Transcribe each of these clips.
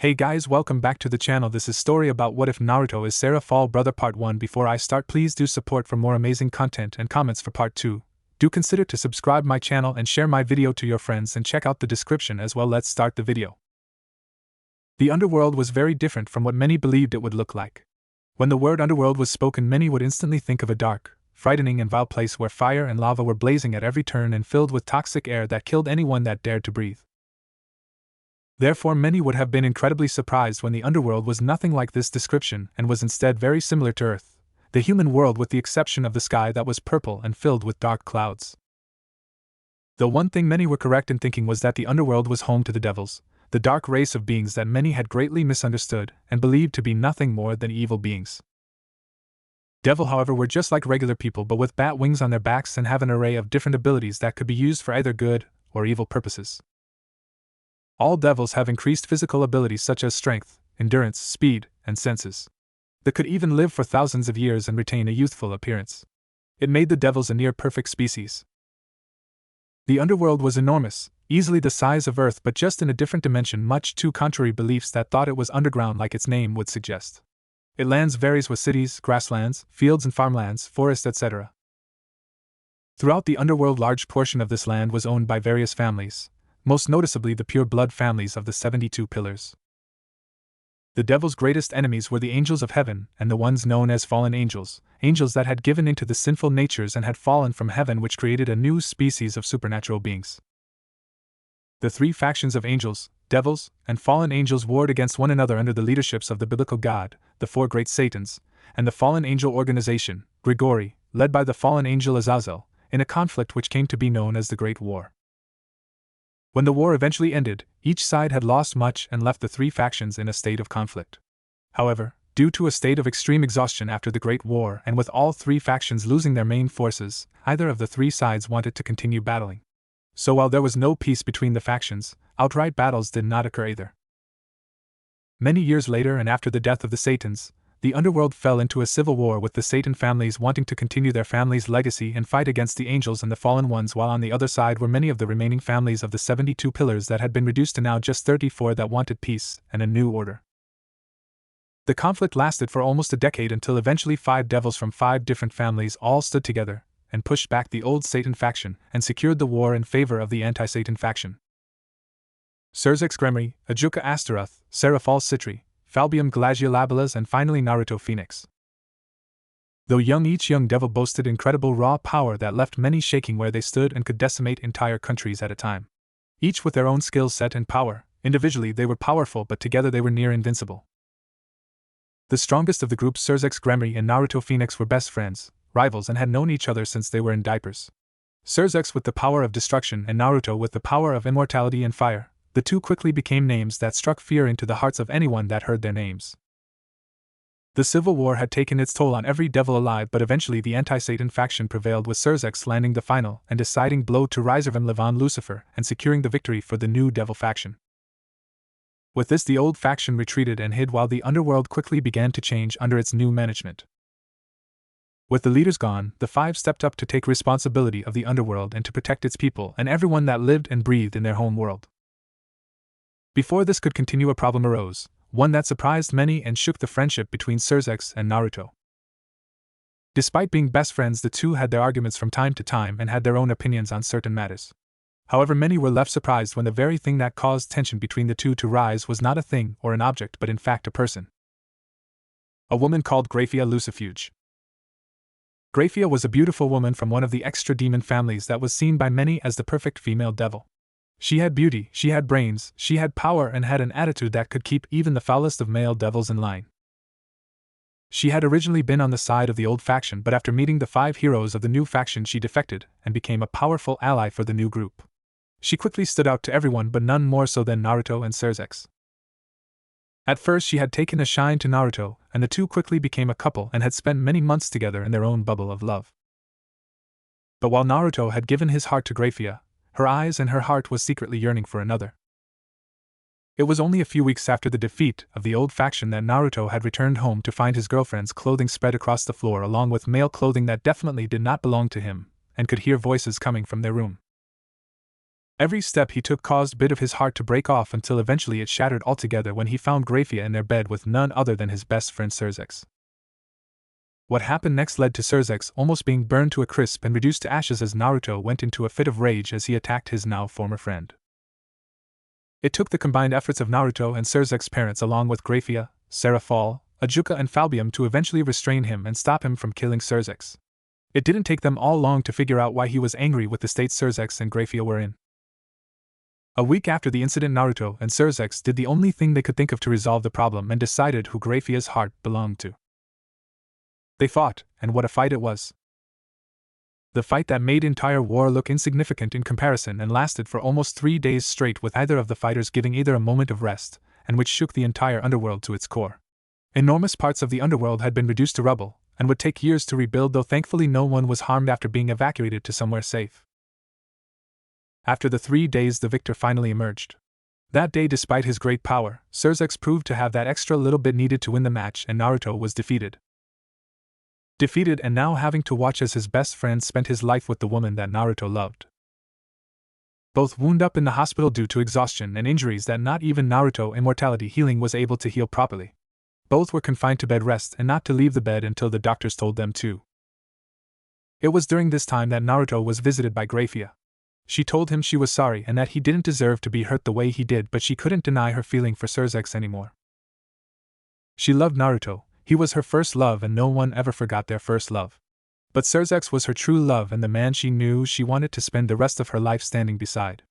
Hey guys, welcome back to the channel. This is story about what if Naruto is Sarah Fall Brother Part 1. Before I start, please do support for more amazing content and comments for Part 2. Do consider to subscribe my channel and share my video to your friends and check out the description as well. Let's start the video. The underworld was very different from what many believed it would look like. When the word underworld was spoken, many would instantly think of a dark, frightening and vile place where fire and lava were blazing at every turn and filled with toxic air that killed anyone that dared to breathe. Therefore, many would have been incredibly surprised when the underworld was nothing like this description and was instead very similar to Earth, the human world, with the exception of the sky that was purple and filled with dark clouds. The one thing many were correct in thinking was that the underworld was home to the devils, the dark race of beings that many had greatly misunderstood and believed to be nothing more than evil beings. Devil, however, were just like regular people but with bat wings on their backs and have an array of different abilities that could be used for either good or evil purposes. All devils have increased physical abilities such as strength, endurance, speed, and senses. They could even live for thousands of years and retain a youthful appearance. It made the devils a near-perfect species. The underworld was enormous, easily the size of Earth but just in a different dimension, much to contrary beliefs that thought it was underground like its name would suggest. Its lands varies with cities, grasslands, fields and farmlands, forests, etc. Throughout the underworld, large portion of this land was owned by various families, most noticeably the pure blood families of the 72 pillars. The devil's greatest enemies were the angels of heaven and the ones known as fallen angels, angels that had given into the sinful natures and had fallen from heaven, which created a new species of supernatural beings. The three factions of angels, devils, and fallen angels warred against one another under the leaderships of the biblical God, the four great Satans, and the fallen angel organization, Grigori, led by the fallen angel Azazel, in a conflict which came to be known as the Great War. When the war eventually ended, each side had lost much and left the three factions in a state of conflict. However, due to a state of extreme exhaustion after the Great War and with all three factions losing their main forces, either of the three sides wanted to continue battling. So while there was no peace between the factions, outright battles did not occur either. Many years later, and after the death of the Satans, the underworld fell into a civil war, with the Satan families wanting to continue their family's legacy and fight against the angels and the fallen ones, while on the other side were many of the remaining families of the 72 pillars that had been reduced to now just 34 that wanted peace and a new order. The conflict lasted for almost a decade until eventually 5 devils from 5 different families all stood together and pushed back the old Satan faction and secured the war in favor of the anti-Satan faction. Surzex Gremry, Ajuka Astaroth, Seraphal Citri, Falbium Glaciolabilas, and finally Naruto Phoenix. Though young, each young devil boasted incredible raw power that left many shaking where they stood and could decimate entire countries at a time. Each with their own skill set and power, individually they were powerful but together they were near invincible. The strongest of the group, Surzex Gremry and Naruto Phoenix, were best friends, rivals, and had known each other since they were in diapers. Surzex with the power of destruction and Naruto with the power of immortality and fire. The two quickly became names that struck fear into the hearts of anyone that heard their names. The civil war had taken its toll on every devil alive, but eventually the anti-Satan faction prevailed, with Surzex landing the final and deciding blow to Riservan Levon Lucifer and securing the victory for the new devil faction. With this, the old faction retreated and hid while the underworld quickly began to change under its new management. With the leaders gone, the 5 stepped up to take responsibility of the underworld and to protect its people and everyone that lived and breathed in their home world. Before this could continue, a problem arose, one that surprised many and shook the friendship between Surzex and Naruto. Despite being best friends, the two had their arguments from time to time and had their own opinions on certain matters. However, many were left surprised when the very thing that caused tension between the two to rise was not a thing or an object but in fact a person. A woman called Graphia Lucifuge. Graphia was a beautiful woman from one of the extra demon families that was seen by many as the perfect female devil. She had beauty, she had brains, she had power, and had an attitude that could keep even the foulest of male devils in line. She had originally been on the side of the old faction, but after meeting the 5 heroes of the new faction she defected and became a powerful ally for the new group. She quickly stood out to everyone, but none more so than Naruto and Surzex. At first she had taken a shine to Naruto, and the two quickly became a couple and had spent many months together in their own bubble of love. But while Naruto had given his heart to Graphia, her eyes and her heart was secretly yearning for another. It was only a few weeks after the defeat of the old faction that Naruto had returned home to find his girlfriend's clothing spread across the floor along with male clothing that definitely did not belong to him, and could hear voices coming from their room. Every step he took caused a bit of his heart to break off until eventually it shattered altogether when he found Grafia in their bed with none other than his best friend Surzex. What happened next led to Surzex almost being burned to a crisp and reduced to ashes as Naruto went into a fit of rage as he attacked his now former friend. It took the combined efforts of Naruto and Surzex's parents along with Grafia, Serafall, Ajuka and Falbium to eventually restrain him and stop him from killing Surzex. It didn't take them all long to figure out why he was angry with the state Surzex and Grafia were in. A week after the incident, Naruto and Surzex did the only thing they could think of to resolve the problem and decided who Grafia's heart belonged to. They fought, and what a fight it was. The fight that made entire war look insignificant in comparison and lasted for almost 3 days straight with either of the fighters giving either a moment of rest, and which shook the entire underworld to its core. Enormous parts of the underworld had been reduced to rubble, and would take years to rebuild, though thankfully no one was harmed after being evacuated to somewhere safe. After the 3 days the victor finally emerged. That day, despite his great power, Surzex proved to have that extra little bit needed to win the match, and Naruto was defeated. Defeated and now having to watch as his best friend spent his life with the woman that Naruto loved. Both wound up in the hospital due to exhaustion and injuries that not even Naruto Immortality Healing was able to heal properly. Both were confined to bed rest and not to leave the bed until the doctors told them to. It was during this time that Naruto was visited by Grafia. She told him she was sorry and that he didn't deserve to be hurt the way he did, but she couldn't deny her feeling for Surzex anymore. She loved Naruto. He was her first love and no one ever forgot their first love. But Surzex was her true love and the man she knew she wanted to spend the rest of her life standing beside.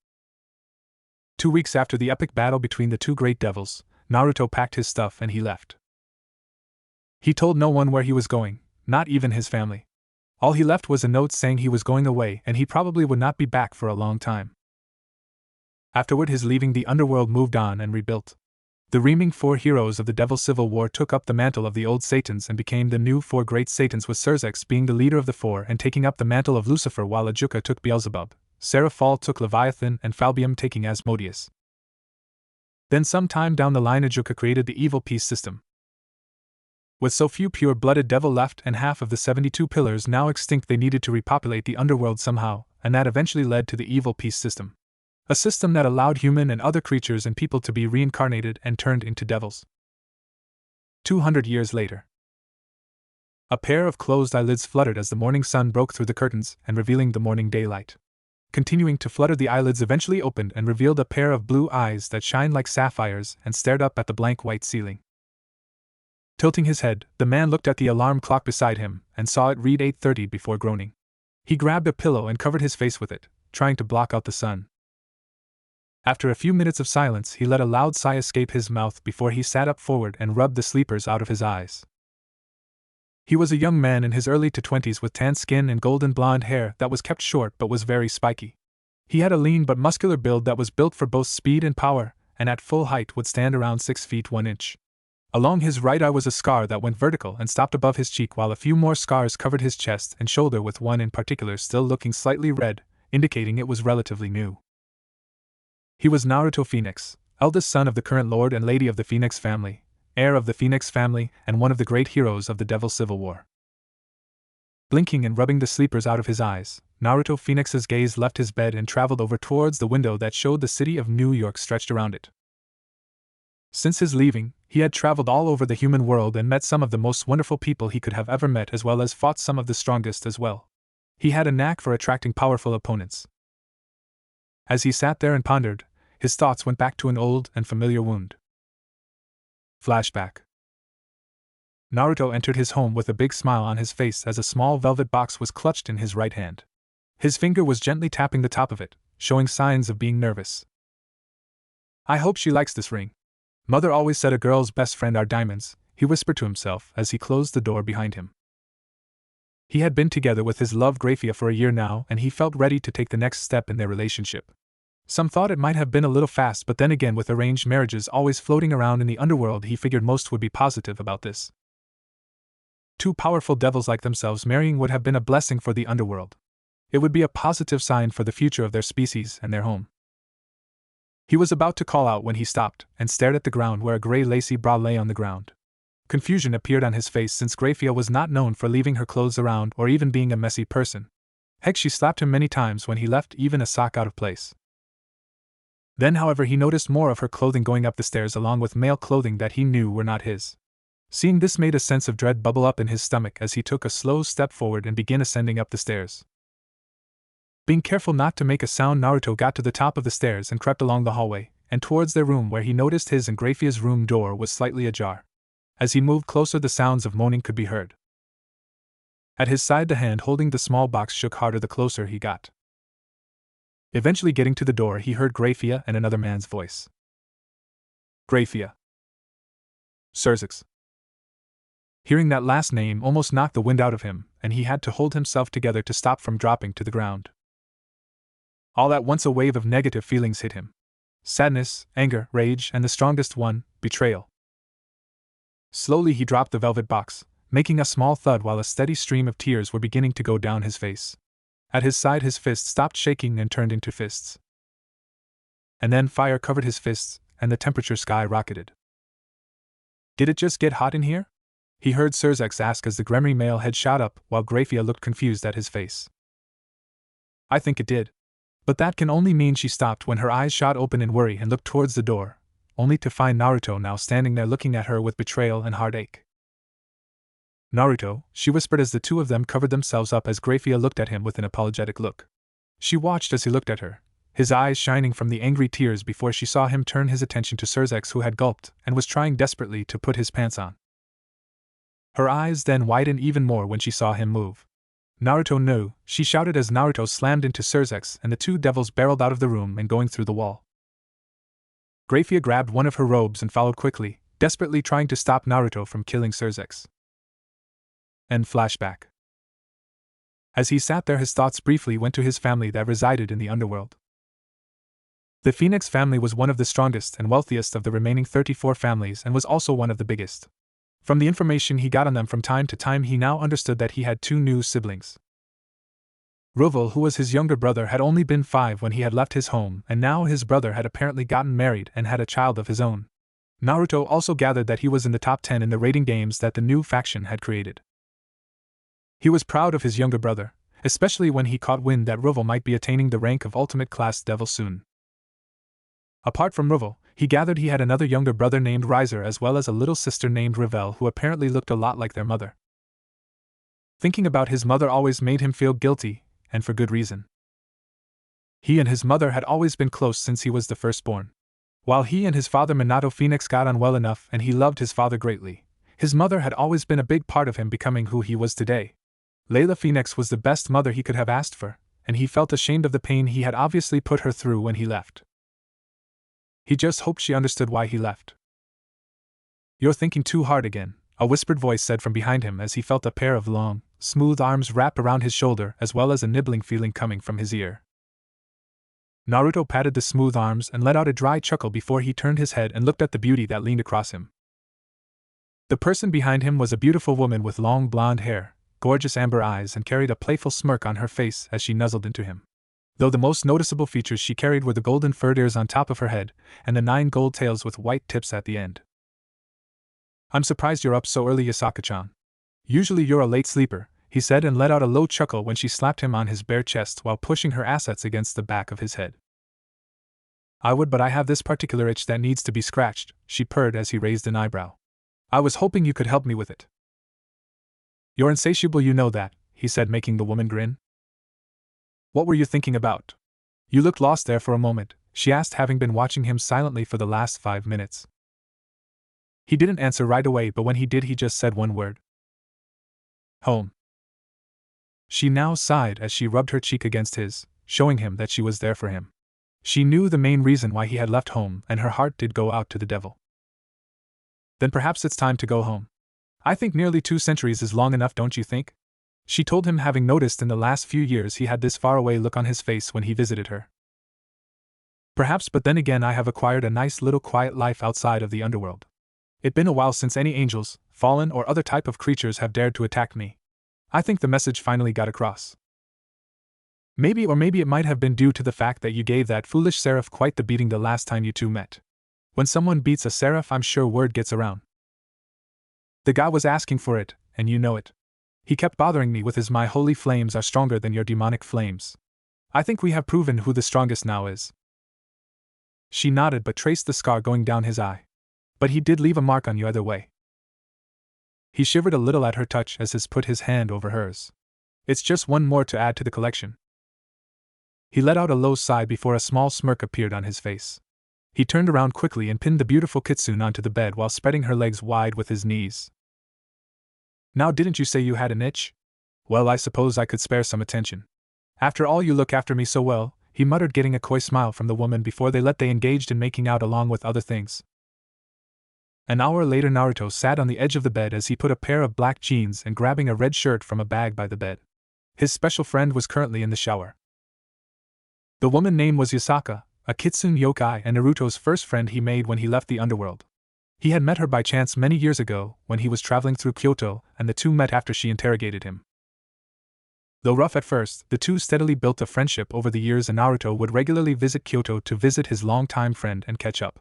2 weeks after the epic battle between the two great devils, Naruto packed his stuff and he left. He told no one where he was going, not even his family. All he left was a note saying he was going away and he probably would not be back for a long time. Afterward, his leaving, the underworld moved on and rebuilt. The remaining 4 heroes of the Devil's Civil War took up the mantle of the old Satans and became the new 4 great Satans, with Surzex being the leader of the 4 and taking up the mantle of Lucifer, while Ajuka took Beelzebub, Serafall took Leviathan, and Falbium taking Asmodeus. Then sometime down the line, Ajuka created the evil peace system. With so few pure-blooded devil left and half of the 72 pillars now extinct, they needed to repopulate the underworld somehow, and that eventually led to the evil peace system. A system that allowed human and other creatures and people to be reincarnated and turned into devils. 200 years later. A pair of closed eyelids fluttered as the morning sun broke through the curtains and revealing the morning daylight. Continuing to flutter, the eyelids eventually opened and revealed a pair of blue eyes that shined like sapphires and stared up at the blank white ceiling. Tilting his head, the man looked at the alarm clock beside him and saw it read 8:30 before groaning. He grabbed a pillow and covered his face with it, trying to block out the sun. After a few minutes of silence, he let a loud sigh escape his mouth before he sat up forward and rubbed the sleepers out of his eyes. He was a young man in his early to 20s with tan skin and golden blonde hair that was kept short but was very spiky. He had a lean but muscular build that was built for both speed and power, and at full height would stand around 6 feet 1 inch. Along his right eye was a scar that went vertical and stopped above his cheek, while a few more scars covered his chest and shoulder, with one in particular still looking slightly red, indicating it was relatively new. He was Naruto Phoenix, eldest son of the current Lord and Lady of the Phoenix family, heir of the Phoenix family, and one of the great heroes of the Devil's Civil War. Blinking and rubbing the sleepers out of his eyes, Naruto Phoenix's gaze left his bed and traveled over towards the window that showed the city of New York stretched around it. Since his leaving, he had traveled all over the human world and met some of the most wonderful people he could have ever met, as well as fought some of the strongest as well. He had a knack for attracting powerful opponents. As he sat there and pondered, his thoughts went back to an old and familiar wound. Flashback. Naruto entered his home with a big smile on his face as a small velvet box was clutched in his right hand. His finger was gently tapping the top of it, showing signs of being nervous. "I hope she likes this ring. Mother always said a girl's best friend are diamonds," he whispered to himself as he closed the door behind him. He had been together with his love Grafia for a year now, and he felt ready to take the next step in their relationship. Some thought it might have been a little fast, but then again, with arranged marriages always floating around in the underworld, he figured most would be positive about this. 2 powerful devils like themselves marrying would have been a blessing for the underworld. It would be a positive sign for the future of their species and their home. He was about to call out when he stopped and stared at the ground where a gray lacy bra lay on the ground. Confusion appeared on his face, since Grafia was not known for leaving her clothes around or even being a messy person. Heck, she slapped him many times when he left even a sock out of place. Then, however, he noticed more of her clothing going up the stairs along with male clothing that he knew were not his. Seeing this made a sense of dread bubble up in his stomach as he took a slow step forward and began ascending up the stairs. Being careful not to make a sound, Naruto got to the top of the stairs and crept along the hallway, and towards their room, where he noticed his and Graphia's room door was slightly ajar. As he moved closer, the sounds of moaning could be heard. At his side, the hand holding the small box shook harder the closer he got. Eventually getting to the door, he heard Graphia and another man's voice. Graphia. Xerxes. Hearing that last name almost knocked the wind out of him, and he had to hold himself together to stop from dropping to the ground. All at once a wave of negative feelings hit him. Sadness, anger, rage, and the strongest one, betrayal. Slowly he dropped the velvet box, making a small thud while a steady stream of tears were beginning to go down his face. At his side, his fist stopped shaking and turned into fists. And then fire covered his fists, and the temperature skyrocketed. Did it just get hot in here? He heard Xerxes ask as the gremmy male head shot up, while Graphia looked confused at his face. I think it did. But that can only mean she stopped when her eyes shot open in worry and looked towards the door, only to find Naruto now standing there looking at her with betrayal and heartache. Naruto, she whispered as the two of them covered themselves up as Graphia looked at him with an apologetic look. She watched as he looked at her, his eyes shining from the angry tears before she saw him turn his attention to Xerxes, who had gulped and was trying desperately to put his pants on. Her eyes then widened even more when she saw him move. Naruto knew, she shouted as Naruto slammed into Xerxes and the two devils barreled out of the room and going through the wall. Graphia grabbed one of her robes and followed quickly, desperately trying to stop Naruto from killing Xerxes. End flashback. As he sat there, his thoughts briefly went to his family that resided in the underworld. The Phoenix family was one of the strongest and wealthiest of the remaining 34 families and was also one of the biggest. From the information he got on them from time to time, he now understood that he had two new siblings. Ruvel, who was his younger brother, had only been 5 when he had left his home, and now his brother had apparently gotten married and had a child of his own. Naruto also gathered that he was in the top 10 in the rating games that the new faction had created. He was proud of his younger brother, especially when he caught wind that Ruvel might be attaining the rank of Ultimate Class Devil soon. Apart from Ruvel, he gathered he had another younger brother named Riser as well as a little sister named Revel who apparently looked a lot like their mother. Thinking about his mother always made him feel guilty, and for good reason. He and his mother had always been close since he was the firstborn. While he and his father Minato Phoenix got on well enough and he loved his father greatly, his mother had always been a big part of him becoming who he was today. Layla Phoenix was the best mother he could have asked for, and he felt ashamed of the pain he had obviously put her through when he left. He just hoped she understood why he left. You're thinking too hard again, a whispered voice said from behind him as he felt a pair of long, smooth arms wrap around his shoulder as well as a nibbling feeling coming from his ear. Naruto patted the smooth arms and let out a dry chuckle before he turned his head and looked at the beauty that leaned across him. The person behind him was a beautiful woman with long blonde hair, gorgeous amber eyes, and carried a playful smirk on her face as she nuzzled into him. Though the most noticeable features she carried were the golden furred ears on top of her head, and the 9 gold tails with white tips at the end. I'm surprised you're up so early, Yasaka-chan. Usually you're a late sleeper, he said and let out a low chuckle when she slapped him on his bare chest while pushing her assets against the back of his head. I would, but I have this particular itch that needs to be scratched, she purred as he raised an eyebrow. I was hoping you could help me with it. You're insatiable, you know that, he said, making the woman grin. What were you thinking about? You looked lost there for a moment, she asked, having been watching him silently for the last 5 minutes. He didn't answer right away, but when he did, he just said one word. Home. She now sighed as she rubbed her cheek against his, showing him that she was there for him. She knew the main reason why he had left home, and her heart did go out to the devil. Then perhaps it's time to go home. I think nearly 2 centuries is long enough, don't you think? She told him, having noticed in the last few years he had this faraway look on his face when he visited her. Perhaps, but then again I have acquired a nice little quiet life outside of the underworld. It's been a while since any angels, fallen, or other type of creatures have dared to attack me. I think the message finally got across. Maybe it might have been due to the fact that you gave that foolish seraph quite the beating the last time you two met. When someone beats a seraph, I'm sure word gets around. The guy was asking for it, and you know it. He kept bothering me with his "my holy flames are stronger than your demonic flames." I think we have proven who the strongest now is. She nodded but traced the scar going down his eye. But he did leave a mark on you either way. He shivered a little at her touch as he put his hand over hers. It's just one more to add to the collection. He let out a low sigh before a small smirk appeared on his face. He turned around quickly and pinned the beautiful kitsune onto the bed while spreading her legs wide with his knees. Now didn't you say you had an itch? Well, I suppose I could spare some attention. After all, you look after me so well, he muttered, getting a coy smile from the woman before they engaged in making out along with other things. An hour later, Naruto sat on the edge of the bed as he put a pair of black jeans and grabbing a red shirt from a bag by the bed. His special friend was currently in the shower. The woman name was Yasaka, a kitsune yokai and Naruto's first friend he made when he left the underworld. He had met her by chance many years ago when he was traveling through Kyoto, and the two met after she interrogated him. Though rough at first, the two steadily built a friendship over the years, and Naruto would regularly visit Kyoto to visit his longtime friend and catch up.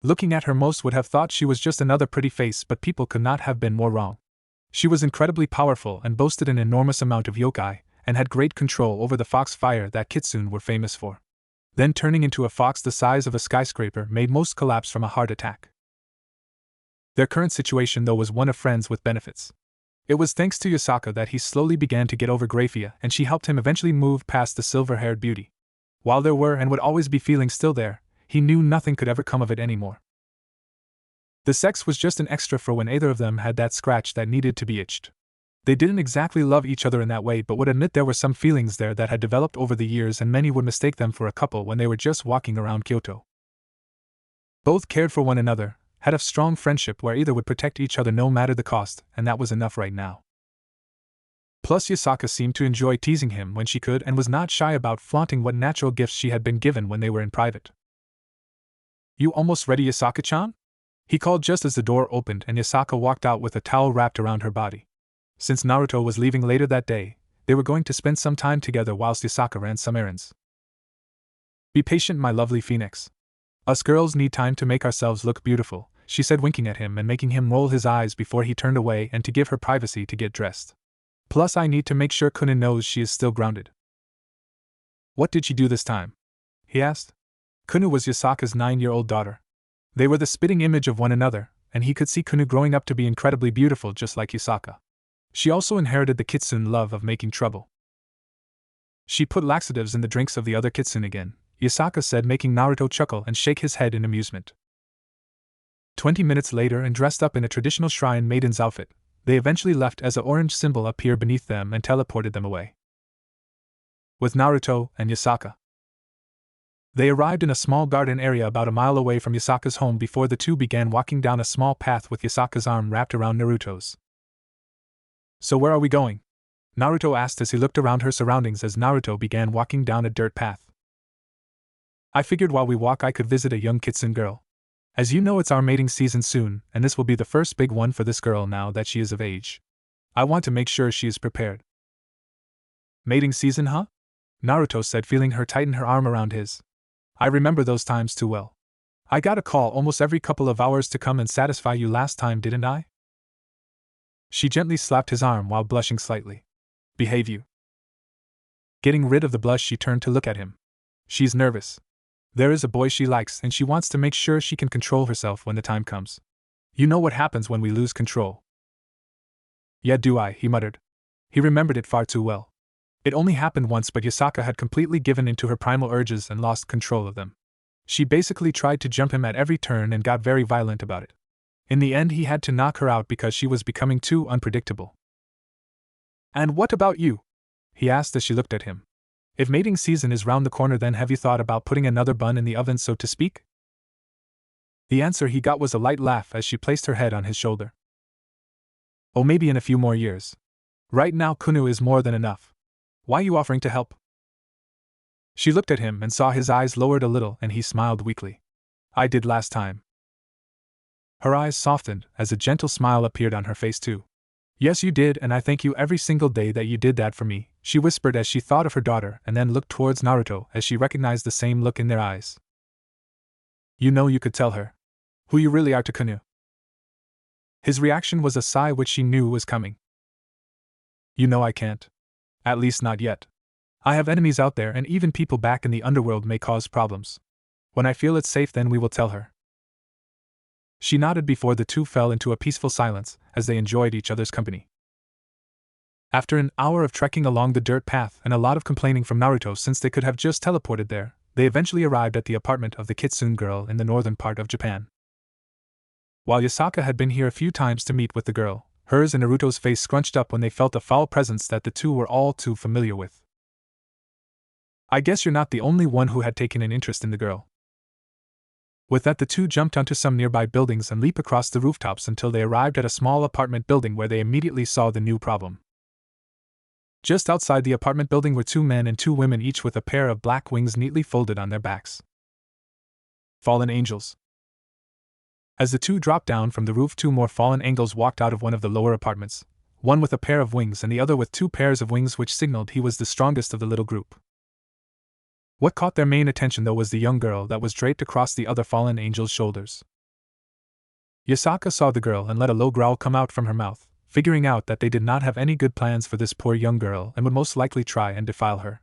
Looking at her, most would have thought she was just another pretty face, but people could not have been more wrong. She was incredibly powerful and boasted an enormous amount of yokai, and had great control over the fox fire that kitsune were famous for. Then turning into a fox the size of a skyscraper made most collapse from a heart attack. Their current situation, though, was one of friends with benefits. It was thanks to Yasaka that he slowly began to get over Graphia, and she helped him eventually move past the silver-haired beauty. While there were and would always be feelings still there, he knew nothing could ever come of it anymore. The sex was just an extra for when either of them had that scratch that needed to be itched. They didn't exactly love each other in that way, but would admit there were some feelings there that had developed over the years, and many would mistake them for a couple when they were just walking around Kyoto. Both cared for one another, had a strong friendship where either would protect each other no matter the cost, and that was enough right now. Plus, Yasaka seemed to enjoy teasing him when she could and was not shy about flaunting what natural gifts she had been given when they were in private. You almost ready, Yasaka-chan? He called just as the door opened and Yasaka walked out with a towel wrapped around her body. Since Naruto was leaving later that day, they were going to spend some time together whilst Yasaka ran some errands. Be patient, my lovely phoenix. Us girls need time to make ourselves look beautiful, she said, winking at him and making him roll his eyes before he turned away and to give her privacy to get dressed. Plus, I need to make sure Kunin knows she is still grounded. What did she do this time? He asked. Kunu was Yasaka's 9-year-old daughter. They were the spitting image of one another, and he could see Kunu growing up to be incredibly beautiful just like Yasaka. She also inherited the kitsune love of making trouble. She put laxatives in the drinks of the other kitsune again, Yasaka said, making Naruto chuckle and shake his head in amusement. 20 minutes later, and dressed up in a traditional shrine maiden's outfit, they eventually left as an orange symbol appeared beneath them and teleported them away. With Naruto and Yasaka. They arrived in a small garden area about a mile away from Yasaka's home before the two began walking down a small path with Yasaka's arm wrapped around Naruto's. So where are we going? Naruto asked as he looked around her surroundings as Naruto began walking down a dirt path. I figured while we walk I could visit a young kitsune girl. As you know, it's our mating season soon, and this will be the first big one for this girl now that she is of age. I want to make sure she is prepared. Mating season, huh? Naruto said, feeling her tighten her arm around his. I remember those times too well. I got a call almost every couple of hours to come and satisfy you last time, didn't I? She gently slapped his arm while blushing slightly. Behave you. Getting rid of the blush, she turned to look at him. She's nervous. There is a boy she likes and she wants to make sure she can control herself when the time comes. You know what happens when we lose control. Yeah, do I, he muttered. He remembered it far too well. It only happened once, but Yasaka had completely given in to her primal urges and lost control of them. She basically tried to jump him at every turn and got very violent about it. In the end, he had to knock her out because she was becoming too unpredictable. And what about you? He asked as she looked at him. If mating season is round the corner, then have you thought about putting another bun in the oven, so to speak? The answer he got was a light laugh as she placed her head on his shoulder. Oh, maybe in a few more years. Right now Kunu is more than enough. Why you offering to help? She looked at him and saw his eyes lowered a little, and he smiled weakly. I did last time. Her eyes softened as a gentle smile appeared on her face too. Yes, you did, and I thank you every single day that you did that for me, she whispered as she thought of her daughter and then looked towards Naruto as she recognized the same look in their eyes. You know, you could tell her who you really are to Kunu. His reaction was a sigh which she knew was coming. You know I can't. At least not yet. I have enemies out there, and even people back in the underworld may cause problems. When I feel it's safe, then we will tell her. She nodded before the two fell into a peaceful silence as they enjoyed each other's company. After an hour of trekking along the dirt path and a lot of complaining from Naruto since they could have just teleported there, they eventually arrived at the apartment of the Kitsune girl in the northern part of Japan. While Yasaka had been here a few times to meet with the girl, hers and Naruto's face scrunched up when they felt a foul presence that the two were all too familiar with. I guess you're not the only one who had taken an interest in the girl. With that, the two jumped onto some nearby buildings and leaped across the rooftops until they arrived at a small apartment building where they immediately saw the new problem. Just outside the apartment building were two men and two women, each with a pair of black wings neatly folded on their backs. Fallen angels. As the two dropped down from the roof, two more fallen angels walked out of one of the lower apartments, one with a pair of wings and the other with two pairs of wings, which signaled he was the strongest of the little group. What caught their main attention, though, was the young girl that was draped across the other fallen angel's shoulders. Yasaka saw the girl and let a low growl come out from her mouth, figuring out that they did not have any good plans for this poor young girl and would most likely try and defile her.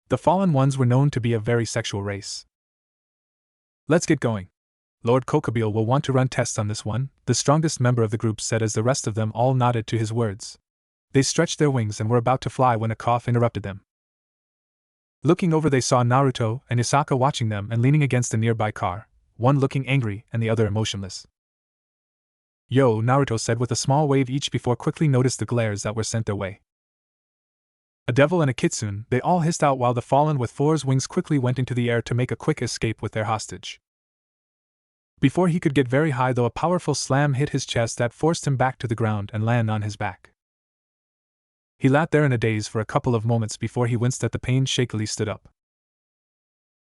The fallen ones were known to be a very sexual race. Let's get going. Lord Kokobile will want to run tests on this one, the strongest member of the group said as the rest of them all nodded to his words. They stretched their wings and were about to fly when a cough interrupted them. Looking over, they saw Naruto and Yasaka watching them and leaning against a nearby car, one looking angry and the other emotionless. Yo, Naruto said with a small wave each before quickly noticed the glares that were sent their way. A devil and a kitsune, they all hissed out while the fallen with four's wings quickly went into the air to make a quick escape with their hostage. Before he could get very high, though, a powerful slam hit his chest that forced him back to the ground and land on his back. He sat there in a daze for a couple of moments before he winced at the pain, shakily stood up.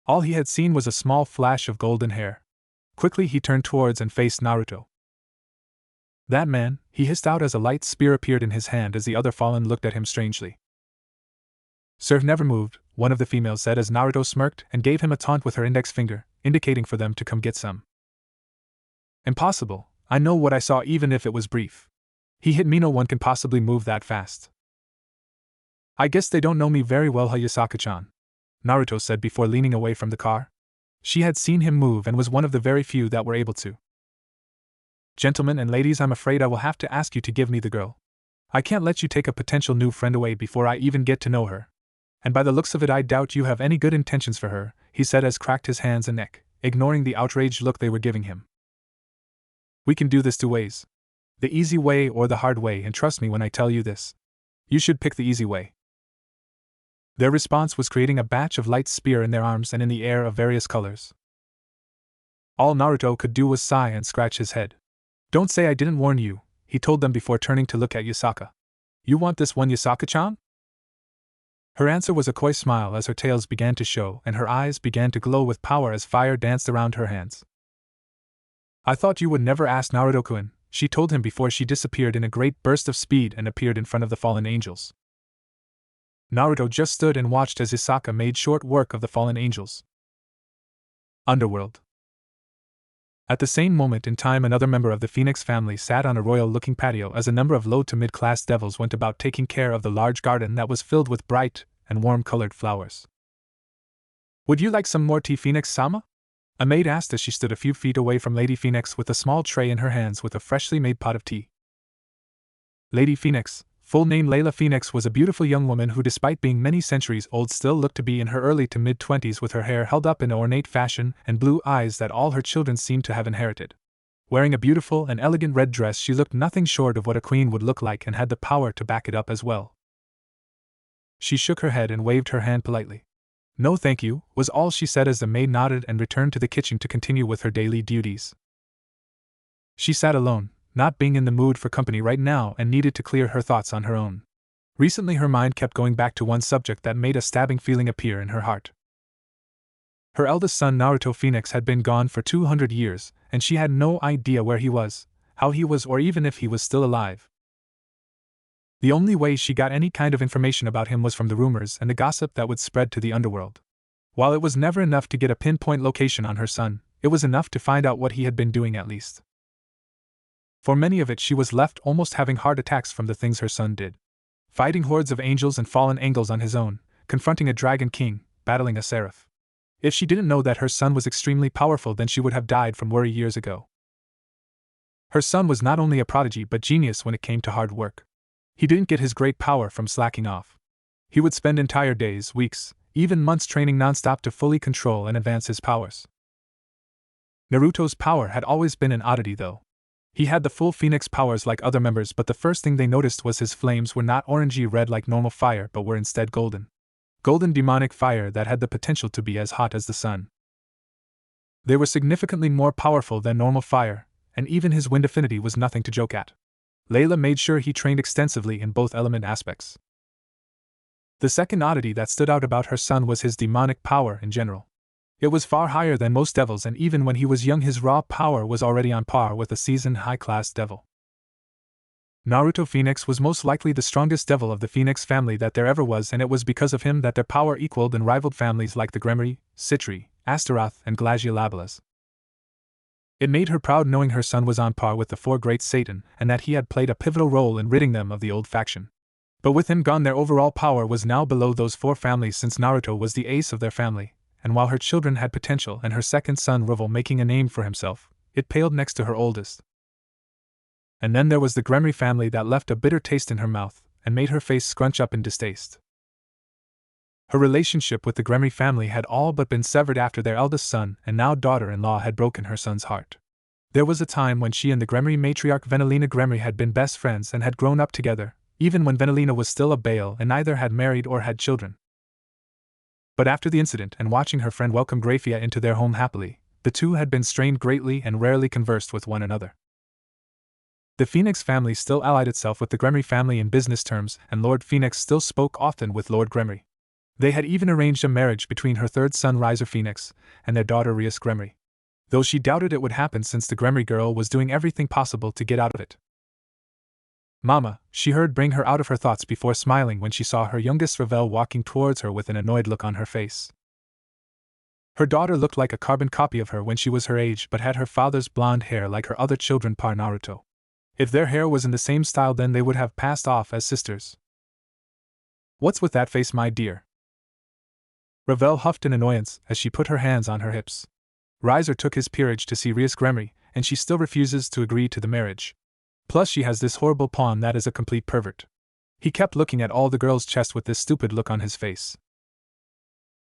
All he had seen was a small flash of golden hair. Quickly he turned towards and faced Naruto. That man, he hissed out as a light spear appeared in his hand as the other fallen looked at him strangely. Sir never moved, one of the females said as Naruto smirked and gave him a taunt with her index finger, indicating for them to come get some. Impossible, I know what I saw even if it was brief. He hit me, no one can possibly move that fast. I guess they don't know me very well, Yasaka-chan, Naruto said before leaning away from the car. She had seen him move and was one of the very few that were able to. Gentlemen and ladies, I'm afraid I will have to ask you to give me the girl. I can't let you take a potential new friend away before I even get to know her. And by the looks of it, I doubt you have any good intentions for her, he said as cracked his hands and neck, ignoring the outraged look they were giving him. We can do this two ways. The easy way or the hard way, and trust me when I tell you this. You should pick the easy way. Their response was creating a batch of light spear in their arms and in the air of various colors. All Naruto could do was sigh and scratch his head. Don't say I didn't warn you, he told them before turning to look at Yasaka. You want this one, Yasaka-chan? Her answer was a coy smile as her tails began to show and her eyes began to glow with power as fire danced around her hands. I thought you would never ask, Naruto-kun, she told him before she disappeared in a great burst of speed and appeared in front of the fallen angels. Naruto just stood and watched as Yasaka made short work of the fallen angels. Underworld. At the same moment in time, another member of the Phoenix family sat on a royal-looking patio as a number of low to mid-class devils went about taking care of the large garden that was filled with bright and warm-colored flowers. Would you like some more tea, Phoenix-sama? A maid asked as she stood a few feet away from Lady Phoenix with a small tray in her hands with a freshly made pot of tea. Lady Phoenix, full name Layla Phoenix, was a beautiful young woman who, despite being many centuries old, still looked to be in her early to mid-20s with her hair held up in ornate fashion and blue eyes that all her children seemed to have inherited. Wearing a beautiful and elegant red dress, she looked nothing short of what a queen would look like and had the power to back it up as well. She shook her head and waved her hand politely. No thank you, was all she said as the maid nodded and returned to the kitchen to continue with her daily duties. She sat alone, not being in the mood for company right now and needed to clear her thoughts on her own. Recently her mind kept going back to one subject that made a stabbing feeling appear in her heart. Her eldest son Naruto Phoenix had been gone for 200 years, and she had no idea where he was, how he was, or even if he was still alive. The only way she got any kind of information about him was from the rumors and the gossip that would spread to the underworld. While it was never enough to get a pinpoint location on her son, it was enough to find out what he had been doing at least. For many of it she was left almost having heart attacks from the things her son did. Fighting hordes of angels and fallen angels on his own, confronting a dragon king, battling a seraph. If she didn't know that her son was extremely powerful, then she would have died from worry years ago. Her son was not only a prodigy but genius when it came to hard work. He didn't get his great power from slacking off. He would spend entire days, weeks, even months training non-stop to fully control and advance his powers. Naruto's power had always been an oddity though. He had the full Phoenix powers like other members, but the first thing they noticed was his flames were not orangey red like normal fire but were instead golden. Golden demonic fire that had the potential to be as hot as the sun. They were significantly more powerful than normal fire, and even his wind affinity was nothing to joke at. Layla made sure he trained extensively in both element aspects. The second oddity that stood out about her son was his demonic power in general. It was far higher than most devils, and even when he was young his raw power was already on par with a seasoned high-class devil. Naruto Phoenix was most likely the strongest devil of the Phoenix family that there ever was, and it was because of him that their power equaled and rivaled families like the Gremory, Citri, Astaroth, and Glaciolabelas. It made her proud knowing her son was on par with the four great Satan, and that he had played a pivotal role in ridding them of the old faction. But with him gone, their overall power was now below those four families, since Naruto was the ace of their family, and while her children had potential and her second son Rival making a name for himself, it paled next to her oldest. And then there was the Gremory family that left a bitter taste in her mouth and made her face scrunch up in distaste. Her relationship with the Gremory family had all but been severed after their eldest son and now daughter-in-law had broken her son's heart. There was a time when she and the Gremory matriarch Venelina Gremory had been best friends and had grown up together, even when Venelina was still a Bale and neither had married or had children. But after the incident and watching her friend welcome Grafia into their home happily, the two had been strained greatly and rarely conversed with one another. The Phoenix family still allied itself with the Gremory family in business terms, and Lord Phoenix still spoke often with Lord Gremory. They had even arranged a marriage between her third son Riser Phoenix and their daughter Rias Gremory, though she doubted it would happen since the Gremory girl was doing everything possible to get out of it. "Mama," she heard bring her out of her thoughts before smiling when she saw her youngest Ravel walking towards her with an annoyed look on her face. Her daughter looked like a carbon copy of her when she was her age but had her father's blonde hair like her other children par Naruto. If their hair was in the same style then they would have passed off as sisters. "What's with that face, my dear?" Ravel huffed in annoyance as she put her hands on her hips. Riser took his peerage to see Rias Gremory, and she still refuses to agree to the marriage. Plus she has this horrible pawn that is a complete pervert. He kept looking at all the girls' chests with this stupid look on his face.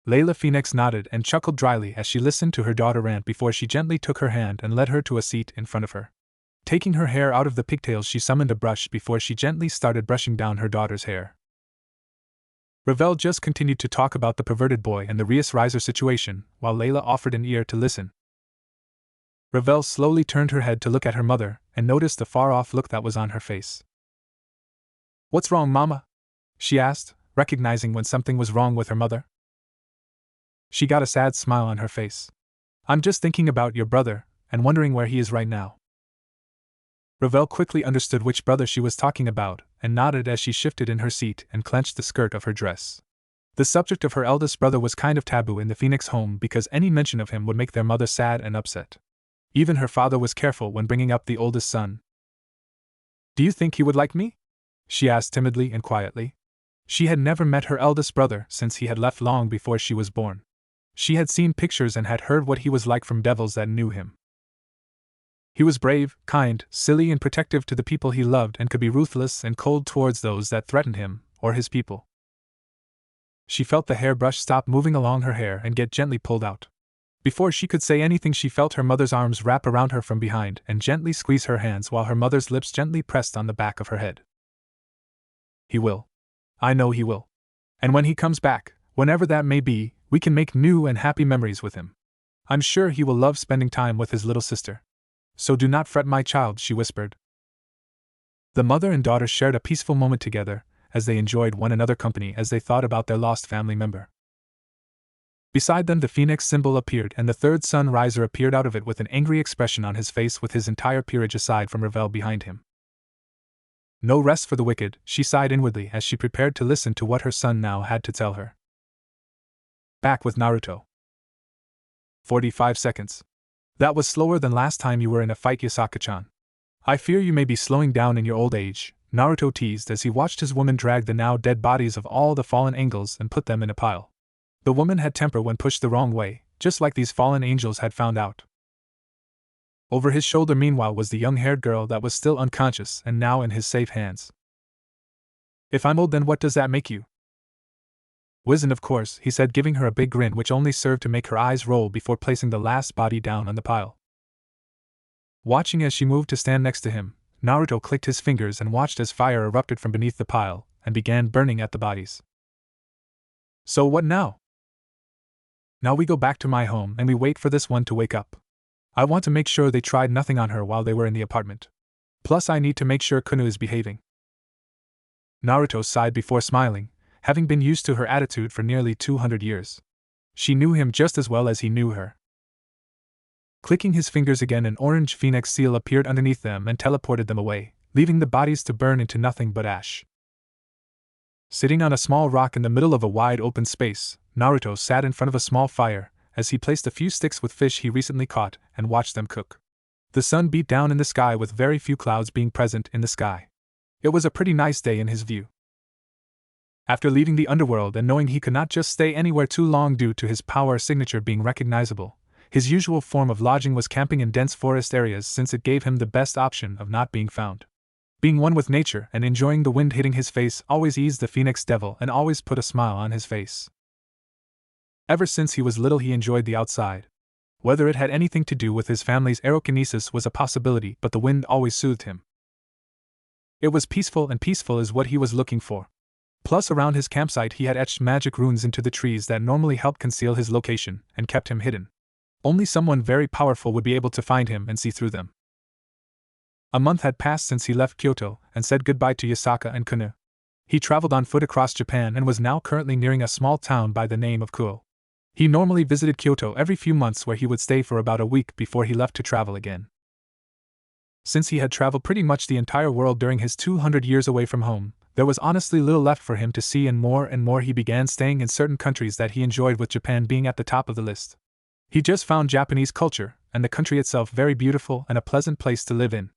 Layla Phoenix nodded and chuckled dryly as she listened to her daughter rant before she gently took her hand and led her to a seat in front of her. Taking her hair out of the pigtails, she summoned a brush before she gently started brushing down her daughter's hair. Ravel just continued to talk about the perverted boy and the Rias Riser situation, while Layla offered an ear to listen. Ravel slowly turned her head to look at her mother, and noticed the far-off look that was on her face. "What's wrong, Mama?" she asked, recognizing when something was wrong with her mother. She got a sad smile on her face. "I'm just thinking about your brother, and wondering where he is right now." Ravel quickly understood which brother she was talking about, and nodded as she shifted in her seat and clenched the skirt of her dress. The subject of her eldest brother was kind of taboo in the Phoenix home because any mention of him would make their mother sad and upset. Even her father was careful when bringing up the oldest son. "Do you think he would like me?" she asked timidly and quietly. She had never met her eldest brother since he had left long before she was born. She had seen pictures and had heard what he was like from devils that knew him. He was brave, kind, silly, and protective to the people he loved, and could be ruthless and cold towards those that threatened him, or his people. She felt the hairbrush stop moving along her hair and get gently pulled out. Before she could say anything, she felt her mother's arms wrap around her from behind and gently squeeze her hands while her mother's lips gently pressed on the back of her head. "He will. I know he will. And when he comes back, whenever that may be, we can make new and happy memories with him. I'm sure he will love spending time with his little sister. So do not fret, my child," she whispered. The mother and daughter shared a peaceful moment together, as they enjoyed one another's company as they thought about their lost family member. Beside them the Phoenix symbol appeared, and the third son Riser appeared out of it with an angry expression on his face, with his entire peerage aside from Ravel behind him. No rest for the wicked, she sighed inwardly as she prepared to listen to what her son now had to tell her. Back with Naruto. 45 seconds. That was slower than last time you were in a fight, Yasaka-chan. I fear you may be slowing down in your old age, Naruto teased as he watched his woman drag the now dead bodies of all the fallen angles and put them in a pile. The woman had temper when pushed the wrong way, just like these fallen angels had found out. Over his shoulder meanwhile was the young-haired girl that was still unconscious and now in his safe hands. "If I'm old, then what does that make you?" "Wizened, of course," he said, giving her a big grin which only served to make her eyes roll before placing the last body down on the pile. Watching as she moved to stand next to him, Naruto clicked his fingers and watched as fire erupted from beneath the pile and began burning at the bodies. "So what now?" "Now we go back to my home and we wait for this one to wake up. I want to make sure they tried nothing on her while they were in the apartment. Plus I need to make sure Kunu is behaving." Naruto sighed before smiling, having been used to her attitude for nearly 200 years. She knew him just as well as he knew her. Clicking his fingers again, an orange phoenix seal appeared underneath them and teleported them away, leaving the bodies to burn into nothing but ash. Sitting on a small rock in the middle of a wide open space, Naruto sat in front of a small fire, as he placed a few sticks with fish he recently caught and watched them cook. The sun beat down in the sky with very few clouds being present in the sky. It was a pretty nice day in his view. After leaving the underworld and knowing he could not just stay anywhere too long due to his power signature being recognizable, his usual form of lodging was camping in dense forest areas since it gave him the best option of not being found. Being one with nature and enjoying the wind hitting his face always eased the Phoenix Devil and always put a smile on his face. Ever since he was little he enjoyed the outside. Whether it had anything to do with his family's aerokinesis was a possibility, but the wind always soothed him. It was peaceful, and peaceful is what he was looking for. Plus around his campsite he had etched magic runes into the trees that normally helped conceal his location and kept him hidden. Only someone very powerful would be able to find him and see through them. A month had passed since he left Kyoto and said goodbye to Yasaka and Kunu. He traveled on foot across Japan and was now currently nearing a small town by the name of Kuo. He normally visited Kyoto every few months, where he would stay for about a week before he left to travel again. Since he had traveled pretty much the entire world during his 200 years away from home, there was honestly little left for him to see, and more he began staying in certain countries that he enjoyed, with Japan being at the top of the list. He just found Japanese culture and the country itself very beautiful and a pleasant place to live in.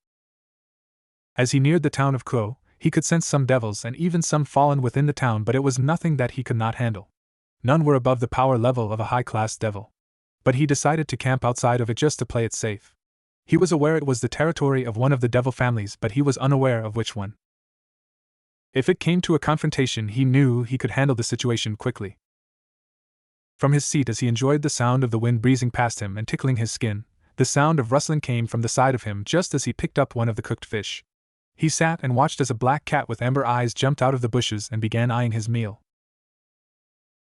As he neared the town of Kuo, he could sense some devils and even some fallen within the town, but it was nothing that he could not handle. None were above the power level of a high-class devil. But he decided to camp outside of it just to play it safe. He was aware it was the territory of one of the devil families, but he was unaware of which one. If it came to a confrontation, he knew he could handle the situation quickly. From his seat, as he enjoyed the sound of the wind breezing past him and tickling his skin, the sound of rustling came from the side of him just as he picked up one of the cooked fish. He sat and watched as a black cat with amber eyes jumped out of the bushes and began eyeing his meal.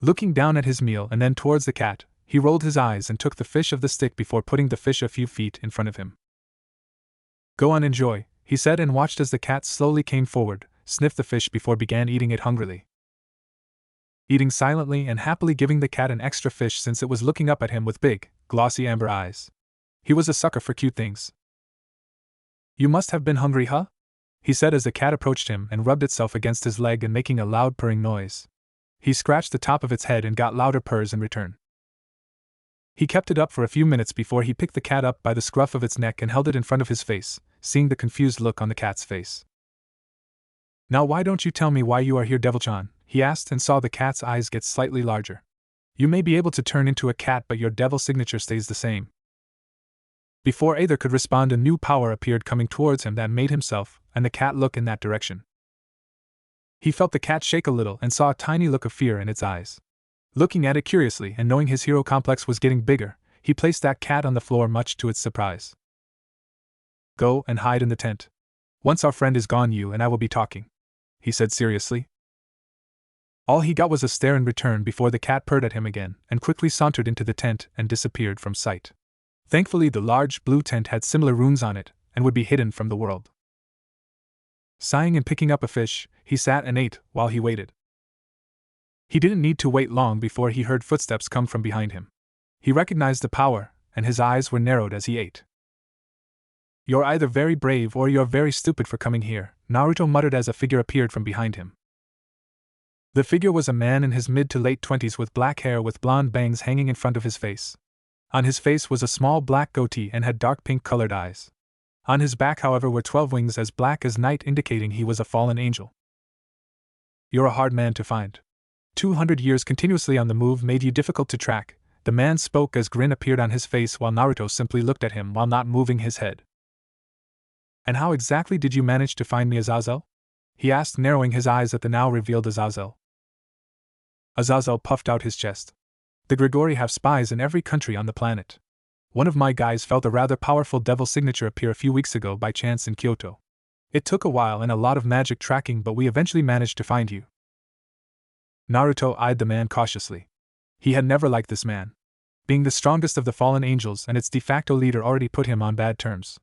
Looking down at his meal and then towards the cat, he rolled his eyes and took the fish of the stick before putting the fish a few feet in front of him. "Go on, enjoy," he said, and watched as the cat slowly came forward, sniffed the fish before began eating it hungrily. Eating silently and happily, giving the cat an extra fish since it was looking up at him with big, glossy amber eyes. He was a sucker for cute things. "You must have been hungry, huh?" he said as the cat approached him and rubbed itself against his leg and making a loud purring noise. He scratched the top of its head and got louder purrs in return. He kept it up for a few minutes before he picked the cat up by the scruff of its neck and held it in front of his face, seeing the confused look on the cat's face. "Now why don't you tell me why you are here, Devil-chan?" he asked, and saw the cat's eyes get slightly larger. "You may be able to turn into a cat, but your devil signature stays the same." Before either could respond, a new power appeared coming towards him that made himself and the cat look in that direction. He felt the cat shake a little and saw a tiny look of fear in its eyes. Looking at it curiously and knowing his hero complex was getting bigger, he placed that cat on the floor, much to its surprise. "Go and hide in the tent. Once our friend is gone, you and I will be talking," he said seriously. All he got was a stare in return before the cat purred at him again and quickly sauntered into the tent and disappeared from sight. Thankfully, the large blue tent had similar runes on it and would be hidden from the world. Sighing and picking up a fish, he sat and ate while he waited. He didn't need to wait long before he heard footsteps come from behind him. He recognized the power, and his eyes were narrowed as he ate. "You're either very brave or you're very stupid for coming here," Naruto muttered as a figure appeared from behind him. The figure was a man in his mid to late 20s with black hair with blonde bangs hanging in front of his face. On his face was a small black goatee and had dark pink-colored eyes. On his back, however, were 12 wings as black as night, indicating he was a fallen angel. "You're a hard man to find," 200 years continuously on the move made you difficult to track, the man spoke as grin appeared on his face while Naruto simply looked at him while not moving his head. And how exactly did you manage to find me, Azazel? He asked, narrowing his eyes at the now revealed Azazel. Azazel puffed out his chest. The Grigori have spies in every country on the planet. One of my guys felt a rather powerful devil signature appear a few weeks ago by chance in Kyoto. It took a while and a lot of magic tracking, but we eventually managed to find you. Naruto eyed the man cautiously. He had never liked this man. Being the strongest of the fallen angels and its de facto leader already put him on bad terms.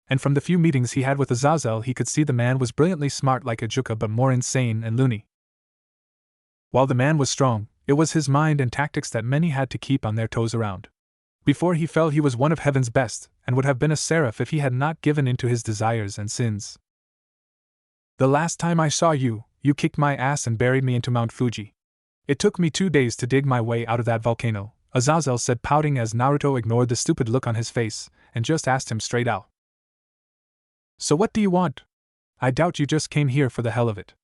And from the few meetings he had with Azazel, he could see the man was brilliantly smart like a Juka but more insane and loony. While the man was strong, it was his mind and tactics that many had to keep on their toes around. Before he fell, he was one of heaven's best, and would have been a seraph if he had not given in to his desires and sins. The last time I saw you, you kicked my ass and buried me into Mount Fuji. It took me 2 days to dig my way out of that volcano, Azazel said, pouting as Naruto ignored the stupid look on his face and just asked him straight out. So what do you want? I doubt you just came here for the hell of it.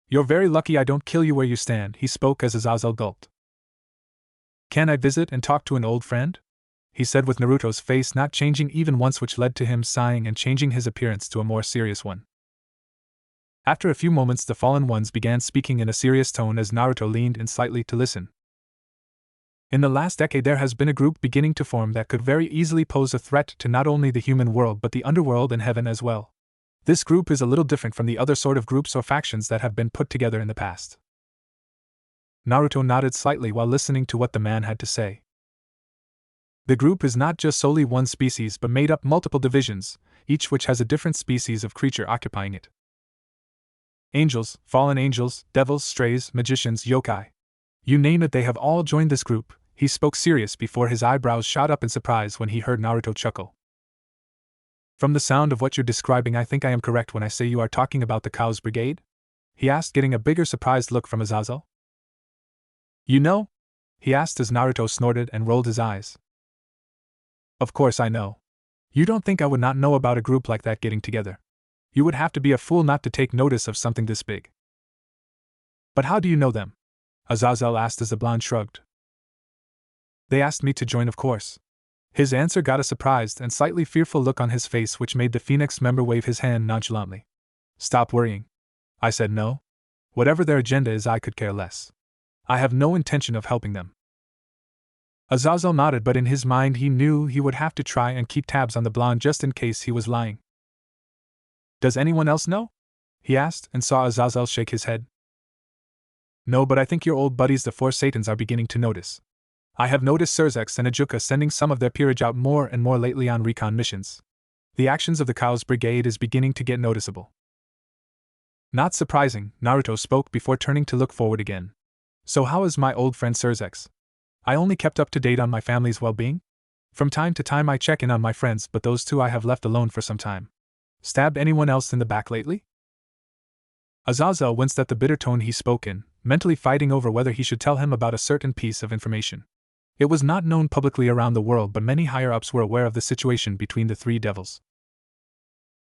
You're very lucky I don't kill you where you stand, he spoke as Azazel gulped. Can I visit and talk to an old friend? He said with Naruto's face not changing even once, which led to him sighing and changing his appearance to a more serious one. After a few moments, the fallen ones began speaking in a serious tone as Naruto leaned in slightly to listen. In the last decade, there has been a group beginning to form that could very easily pose a threat to not only the human world but the underworld and heaven as well. This group is a little different from the other sort of groups or factions that have been put together in the past. Naruto nodded slightly while listening to what the man had to say. The group is not just solely one species but made up multiple divisions, each which has a different species of creature occupying it. Angels, fallen angels, devils, strays, magicians, yokai. You name it, they have all joined this group. He spoke serious before his eyebrows shot up in surprise when he heard Naruto chuckle. From the sound of what you're describing, I think I am correct when I say you are talking about the Chaos Brigade? He asked, getting a bigger surprised look from Azazel. You know? He asked as Naruto snorted and rolled his eyes. Of course I know. You don't think I would not know about a group like that getting together? You would have to be a fool not to take notice of something this big. But how do you know them? Azazel asked as the blonde shrugged. They asked me to join, of course. His answer got a surprised and slightly fearful look on his face, which made the Phoenix member wave his hand nonchalantly. Stop worrying. I said no. Whatever their agenda is, I could care less. I have no intention of helping them. Azazel nodded, but in his mind he knew he would have to try and keep tabs on the blonde just in case he was lying. Does anyone else know? He asked and saw Azazel shake his head. No, but I think your old buddies the Four Satans are beginning to notice. I have noticed Surzex and Ajuka sending some of their peerage out more and more lately on recon missions. The actions of the Chaos Brigade is beginning to get noticeable. Not surprising, Naruto spoke before turning to look forward again. So how is my old friend Surzex? I only kept up to date on my family's well-being. From time to time I check in on my friends, but those two I have left alone for some time. Stabbed anyone else in the back lately? Azazel winced at the bitter tone he spoke in, mentally fighting over whether he should tell him about a certain piece of information. It was not known publicly around the world, but many higher-ups were aware of the situation between the three devils.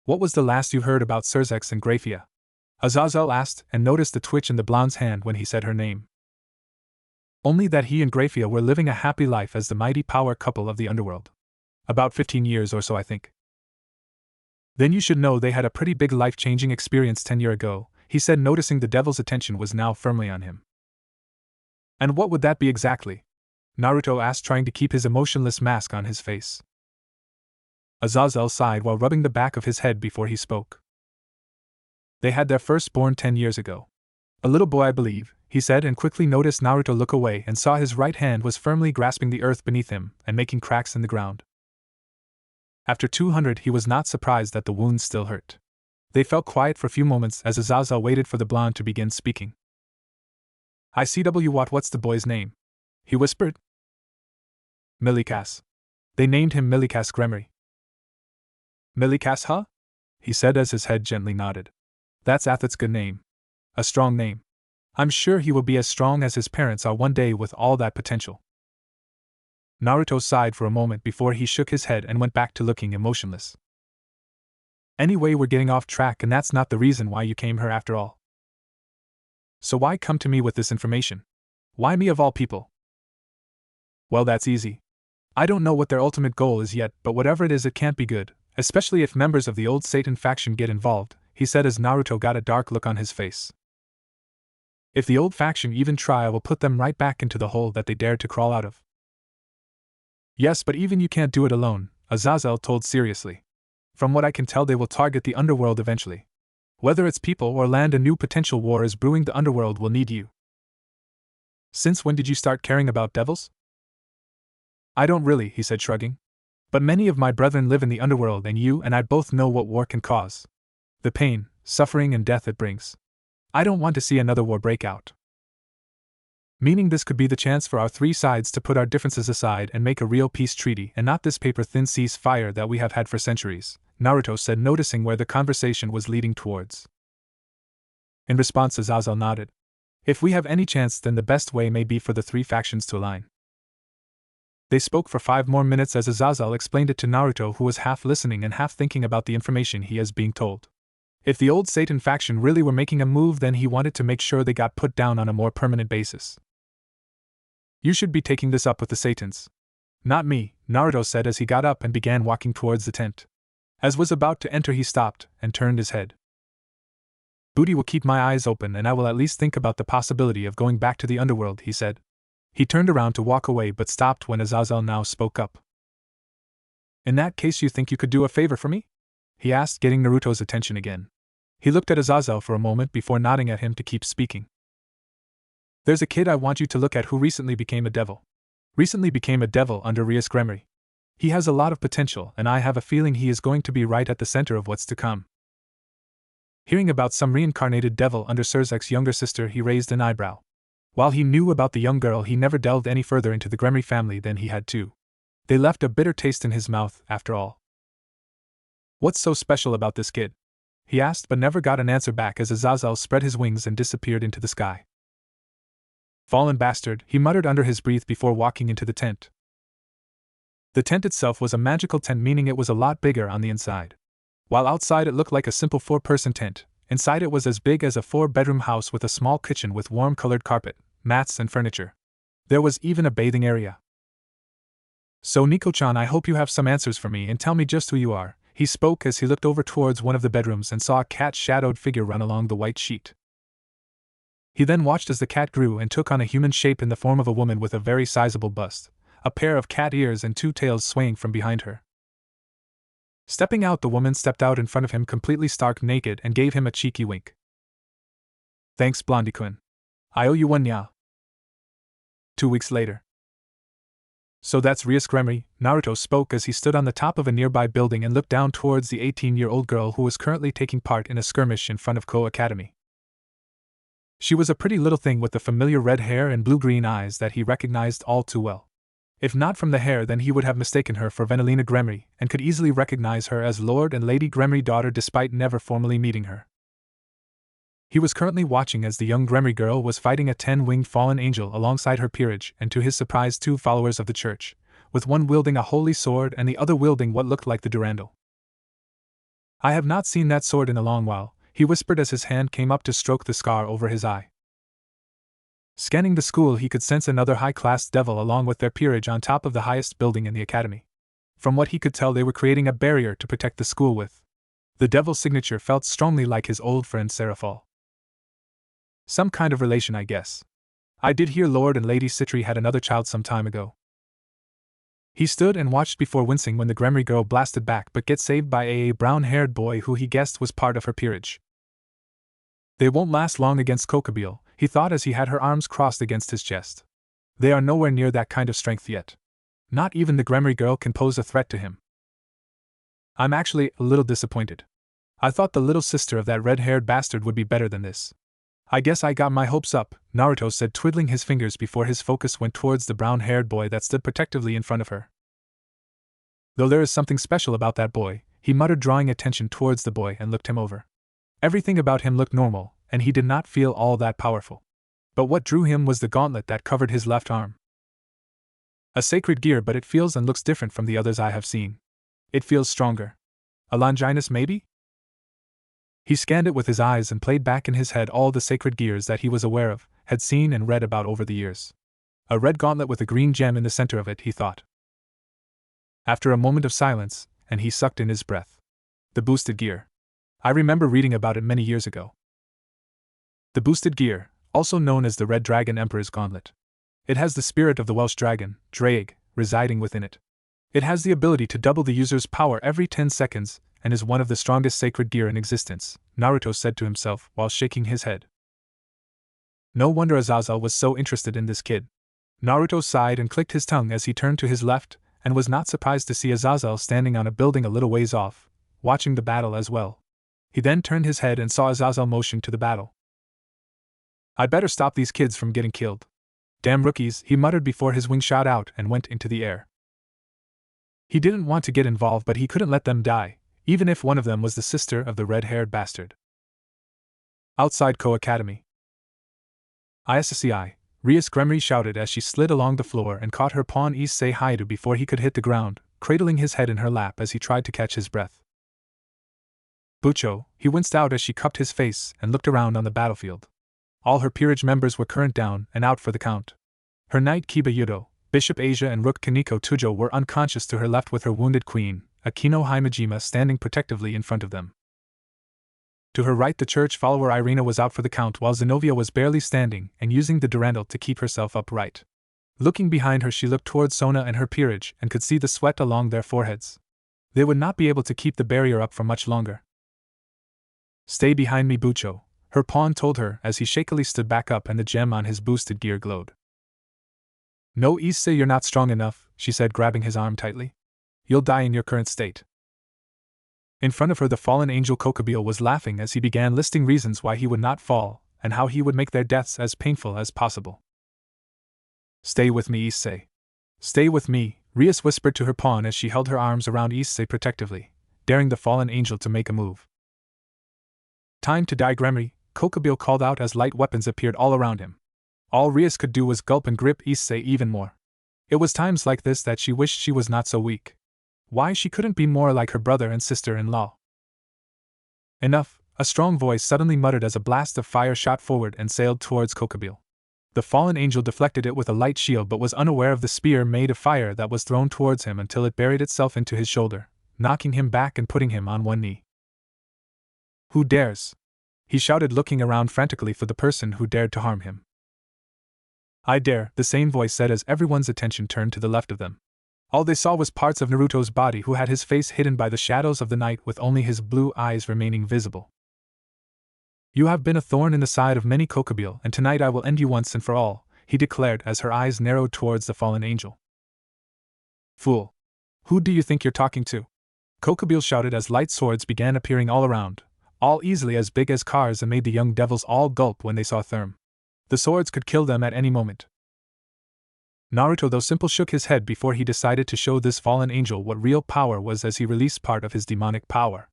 What was the last you heard about Surzex and Graphia? Azazel asked, and noticed the twitch in the blonde's hand when he said her name. Only that he and Graphia were living a happy life as the mighty power couple of the underworld. About 15 years or so, I think. Then you should know they had a pretty big life-changing experience 10 years ago, he said, noticing the devil's attention was now firmly on him. And what would that be exactly? Naruto asked, trying to keep his emotionless mask on his face. Azazel sighed while rubbing the back of his head before he spoke. They had their firstborn 10 years ago. A little boy, I believe, he said, and quickly noticed Naruto look away and saw his right hand was firmly grasping the earth beneath him and making cracks in the ground. After 200, he was not surprised that the wounds still hurt. They felt quiet for a few moments as Azazel waited for the blonde to begin speaking. ICW, what's the boy's name? He whispered. Milikas. They named him Milikas Gremory. Milikas, huh? He said as his head gently nodded. That's Athat's good name. A strong name. I'm sure he will be as strong as his parents are one day with all that potential. Naruto sighed for a moment before he shook his head and went back to looking emotionless. Anyway, we're getting off track, and that's not the reason why you came here after all. So why come to me with this information? Why me of all people? Well, that's easy. I don't know what their ultimate goal is yet, but whatever it is, it can't be good, especially if members of the old Satan faction get involved, he said as Naruto got a dark look on his face. If the old faction even try, I will put them right back into the hole that they dared to crawl out of. Yes, but even you can't do it alone, Azazel told seriously. From what I can tell, they will target the underworld eventually. Whether it's people or land, a new potential war is brewing. The underworld will need you. Since when did you start caring about devils? I don't really, he said, shrugging. But many of my brethren live in the underworld, and you and I both know what war can cause. The pain, suffering, and death it brings. I don't want to see another war break out. Meaning this could be the chance for our three sides to put our differences aside and make a real peace treaty, and not this paper-thin ceasefire that we have had for centuries, Naruto said, noticing where the conversation was leading towards. In response, Azazel nodded. If we have any chance, then the best way may be for the three factions to align. They spoke for 5 more minutes as Azazel explained it to Naruto, who was half listening and half thinking about the information he is being told. If the old Satan faction really were making a move, then he wanted to make sure they got put down on a more permanent basis. You should be taking this up with the Satans. Not me, Naruto said as he got up and began walking towards the tent. As was about to enter, he stopped and turned his head. Booty will keep my eyes open, and I will at least think about the possibility of going back to the underworld, he said. He turned around to walk away but stopped when Azazel now spoke up. In that case, you think you could do a favor for me? He asked, getting Naruto's attention again. He looked at Azazel for a moment before nodding at him to keep speaking. There's a kid I want you to look at who recently became a devil. Under Rias Bloodline. He has a lot of potential, and I have a feeling he is going to be right at the center of what's to come. Hearing about some reincarnated devil under Surzek's younger sister, he raised an eyebrow. While he knew about the young girl, he never delved any further into the Bloodline family than he had to. They left a bitter taste in his mouth, after all. What's so special about this kid? He asked, but never got an answer back as Azazel spread his wings and disappeared into the sky. Fallen bastard, he muttered under his breath before walking into the tent. The tent itself was a magical tent, meaning it was a lot bigger on the inside. While outside it looked like a simple 4-person tent, inside it was as big as a 4-bedroom house with a small kitchen with warm-colored carpet, mats, and furniture. There was even a bathing area. So Nico-chan, I hope you have some answers for me and tell me just who you are, he spoke as he looked over towards one of the bedrooms and saw a cat-shadowed figure run along the white sheet. He then watched as the cat grew and took on a human shape in the form of a woman with a very sizable bust, a pair of cat ears and 2 tails swaying from behind her. Stepping out, the woman stepped out in front of him completely stark naked and gave him a cheeky wink. Thanks, Blondie-kun. I owe you one nya. 2 weeks later. So that's Rias Bloodline, Naruto spoke as he stood on the top of a nearby building and looked down towards the 18-year-old girl who was currently taking part in a skirmish in front of Ko Academy. She was a pretty little thing with the familiar red hair and blue-green eyes that he recognized all too well. If not from the hair, then he would have mistaken her for Venelina Bloodline and could easily recognize her as Lord and Lady Bloodline's daughter despite never formally meeting her. He was currently watching as the young Bloodline girl was fighting a 10-winged fallen angel alongside her peerage and, to his surprise, 2 followers of the church, with one wielding a holy sword and the other wielding what looked like the Durandal. I have not seen that sword in a long while, he whispered as his hand came up to stroke the scar over his eye. Scanning the school, he could sense another high-class devil along with their peerage on top of the highest building in the academy. From what he could tell, they were creating a barrier to protect the school with. The devil's signature felt strongly like his old friend Seraphol. Some kind of relation, I guess. I did hear Lord and Lady Citri had another child some time ago. He stood and watched before wincing when the Bloodline girl blasted back but get saved by a brown-haired boy who he guessed was part of her peerage. They won't last long against Kokabeel, he thought as he had her arms crossed against his chest. They are nowhere near that kind of strength yet. Not even the Bloodline girl can pose a threat to him. I'm actually a little disappointed. I thought the little sister of that red-haired bastard would be better than this. I guess I got my hopes up, Naruto said, twiddling his fingers before his focus went towards the brown-haired boy that stood protectively in front of her. Though there is something special about that boy, he muttered, drawing attention towards the boy and looked him over. Everything about him looked normal, and he did not feel all that powerful. But what drew him was the gauntlet that covered his left arm. A sacred gear, but it feels and looks different from the others I have seen. It feels stronger. A Longinus, maybe? He scanned it with his eyes and played back in his head all the sacred gears that he was aware of, had seen and read about over the years. A red gauntlet with a green gem in the center of it, he thought. After a moment of silence, and he sucked in his breath. The boosted gear. I remember reading about it many years ago. The boosted gear, also known as the Red Dragon Emperor's Gauntlet. It has the spirit of the Welsh dragon, Draig, residing within it. It has the ability to double the user's power every 10 seconds, and is one of the strongest sacred gear in existence, Naruto said to himself while shaking his head. No wonder Azazel was so interested in this kid. Naruto sighed and clicked his tongue as he turned to his left, and was not surprised to see Azazel standing on a building a little ways off, watching the battle as well. He then turned his head and saw Azazel motion to the battle. I'd better stop these kids from getting killed. Damn rookies, he muttered before his wing shot out and went into the air. He didn't want to get involved, but he couldn't let them die, even if one of them was the sister of the red-haired bastard. Outside Ko Academy. ISSCI, Rias Bloodline shouted as she slid along the floor and caught her pawn Issei Haidu before he could hit the ground, cradling his head in her lap as he tried to catch his breath. Bucho, he winced out as she cupped his face and looked around on the battlefield. All her peerage members were current down and out for the count. Her knight Kiba Yudo, Bishop Asia and Rook Kaneko Tujo were unconscious to her left with her wounded queen, Akino Himejima, standing protectively in front of them. To her right the church follower Irina was out for the count while Zenobia was barely standing and using the durandal to keep herself upright. Looking behind her she looked towards Sona and her peerage and could see the sweat along their foreheads. They would not be able to keep the barrier up for much longer. Stay behind me, Bucho, her pawn told her as he shakily stood back up and the gem on his boosted gear glowed. No, Issei, you're not strong enough, she said, grabbing his arm tightly. You'll die in your current state. In front of her the fallen angel Kokobile was laughing as he began listing reasons why he would not fall, and how he would make their deaths as painful as possible. Stay with me, Issei. Stay with me, Rias whispered to her pawn as she held her arms around Issei protectively, daring the fallen angel to make a move. Time to die, Gremory, Kokobile called out as light weapons appeared all around him. All Rias could do was gulp and grip Issei even more. It was times like this that she wished she was not so weak. Why she couldn't be more like her brother and sister-in-law. Enough, a strong voice suddenly muttered as a blast of fire shot forward and sailed towards Kokobile. The fallen angel deflected it with a light shield but was unaware of the spear made of fire that was thrown towards him until it buried itself into his shoulder, knocking him back and putting him on one knee. Who dares? He shouted, looking around frantically for the person who dared to harm him. I dare, the same voice said as everyone's attention turned to the left of them. All they saw was parts of Naruto's body, who had his face hidden by the shadows of the night with only his blue eyes remaining visible. You have been a thorn in the side of many, Kokobile, and tonight I will end you once and for all, he declared as her eyes narrowed towards the fallen angel. Fool! Who do you think you're talking to? Kokobile shouted as light swords began appearing all around, all easily as big as cars, and made the young devils all gulp when they saw Therm. The swords could kill them at any moment. Naruto, though simple, shook his head before he decided to show this fallen angel what real power was as he released part of his demonic power.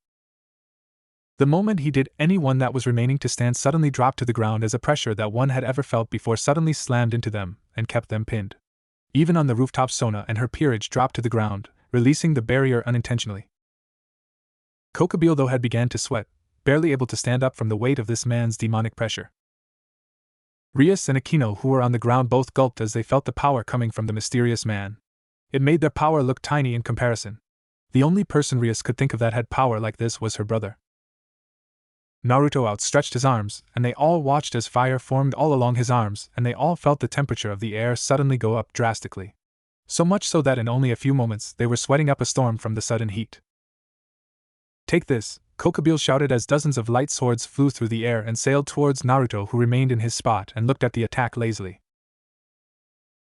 The moment he did, anyone that was remaining to stand suddenly dropped to the ground as a pressure that one had ever felt before suddenly slammed into them and kept them pinned. Even on the rooftop, Sona and her peerage dropped to the ground, releasing the barrier unintentionally. Kokobile, though, had began to sweat, barely able to stand up from the weight of this man's demonic pressure. Rias and Akino, who were on the ground, both gulped as they felt the power coming from the mysterious man. It made their power look tiny in comparison. The only person Rias could think of that had power like this was her brother. Naruto outstretched his arms, and they all watched as fire formed all along his arms, and they all felt the temperature of the air suddenly go up drastically. So much so that in only a few moments they were sweating up a storm from the sudden heat. Take this, Kokobile shouted as dozens of light swords flew through the air and sailed towards Naruto, who remained in his spot and looked at the attack lazily.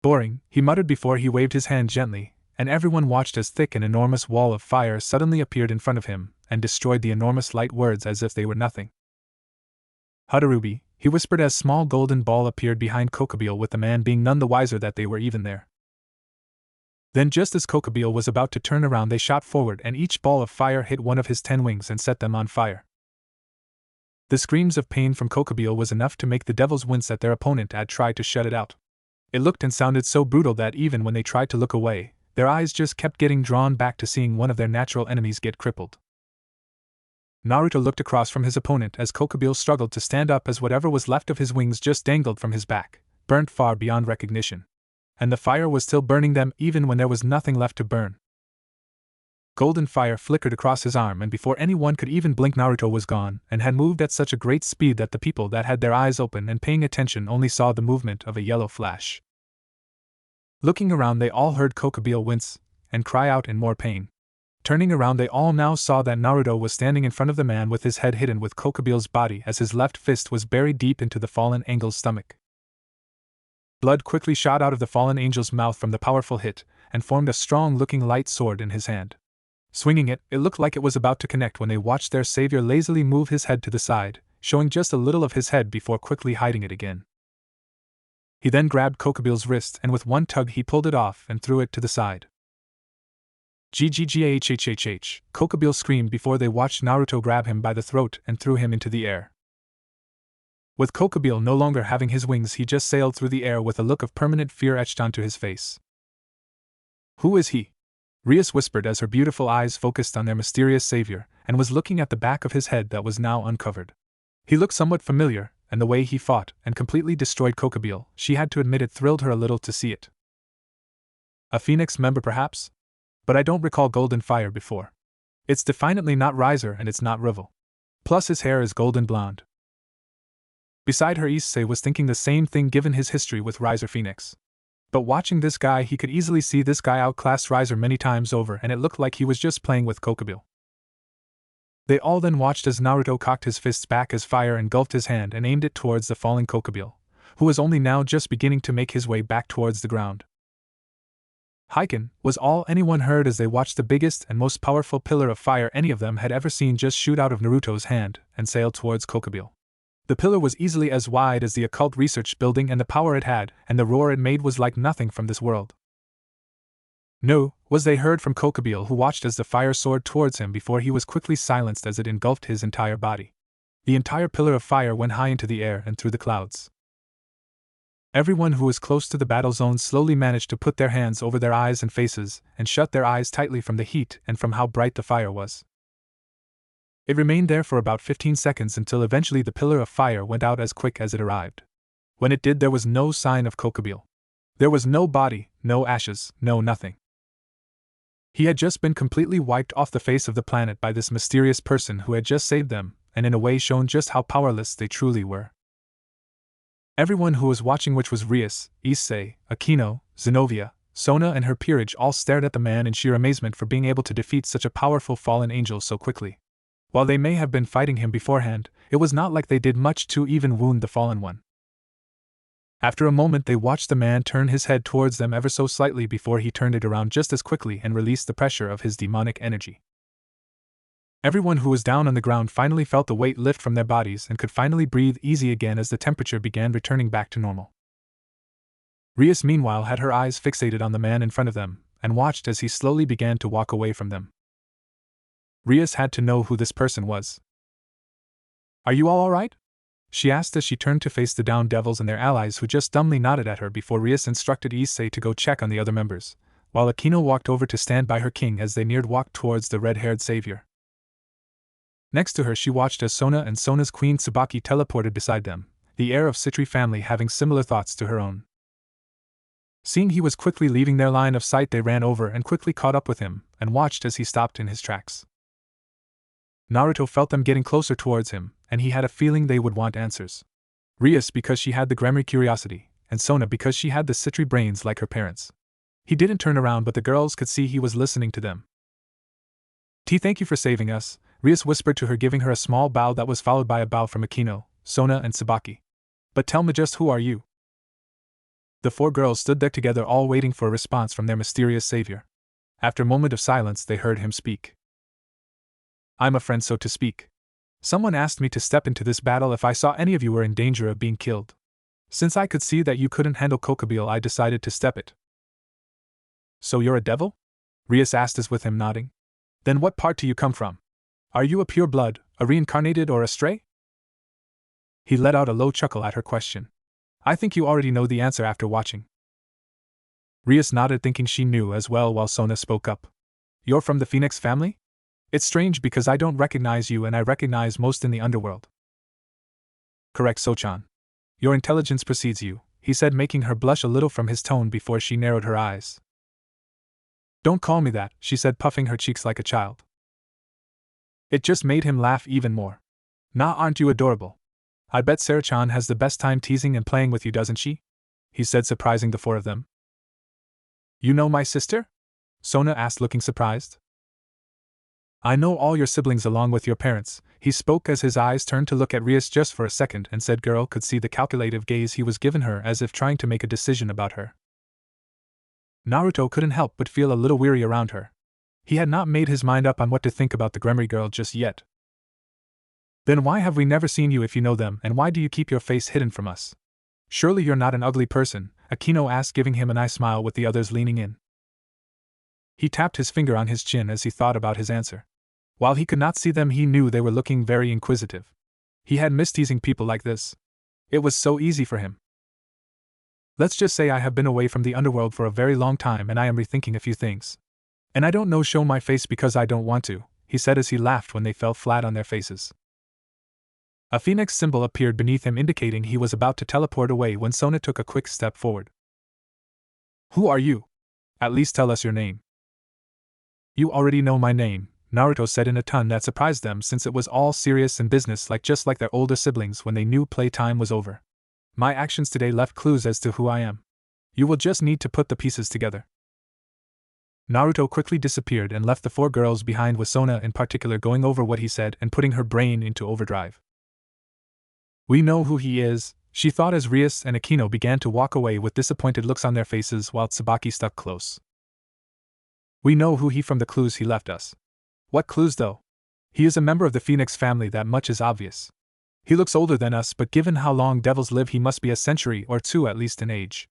Boring, he muttered before he waved his hand gently, and everyone watched as thick an enormous wall of fire suddenly appeared in front of him and destroyed the enormous light words as if they were nothing. Hadarubi, he whispered as small golden ball appeared behind Kokobile, with the man being none the wiser that they were even there. Then just as Kokobile was about to turn around, they shot forward and each ball of fire hit one of his 10 wings and set them on fire. The screams of pain from Kokobile was enough to make the devils wince at their opponent had tried to shut it out. It looked and sounded so brutal that even when they tried to look away, their eyes just kept getting drawn back to seeing one of their natural enemies get crippled. Naruto looked across from his opponent as Kokubile struggled to stand up as whatever was left of his wings just dangled from his back, burnt far beyond recognition. And the fire was still burning them even when there was nothing left to burn. Golden fire flickered across his arm, and before anyone could even blink, Naruto was gone, and had moved at such a great speed that the people that had their eyes open and paying attention only saw the movement of a yellow flash. Looking around, they all heard Kokubile wince and cry out in more pain. Turning around, they all now saw that Naruto was standing in front of the man with his head hidden with Kokubile's body as his left fist was buried deep into the fallen angel's stomach. Blood quickly shot out of the fallen angel's mouth from the powerful hit, and formed a strong-looking light sword in his hand. Swinging it, it looked like it was about to connect when they watched their savior lazily move his head to the side, showing just a little of his head before quickly hiding it again. He then grabbed Kokubile's wrist, and with one tug he pulled it off and threw it to the side. Ggghhhhh! Kokubile screamed before they watched Naruto grab him by the throat and threw him into the air. With Kokubile no longer having his wings, he just sailed through the air with a look of permanent fear etched onto his face. "Who is he?" Rias whispered as her beautiful eyes focused on their mysterious savior, and was looking at the back of his head that was now uncovered. He looked somewhat familiar, and the way he fought and completely destroyed Kokubile, she had to admit it thrilled her a little to see it. A Phoenix member perhaps? But I don't recall Golden Fire before. It's definitely not Riser, and it's not Rival. Plus his hair is golden blonde. Beside her, Issei was thinking the same thing given his history with Riser Phoenix. But watching this guy, he could easily see this guy outclass Riser many times over, and it looked like he was just playing with Kokubile. They all then watched as Naruto cocked his fists back as fire engulfed his hand and aimed it towards the falling Kokubile, who was only now just beginning to make his way back towards the ground. Highschool was all anyone heard as they watched the biggest and most powerful pillar of fire any of them had ever seen just shoot out of Naruto's hand and sail towards Kokubile. The pillar was easily as wide as the occult research building, and the power it had and the roar it made was like nothing from this world. "No," was they heard from Kokubile, who watched as the fire soared towards him before he was quickly silenced as it engulfed his entire body. The entire pillar of fire went high into the air and through the clouds. Everyone who was close to the battle zone slowly managed to put their hands over their eyes and faces and shut their eyes tightly from the heat and from how bright the fire was. It remained there for about 15 seconds until eventually the pillar of fire went out as quick as it arrived. When it did, there was no sign of Kokubile. There was no body, no ashes, no nothing. He had just been completely wiped off the face of the planet by this mysterious person who had just saved them, and in a way shown just how powerless they truly were. Everyone who was watching, which was Rias, Issei, Akino, Zenobia, Sona and her peerage, all stared at the man in sheer amazement for being able to defeat such a powerful fallen angel so quickly. While they may have been fighting him beforehand, it was not like they did much to even wound the fallen one. After a moment, they watched the man turn his head towards them ever so slightly before he turned it around just as quickly and released the pressure of his demonic energy. Everyone who was down on the ground finally felt the weight lift from their bodies and could finally breathe easy again as the temperature began returning back to normal. Rias, meanwhile, had her eyes fixated on the man in front of them and watched as he slowly began to walk away from them. Rias had to know who this person was. "Are you all right?" she asked as she turned to face the downed devils and their allies, who just dumbly nodded at her before Rias instructed Issei to go check on the other members, while Akino walked over to stand by her king as they walked towards the red-haired savior. Next to her, she watched as Sona and Sona's queen Tsubaki teleported beside them, the heir of Citri family having similar thoughts to her own. Seeing he was quickly leaving their line of sight, they ran over and quickly caught up with him and watched as he stopped in his tracks. Naruto felt them getting closer towards him, and he had a feeling they would want answers. Rias because she had the Gremry curiosity, and Sona because she had the Citri brains like her parents. He didn't turn around, but the girls could see he was listening to them. Thank you for saving us," Rias whispered to her, giving her a small bow that was followed by a bow from Akino, Sona and Tsubaki. "But tell me, just who are you?" The four girls stood there together, all waiting for a response from their mysterious savior. After a moment of silence, they heard him speak. "I'm a friend, so to speak. Someone asked me to step into this battle if I saw any of you were in danger of being killed. Since I could see that you couldn't handle Kokubile, I decided to step it." "So you're a devil?" Rias asked as with him nodding. "Then what part do you come from? Are you a pure blood, a reincarnated, or a stray?" He let out a low chuckle at her question. "I think you already know the answer after watching." Rias nodded, thinking she knew as well, while Sona spoke up. "You're from the Phoenix family?" It's strange because I don't recognize you and I recognize most in the underworld. Correct, So-chan. Your intelligence precedes you, he said, making her blush a little from his tone before she narrowed her eyes. Don't call me that, she said, puffing her cheeks like a child. It just made him laugh even more. Nah, aren't you adorable? I bet Sarah-chan has the best time teasing and playing with you, doesn't she? He said, surprising the four of them. You know my sister? Sona asked, looking surprised. I know all your siblings along with your parents, he spoke as his eyes turned to look at Rias just for a second, and said girl could see the calculative gaze he was giving her as if trying to make a decision about her. Naruto couldn't help but feel a little weary around her. He had not made his mind up on what to think about the Gremory girl just yet. Then why have we never seen you if you know them, and why do you keep your face hidden from us? Surely you're not an ugly person, Akino asked, giving him a nice smile with the others leaning in. He tapped his finger on his chin as he thought about his answer. While he could not see them, he knew they were looking very inquisitive. He had missed teasing people like this. It was so easy for him. Let's just say I have been away from the underworld for a very long time and I am rethinking a few things. And I don't show my face because I don't want to, he said as he laughed when they fell flat on their faces. A phoenix symbol appeared beneath him, indicating he was about to teleport away when Sona took a quick step forward. Who are you? At least tell us your name. You already know my name, Naruto said in a tone that surprised them, since it was all serious and business-like, just like their older siblings when they knew playtime was over. My actions today left clues as to who I am. You will just need to put the pieces together. Naruto quickly disappeared and left the four girls behind, with Sona in particular going over what he said and putting her brain into overdrive. We know who he is, she thought as Rias and Akino began to walk away with disappointed looks on their faces while Tsubaki stuck close. We know who he from the clues he left us. What clues though? He is a member of the Phoenix family, that much is obvious. He looks older than us, but given how long devils live, he must be a century or two at least in age.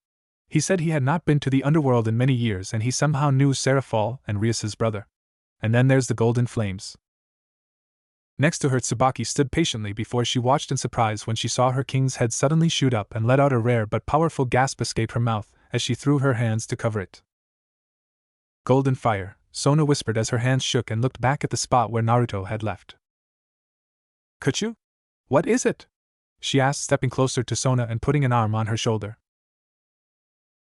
He said he had not been to the underworld in many years, and he somehow knew Seraphol and Rias's brother. And then there's the Golden Flames. Next to her, Tsubaki stood patiently before she watched in surprise when she saw her king's head suddenly shoot up and let out a rare but powerful gasp escape her mouth as she threw her hands to cover it. Golden fire, Sona whispered as her hands shook and looked back at the spot where Naruto had left. Could you? What is it? She asked, stepping closer to Sona and putting an arm on her shoulder.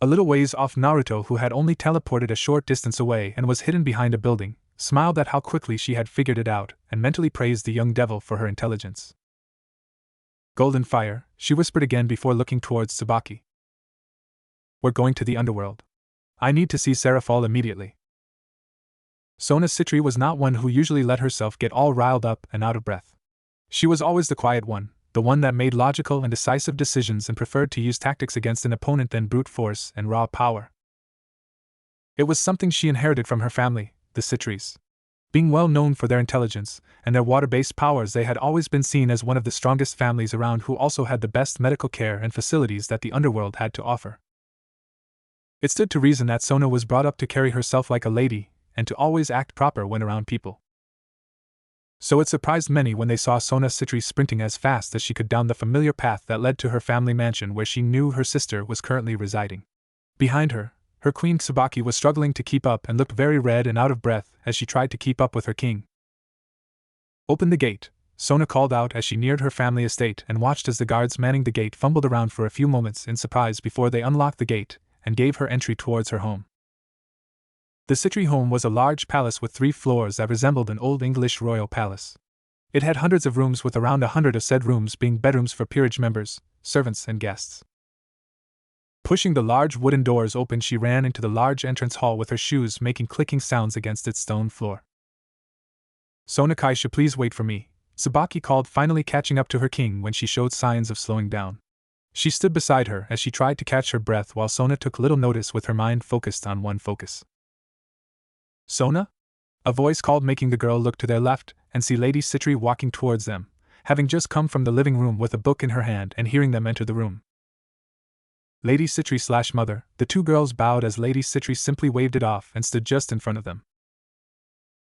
A little ways off, Naruto, who had only teleported a short distance away and was hidden behind a building, smiled at how quickly she had figured it out and mentally praised the young devil for her intelligence. Golden fire, she whispered again before looking towards Tsubaki. We're going to the underworld. I need to see Seraphol immediately. Sona Citri was not one who usually let herself get all riled up and out of breath. She was always the quiet one, the one that made logical and decisive decisions and preferred to use tactics against an opponent than brute force and raw power. It was something she inherited from her family, the Citris. Being well known for their intelligence and their water-based powers, they had always been seen as one of the strongest families around, who also had the best medical care and facilities that the underworld had to offer. It stood to reason that Sona was brought up to carry herself like a lady and to always act proper when around people. So it surprised many when they saw Sona Citri sprinting as fast as she could down the familiar path that led to her family mansion, where she knew her sister was currently residing. Behind her, her queen Tsubaki was struggling to keep up and looked very red and out of breath as she tried to keep up with her king. Open the gate, Sona called out as she neared her family estate and watched as the guards manning the gate fumbled around for a few moments in surprise before they unlocked the gate and gave her entry towards her home. The Citri home was a large palace with 3 floors that resembled an old English royal palace. It had hundreds of rooms, with around 100 of said rooms being bedrooms for peerage members, servants, and guests. Pushing the large wooden doors open, she ran into the large entrance hall with her shoes making clicking sounds against its stone floor. Sona Kaisha, please wait for me, Tsubaki called, finally catching up to her king when she showed signs of slowing down. She stood beside her as she tried to catch her breath while Sona took little notice, with her mind focused on one focus. Sona? A voice called, making the girl look to their left and see Lady Citri walking towards them, having just come from the living room with a book in her hand and hearing them enter the room. Lady Citri / mother, the 2 girls bowed as Lady Citri simply waved it off and stood just in front of them.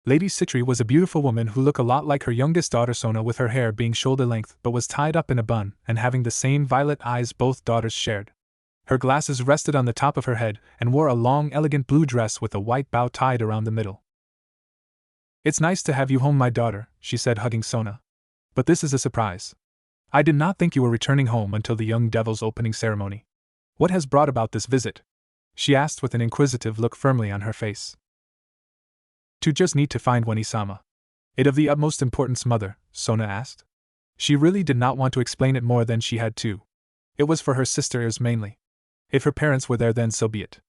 Lady Citri was a beautiful woman who looked a lot like her youngest daughter Sona, with her hair being shoulder length but was tied up in a bun and having the same violet eyes both daughters shared. Her glasses rested on the top of her head and wore a long, elegant blue dress with a white bow tied around the middle. It's nice to have you home, my daughter, she said, hugging Sona. But this is a surprise. I did not think you were returning home until the young devil's opening ceremony. What has brought about this visit? She asked with an inquisitive look firmly on her face. To just need to find Wani-sama. It of the utmost importance, mother, Sona asked. She really did not want to explain it more than she had to. It was for her sisters mainly. If her parents were there, then so be it.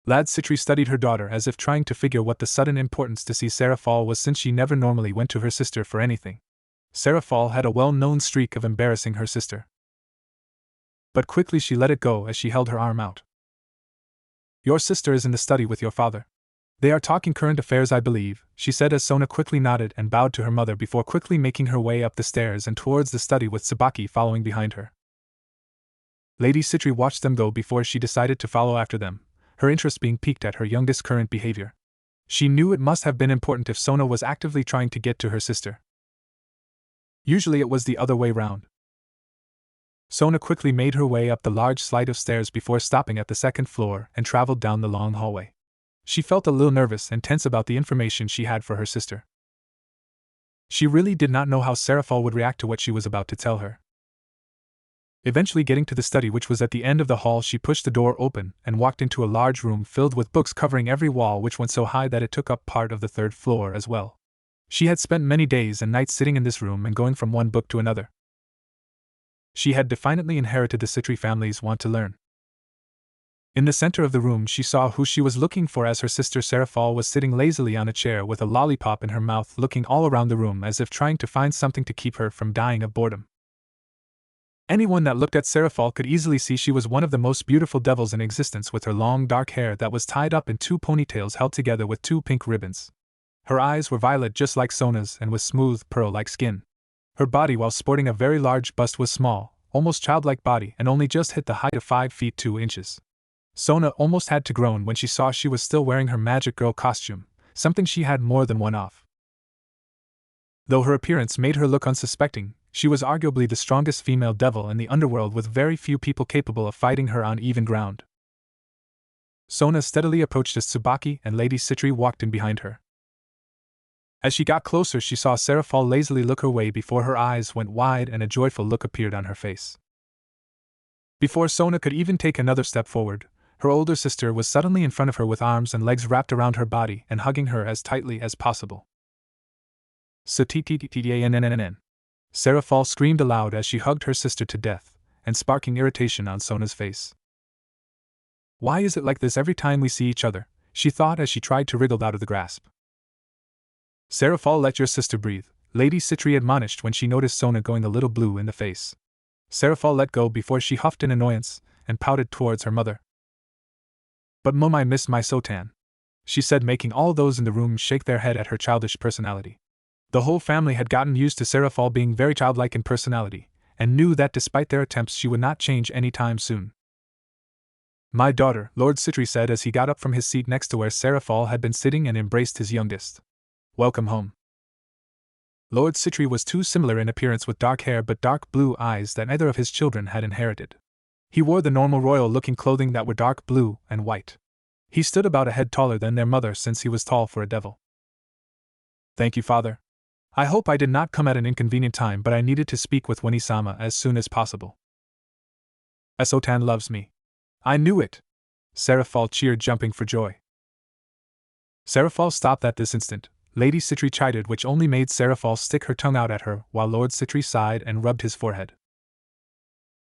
Lad Citri studied her daughter as if trying to figure what the sudden importance to see Sarah fall was, since she never normally went to her sister for anything. Sarah Fall had a well-known streak of embarrassing her sister. But quickly she let it go as she held her arm out. Your sister is in the study with your father. They are talking current affairs, I believe, she said as Sona quickly nodded and bowed to her mother before quickly making her way up the stairs and towards the study with Tsubaki following behind her. Lady Citri watched them go before she decided to follow after them, her interest being piqued at her youngest's current behavior. She knew it must have been important if Sona was actively trying to get to her sister. Usually it was the other way round. Sona quickly made her way up the large flight of stairs before stopping at the second floor and traveled down the long hallway. She felt a little nervous and tense about the information she had for her sister. She really did not know how Seraphol would react to what she was about to tell her. Eventually getting to the study, which was at the end of the hall, she pushed the door open and walked into a large room filled with books covering every wall, which went so high that it took up part of the third floor as well. She had spent many days and nights sitting in this room and going from one book to another. She had defiantly inherited the Citri family's want to learn. In the center of the room she saw who she was looking for, as her sister Seraphol was sitting lazily on a chair with a lollipop in her mouth, looking all around the room as if trying to find something to keep her from dying of boredom. Anyone that looked at Seraphol could easily see she was one of the most beautiful devils in existence, with her long dark hair that was tied up in two ponytails held together with two pink ribbons. Her eyes were violet just like Sona's and with smooth, pearl-like skin. Her body, while sporting a very large bust, was small, almost childlike body, and only just hit the height of 5 feet 2 inches. Sona almost had to groan when she saw she was still wearing her magic girl costume, something she had more than one of. Though her appearance made her look unsuspecting, she was arguably the strongest female devil in the underworld, with very few people capable of fighting her on even ground. Sona steadily approached as Tsubaki and Lady Citri walked in behind her. As she got closer, she saw Seraphol lazily look her way before her eyes went wide and a joyful look appeared on her face. Before Sona could even take another step forward, her older sister was suddenly in front of her with arms and legs wrapped around her body and hugging her as tightly as possible. Seraphol screamed aloud as she hugged her sister to death, and sparking irritation on Sona's face. Why is it like this every time we see each other? She thought as she tried to wriggle out of the grasp. Seraphol, let your sister breathe, Lady Citri admonished when she noticed Sona going a little blue in the face. Seraphol let go before she huffed in annoyance and pouted towards her mother. But Mom, I miss my Sotan, she said, making all those in the room shake their head at her childish personality. The whole family had gotten used to Seraphol being very childlike in personality, and knew that despite their attempts she would not change any time soon. My daughter, Lord Citri said as he got up from his seat next to where Seraphol had been sitting and embraced his youngest. Welcome home. Lord Citri was too similar in appearance, with dark hair but dark blue eyes that neither of his children had inherited. He wore the normal royal-looking clothing that were dark blue and white. He stood about a head taller than their mother, since he was tall for a devil. Thank you, father. I hope I did not come at an inconvenient time, but I needed to speak with Wani-sama as soon as possible. Sotan loves me. I knew it! Seraphol cheered, jumping for joy. Seraphol stopped at this instant. Lady Citri chided, which only made Seraphol stick her tongue out at her, while Lord Citri sighed and rubbed his forehead.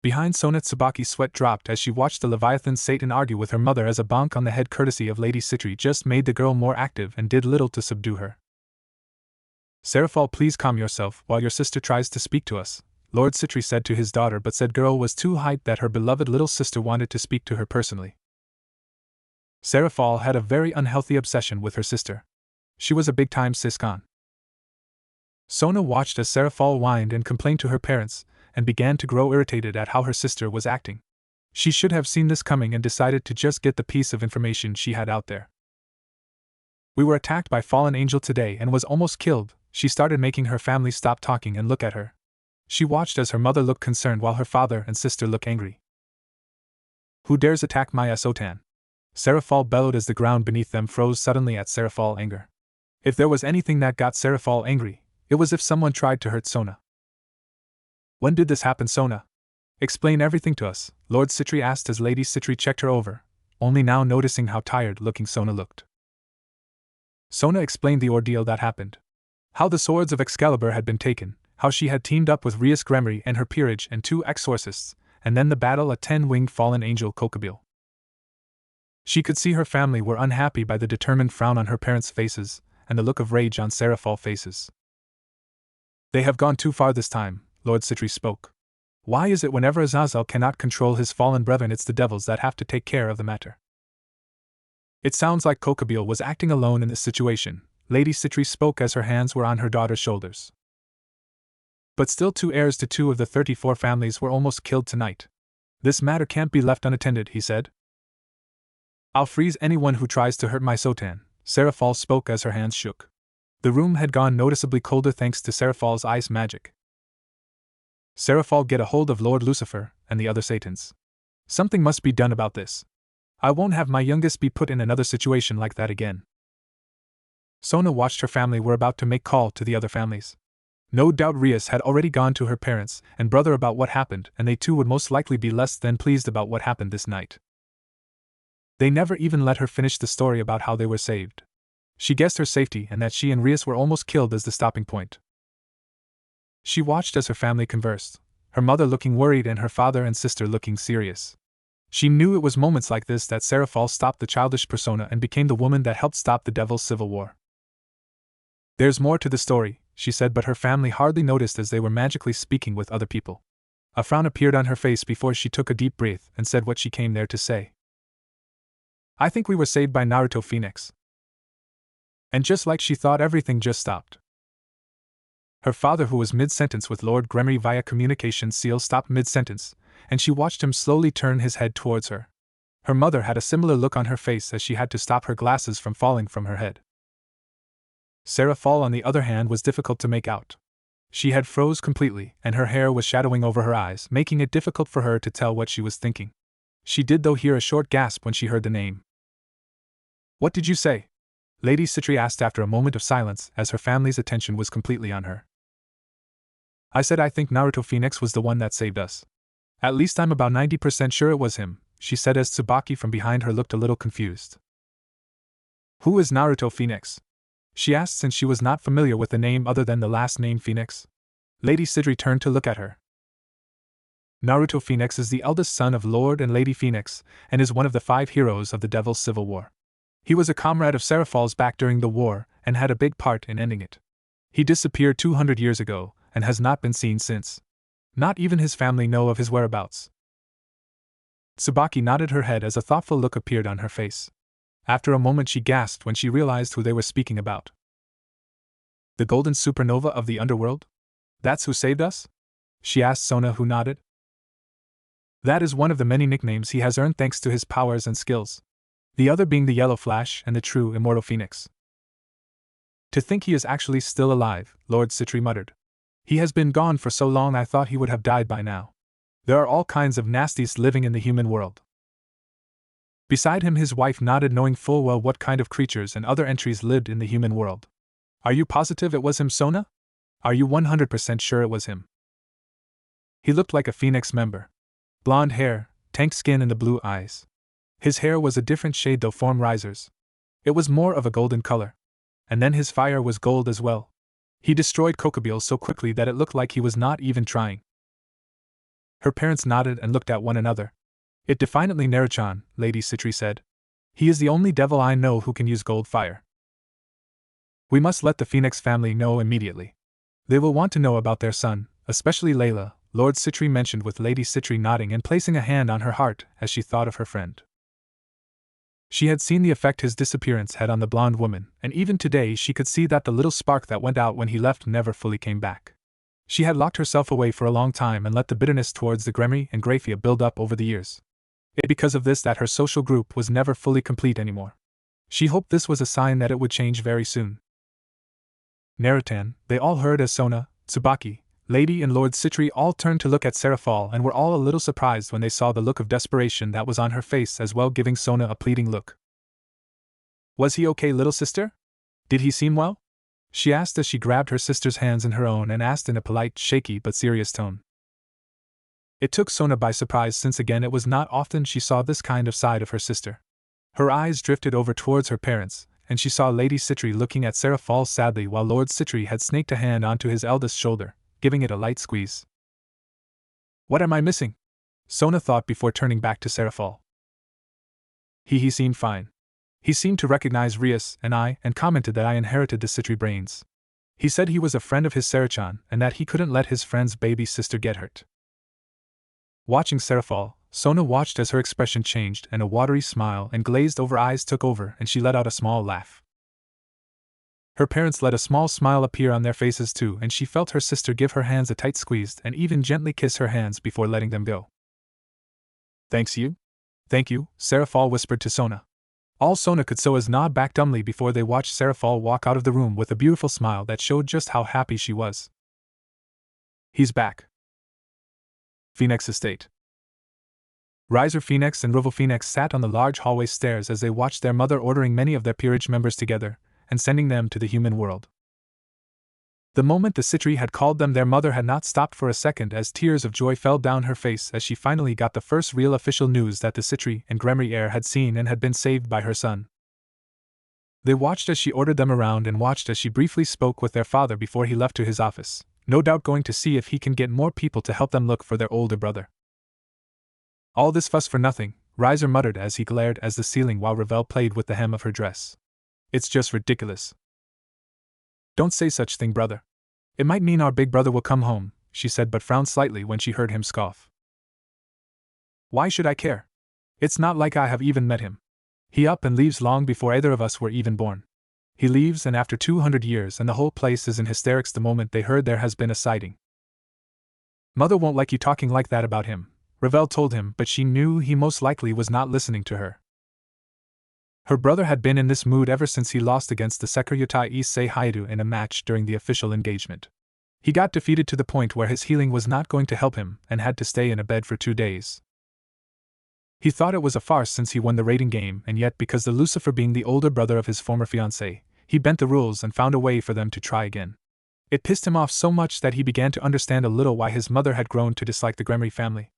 Behind Sona, Tsubaki's sweat dropped as she watched the Leviathan Satan argue with her mother, as a bonk on the head courtesy of Lady Citri just made the girl more active and did little to subdue her. Seraphol, please calm yourself while your sister tries to speak to us, Lord Citri said to his daughter, but said girl was too hyped that her beloved little sister wanted to speak to her personally. Seraphol had a very unhealthy obsession with her sister. She was a big-time siscon. Sona watched as Seraphol whined and complained to her parents, and began to grow irritated at how her sister was acting. She should have seen this coming and decided to just get the piece of information she had out there. We were attacked by Fallen Angel today and was almost killed. She started making her family stop talking and look at her. She watched as her mother looked concerned while her father and sister looked angry. Who dares attack my Sotan? Seraphol bellowed as the ground beneath them froze suddenly at Seraphol's anger. If there was anything that got Serafal angry, it was if someone tried to hurt Sona. When did this happen, Sona? Explain everything to us, Lord Citri asked as Lady Citri checked her over, only now noticing how tired-looking Sona looked. Sona explained the ordeal that happened. How the swords of Excalibur had been taken, how she had teamed up with Rias Bloodline and her peerage and 2 exorcists, and then the battle a 10-winged fallen angel Kokobile. She could see her family were unhappy by the determined frown on her parents' faces, and the look of rage on Serafal's faces. They have gone too far this time, Lord Citri spoke. Why is it whenever Azazel cannot control his fallen brethren it's the devils that have to take care of the matter? It sounds like Kokobile was acting alone in this situation, Lady Citri spoke as her hands were on her daughter's shoulders. But still 2 heirs to 2 of the 34 families were almost killed tonight. This matter can't be left unattended, he said. I'll freeze anyone who tries to hurt my Sotan, Serafal spoke as her hands shook. The room had gone noticeably colder thanks to Serafal's ice magic. Serafal, get a hold of Lord Lucifer and the other Satans. Something must be done about this. I won't have my youngest be put in another situation like that again. Sona watched her family were about to make call to the other families. No doubt Rias had already gone to her parents and brother about what happened, and they too would most likely be less than pleased about what happened this night. They never even let her finish the story about how they were saved. She guessed her safety and that she and Rias were almost killed as the stopping point. She watched as her family conversed, her mother looking worried and her father and sister looking serious. She knew it was moments like this that Serafal stopped the childish persona and became the woman that helped stop the devil's civil war. There's more to the story, she said, but her family hardly noticed as they were magically speaking with other people. A frown appeared on her face before she took a deep breath and said what she came there to say. I think we were saved by Naruto Phoenix. And just like she thought, everything just stopped. Her father, who was mid-sentence with Lord Gremory via communication seal, stopped mid-sentence, and she watched him slowly turn his head towards her. Her mother had a similar look on her face as she had to stop her glasses from falling from her head. Serafal, on the other hand, was difficult to make out. She had froze completely, and her hair was shadowing over her eyes, making it difficult for her to tell what she was thinking. She did though hear a short gasp when she heard the name. What did you say? Lady Citri asked after a moment of silence as her family's attention was completely on her. I said I think Naruto Phoenix was the one that saved us. At least I'm about 90% sure it was him, she said as Tsubaki from behind her looked a little confused. Who is Naruto Phoenix? She asked, since she was not familiar with the name other than the last name Phoenix. Lady Citri turned to look at her. Naruto Phoenix is the eldest son of Lord and Lady Phoenix, and is one of the 5 heroes of the Devil's Civil War. He was a comrade of Serafal's back during the war, and had a big part in ending it. He disappeared 200 years ago, and has not been seen since. Not even his family know of his whereabouts. Tsubaki nodded her head as a thoughtful look appeared on her face. After a moment she gasped when she realized who they were speaking about. The golden supernova of the underworld? That's who saved us? She asked Sona, who nodded. That is one of the many nicknames he has earned thanks to his powers and skills. The other being the Yellow Flash and the true immortal Phoenix. To think he is actually still alive, Lord Citri muttered. He has been gone for so long I thought he would have died by now. There are all kinds of nasties living in the human world. Beside him his wife nodded, knowing full well what kind of creatures and other entries lived in the human world. Are you positive it was him, Sona? Are you 100% sure it was him? He looked like a Phoenix member. Blonde hair, tanked skin and the blue eyes. His hair was a different shade though form risers. It was more of a golden color. And then his fire was gold as well. He destroyed Kokobile so quickly that it looked like he was not even trying. Her parents nodded and looked at one another. It defiantly Naruchan, Lady Citri said. He is the only devil I know who can use gold fire. We must let the Phoenix family know immediately. They will want to know about their son, especially Layla, Lord Citri mentioned with Lady Citri nodding and placing a hand on her heart as she thought of her friend. She had seen the effect his disappearance had on the blonde woman, and even today she could see that the little spark that went out when he left never fully came back. She had locked herself away for a long time and let the bitterness towards the Gremory and Grafia build up over the years. It because of this that her social group was never fully complete anymore. She hoped this was a sign that it would change very soon. Narutan, they all heard as Sona, Tsubaki, Lady and Lord Citri all turned to look at Serafal and were all a little surprised when they saw the look of desperation that was on her face as well, giving Sona a pleading look. Was he okay, little sister? Did he seem well? She asked as she grabbed her sister's hands in her own and asked in a polite, shaky but serious tone. It took Sona by surprise since again it was not often she saw this kind of side of her sister. Her eyes drifted over towards her parents, and she saw Lady Citri looking at Sarah Fall sadly while Lord Citri had snaked a hand onto his eldest shoulder, giving it a light squeeze. What am I missing? Sona thought before turning back to Sarah Fall. He seemed fine. He seemed to recognize Rias and I and commented that I inherited the Citri brains. He said he was a friend of his Sarah-chan and that he couldn't let his friend's baby sister get hurt. Watching Sarah Fall, Sona watched as her expression changed and a watery smile and glazed over eyes took over and she let out a small laugh. Her parents let a small smile appear on their faces too and she felt her sister give her hands a tight squeeze and even gently kiss her hands before letting them go. Thank you, Sarah Fall whispered to Sona. All Sona could so is nod back dumbly before they watched Sarah Fall walk out of the room with a beautiful smile that showed just how happy she was. He's back. Phoenix Estate. Riser Phoenix and Rival Phoenix sat on the large hallway stairs as they watched their mother ordering many of their peerage members together and sending them to the human world. The moment the Citri had called them, their mother had not stopped for a second as tears of joy fell down her face as she finally got the first real official news that the Citri and Gremry heir had seen and had been saved by her son. They watched as she ordered them around and watched as she briefly spoke with their father before he left to his office, no doubt going to see if he can get more people to help them look for their older brother. All this fuss for nothing, Riser muttered as he glared at the ceiling while Ravel played with the hem of her dress. It's just ridiculous. Don't say such thing, brother. It might mean our big brother will come home, she said but frowned slightly when she heard him scoff. Why should I care? It's not like I have even met him. He up and leaves long before either of us were even born. He leaves and after 200 years and the whole place is in hysterics the moment they heard there has been a sighting. Mother won't like you talking like that about him, Ravel told him, but she knew he most likely was not listening to her. Her brother had been in this mood ever since he lost against the Sekuryotai Issei Haidu in a match during the official engagement. He got defeated to the point where his healing was not going to help him and had to stay in a bed for 2 days. He thought it was a farce since he won the rating game, and yet because the Lucifer being the older brother of his former fiancée, he bent the rules and found a way for them to try again. It pissed him off so much that he began to understand a little why his mother had grown to dislike the Gremry family.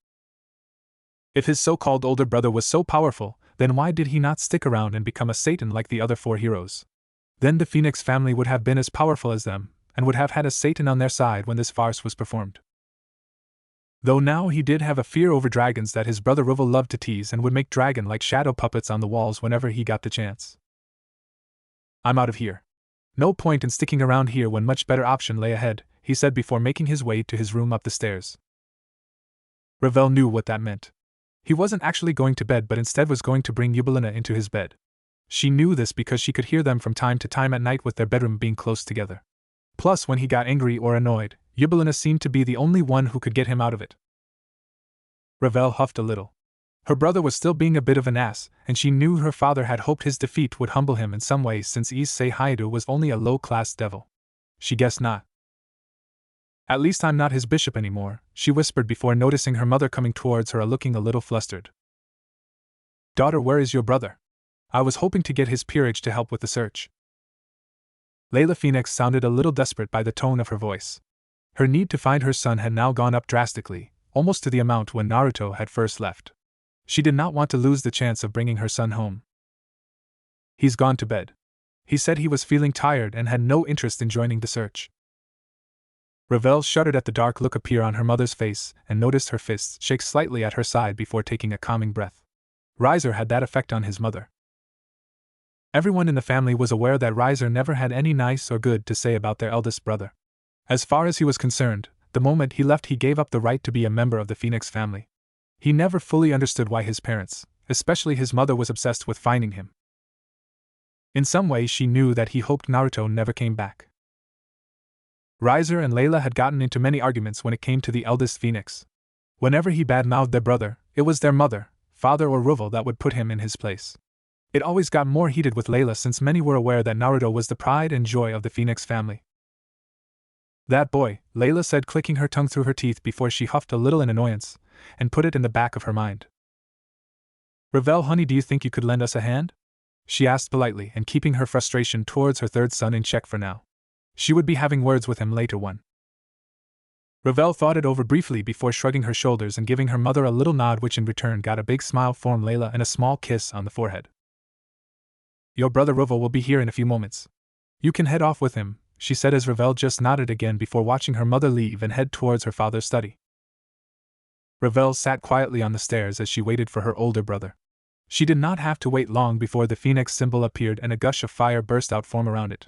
If his so-called older brother was so powerful, then why did he not stick around and become a Satan like the other 4 heroes? Then the Phoenix family would have been as powerful as them, and would have had a Satan on their side when this farce was performed. Though now he did have a fear over dragons that his brother Rival loved to tease and would make dragon-like shadow puppets on the walls whenever he got the chance. I'm out of here. No point in sticking around here when much better option lay ahead, he said before making his way to his room up the stairs. Ravel knew what that meant. He wasn't actually going to bed but instead was going to bring Eubelina into his bed. She knew this because she could hear them from time to time at night with their bedroom being close together. Plus, when he got angry or annoyed, Eubelina seemed to be the only one who could get him out of it. Ravel huffed a little. Her brother was still being a bit of an ass, and she knew her father had hoped his defeat would humble him in some way since Issei Haidu was only a low-class devil. She guessed not. At least I'm not his bishop anymore, she whispered before noticing her mother coming towards her looking a little flustered. Daughter, where is your brother? I was hoping to get his peerage to help with the search. Layla Phoenix sounded a little desperate by the tone of her voice. Her need to find her son had now gone up drastically, almost to the amount when Naruto had first left. She did not want to lose the chance of bringing her son home. He's gone to bed. He said he was feeling tired and had no interest in joining the search. Ravel shuddered at the dark look appear on her mother's face and noticed her fists shake slightly at her side before taking a calming breath. Riser had that effect on his mother. Everyone in the family was aware that Riser never had any nice or good to say about their eldest brother. As far as he was concerned, the moment he left he gave up the right to be a member of the Phoenix family. He never fully understood why his parents, especially his mother, was obsessed with finding him. In some way she knew that he hoped Naruto never came back. Riser and Layla had gotten into many arguments when it came to the eldest Phoenix. Whenever he bad-mouthed their brother, it was their mother, father or rival that would put him in his place. It always got more heated with Layla since many were aware that Naruto was the pride and joy of the Phoenix family. That boy, Layla said, clicking her tongue through her teeth before she huffed a little in annoyance, and put it in the back of her mind. Ravel, honey, do you think you could lend us a hand? she asked politely and keeping her frustration towards her third son in check for now. She would be having words with him later one. Ravel thought it over briefly before shrugging her shoulders and giving her mother a little nod, which in return got a big smile from Layla and a small kiss on the forehead. Your brother Ravel will be here in a few moments. You can head off with him, she said as Ravel just nodded again before watching her mother leave and head towards her father's study. Ravel sat quietly on the stairs as she waited for her older brother. She did not have to wait long before the phoenix symbol appeared and a gush of fire burst out from around it.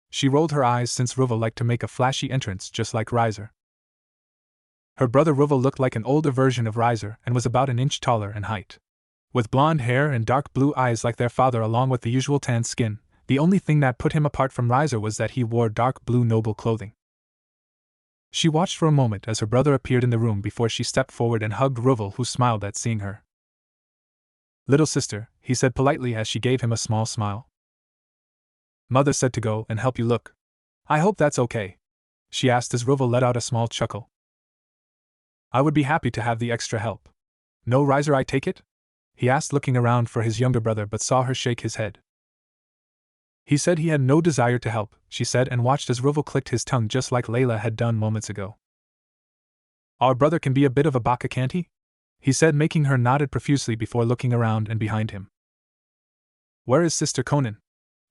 She rolled her eyes since Ravel liked to make a flashy entrance just like Riser. Her brother Ravel looked like an older version of Riser and was about an inch taller in height. With blonde hair and dark blue eyes like their father along with the usual tan skin, the only thing that put him apart from Riser was that he wore dark blue noble clothing. She watched for a moment as her brother appeared in the room before she stepped forward and hugged Ravel, who smiled at seeing her. Little sister, he said politely as she gave him a small smile. Mother said to go and help you look. I hope that's okay, she asked as Ravel let out a small chuckle. I would be happy to have the extra help. No Riser, I take it? He asked, looking around for his younger brother but saw her shake his head. He said he had no desire to help, she said, and watched as Ravel clicked his tongue just like Layla had done moments ago. Our brother can be a bit of a baka, can't he? He said, making her nodded profusely before looking around and behind him. Where is Sister Conan?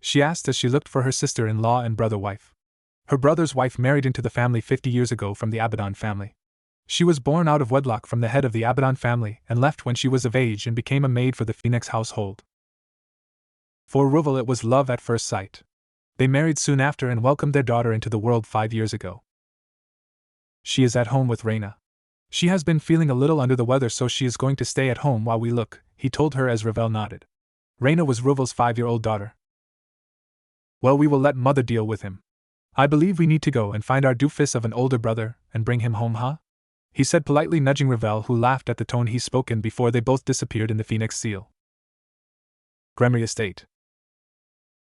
She asked as she looked for her sister-in-law and brother-wife. Her brother's wife married into the family 50 years ago from the Abaddon family. She was born out of wedlock from the head of the Abaddon family and left when she was of age and became a maid for the Phoenix household. For Ravel it was love at first sight. They married soon after and welcomed their daughter into the world 5 years ago. She is at home with Reina. She has been feeling a little under the weather, so she is going to stay at home while we look, he told her as Ravel nodded. Reina was Ravel's 5-year-old daughter. Well, we will let mother deal with him. I believe we need to go and find our doofus of an older brother and bring him home, huh? He said politely, nudging Ravel, who laughed at the tone he spoke in before they both disappeared in the Phoenix Seal. Gremery Estate.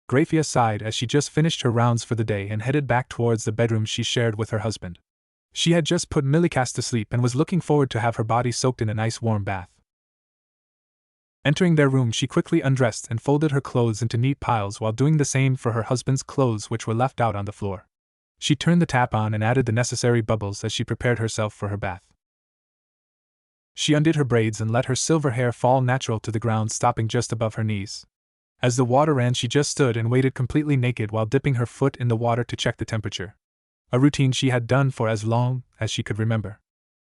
Graphia sighed as she just finished her rounds for the day and headed back towards the bedroom she shared with her husband. She had just put Millicast to sleep and was looking forward to have her body soaked in a nice warm bath. Entering their room, she quickly undressed and folded her clothes into neat piles while doing the same for her husband's clothes, which were left out on the floor. She turned the tap on and added the necessary bubbles as she prepared herself for her bath. She undid her braids and let her silver hair fall natural to the ground, stopping just above her knees. As the water ran, she just stood and waited completely naked while dipping her foot in the water to check the temperature. A routine she had done for as long as she could remember.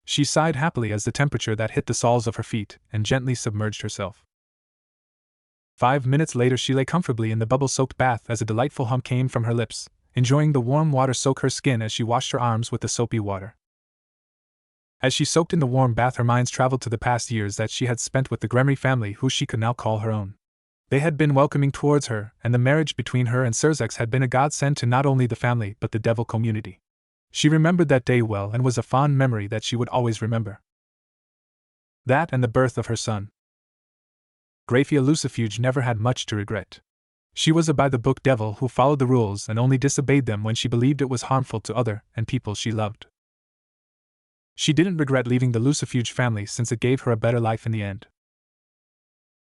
She sighed happily as the temperature that hit the soles of her feet and gently submerged herself. 5 minutes later, she lay comfortably in the bubble-soaked bath as a delightful hum came from her lips, enjoying the warm water soak her skin as she washed her arms with the soapy water. As she soaked in the warm bath, her minds traveled to the past years that she had spent with the Gremery family, who she could now call her own. They had been welcoming towards her, and the marriage between her and Surzex had been a godsend to not only the family but the devil community. She remembered that day well and was a fond memory that she would always remember. That and the birth of her son. Graphia Lucifuge never had much to regret. She was a by-the-book devil who followed the rules and only disobeyed them when she believed it was harmful to other and people she loved. She didn't regret leaving the Lucifuge family since it gave her a better life in the end.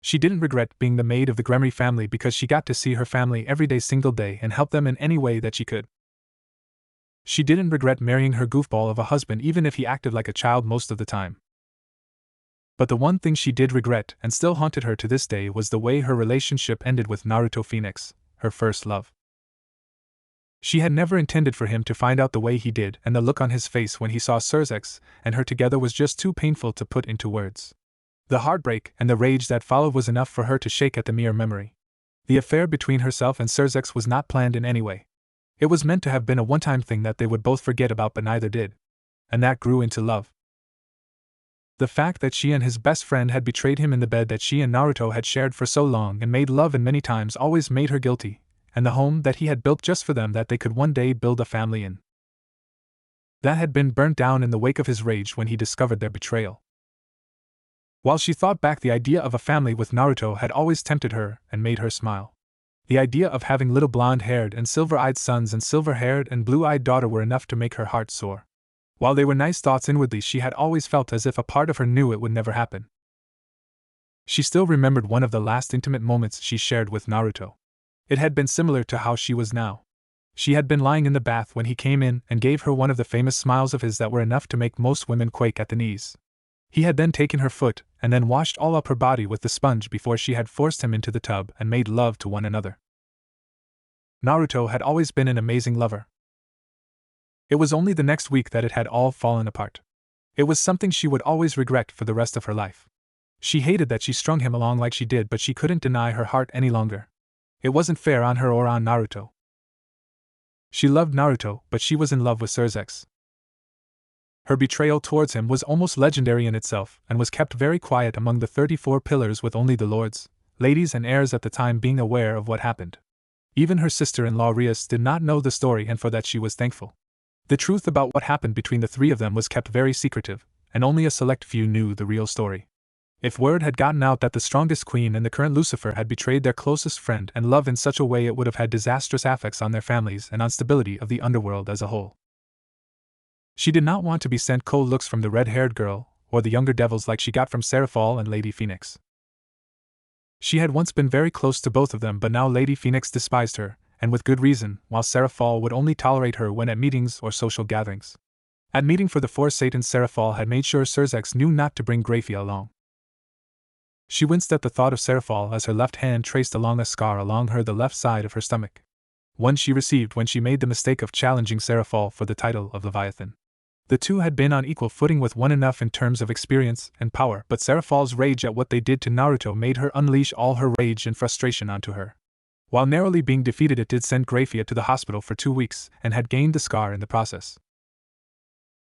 She didn't regret being the maid of the Gremery family because she got to see her family every single day and help them in any way that she could. She didn't regret marrying her goofball of a husband even if he acted like a child most of the time. But the one thing she did regret and still haunted her to this day was the way her relationship ended with Naruto Phoenix, her first love. She had never intended for him to find out the way he did, and the look on his face when he saw Surzex and her together was just too painful to put into words. The heartbreak and the rage that followed was enough for her to shake at the mere memory. The affair between herself and Surzex was not planned in any way. It was meant to have been a one-time thing that they would both forget about, but neither did. And that grew into love. The fact that she and his best friend had betrayed him in the bed that she and Naruto had shared for so long and made love in many times always made her guilty, and the home that he had built just for them that they could one day build a family in. That had been burnt down in the wake of his rage when he discovered their betrayal. While she thought back, the idea of a family with Naruto had always tempted her and made her smile. The idea of having little blonde-haired and silver-eyed sons and silver-haired and blue-eyed daughter were enough to make her heart soar. While they were nice thoughts inwardly, she had always felt as if a part of her knew it would never happen. She still remembered one of the last intimate moments she shared with Naruto. It had been similar to how she was now. She had been lying in the bath when he came in and gave her one of the famous smiles of his that were enough to make most women quake at the knees. He had then taken her foot and then washed all up her body with the sponge before she had forced him into the tub and made love to one another. Naruto had always been an amazing lover. It was only the next week that it had all fallen apart. It was something she would always regret for the rest of her life. She hated that she strung him along like she did, but she couldn't deny her heart any longer. It wasn't fair on her or on Naruto. She loved Naruto, but she was in love with Surzex. Her betrayal towards him was almost legendary in itself, and was kept very quiet among the 34 pillars, with only the lords, ladies and heirs at the time being aware of what happened. Even her sister-in-law Rias did not know the story, and for that she was thankful. The truth about what happened between the three of them was kept very secretive, and only a select few knew the real story. If word had gotten out that the strongest queen and the current Lucifer had betrayed their closest friend and love in such a way, it would have had disastrous effects on their families and on stability of the underworld as a whole. She did not want to be sent cold looks from the red-haired girl, or the younger devils like she got from Seraphol and Lady Phoenix. She had once been very close to both of them, but now Lady Phoenix despised her, and with good reason, while Seraphol would only tolerate her when at meetings or social gatherings. At meeting for the Four Satans, Seraphol had made sure Surzex knew not to bring Graphia along. She winced at the thought of Seraphol as her left hand traced along a scar along the left side of her stomach. One she received when she made the mistake of challenging Seraphol for the title of Leviathan. The two had been on equal footing with one enough in terms of experience and power, but Seraphol's rage at what they did to Naruto made her unleash all her rage and frustration onto her. While narrowly being defeated, it did send Graphia to the hospital for 2 weeks, and had gained the scar in the process.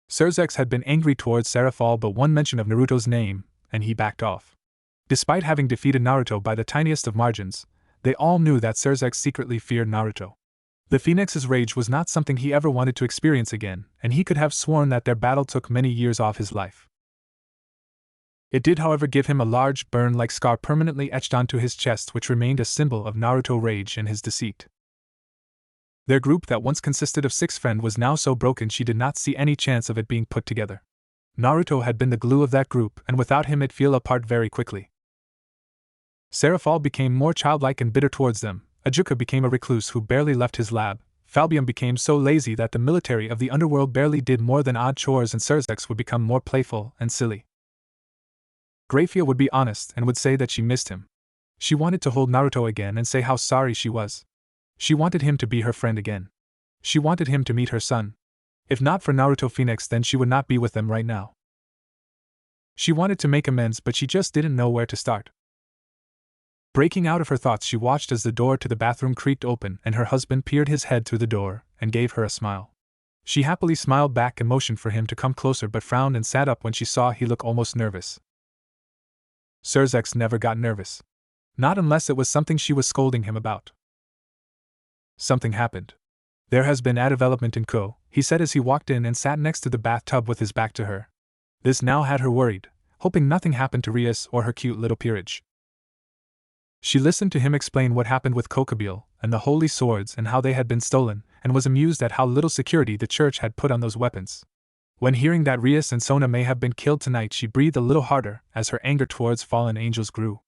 Surzex had been angry towards Seraphol, but one mention of Naruto's name, and he backed off. Despite having defeated Naruto by the tiniest of margins, they all knew that Surzex secretly feared Naruto. The Phoenix's rage was not something he ever wanted to experience again, and he could have sworn that their battle took many years off his life. It did, however, give him a large burn-like scar permanently etched onto his chest, which remained a symbol of Naruto rage and his deceit. Their group that once consisted of 6 friends was now so broken she did not see any chance of it being put together. Naruto had been the glue of that group, and without him it fell apart very quickly. Seraphol became more childlike and bitter towards them. Ajuka became a recluse who barely left his lab. Falbium became so lazy that the military of the underworld barely did more than odd chores, and Surzex would become more playful and silly. Graphia would be honest and would say that she missed him. She wanted to hold Naruto again and say how sorry she was. She wanted him to be her friend again. She wanted him to meet her son. If not for Naruto Phoenix, then she would not be with them right now. She wanted to make amends, but she just didn't know where to start. Breaking out of her thoughts, she watched as the door to the bathroom creaked open and her husband peered his head through the door and gave her a smile. She happily smiled back and motioned for him to come closer, but frowned and sat up when she saw he looked almost nervous. Surzex never got nervous. Not unless it was something she was scolding him about. Something happened. There has been a development in Ko, he said as he walked in and sat next to the bathtub with his back to her. This now had her worried, hoping nothing happened to Rias or her cute little peerage. She listened to him explain what happened with Kokabile and the holy swords and how they had been stolen, and was amused at how little security the church had put on those weapons. When hearing that Rias and Sona may have been killed tonight, she breathed a little harder as her anger towards fallen angels grew.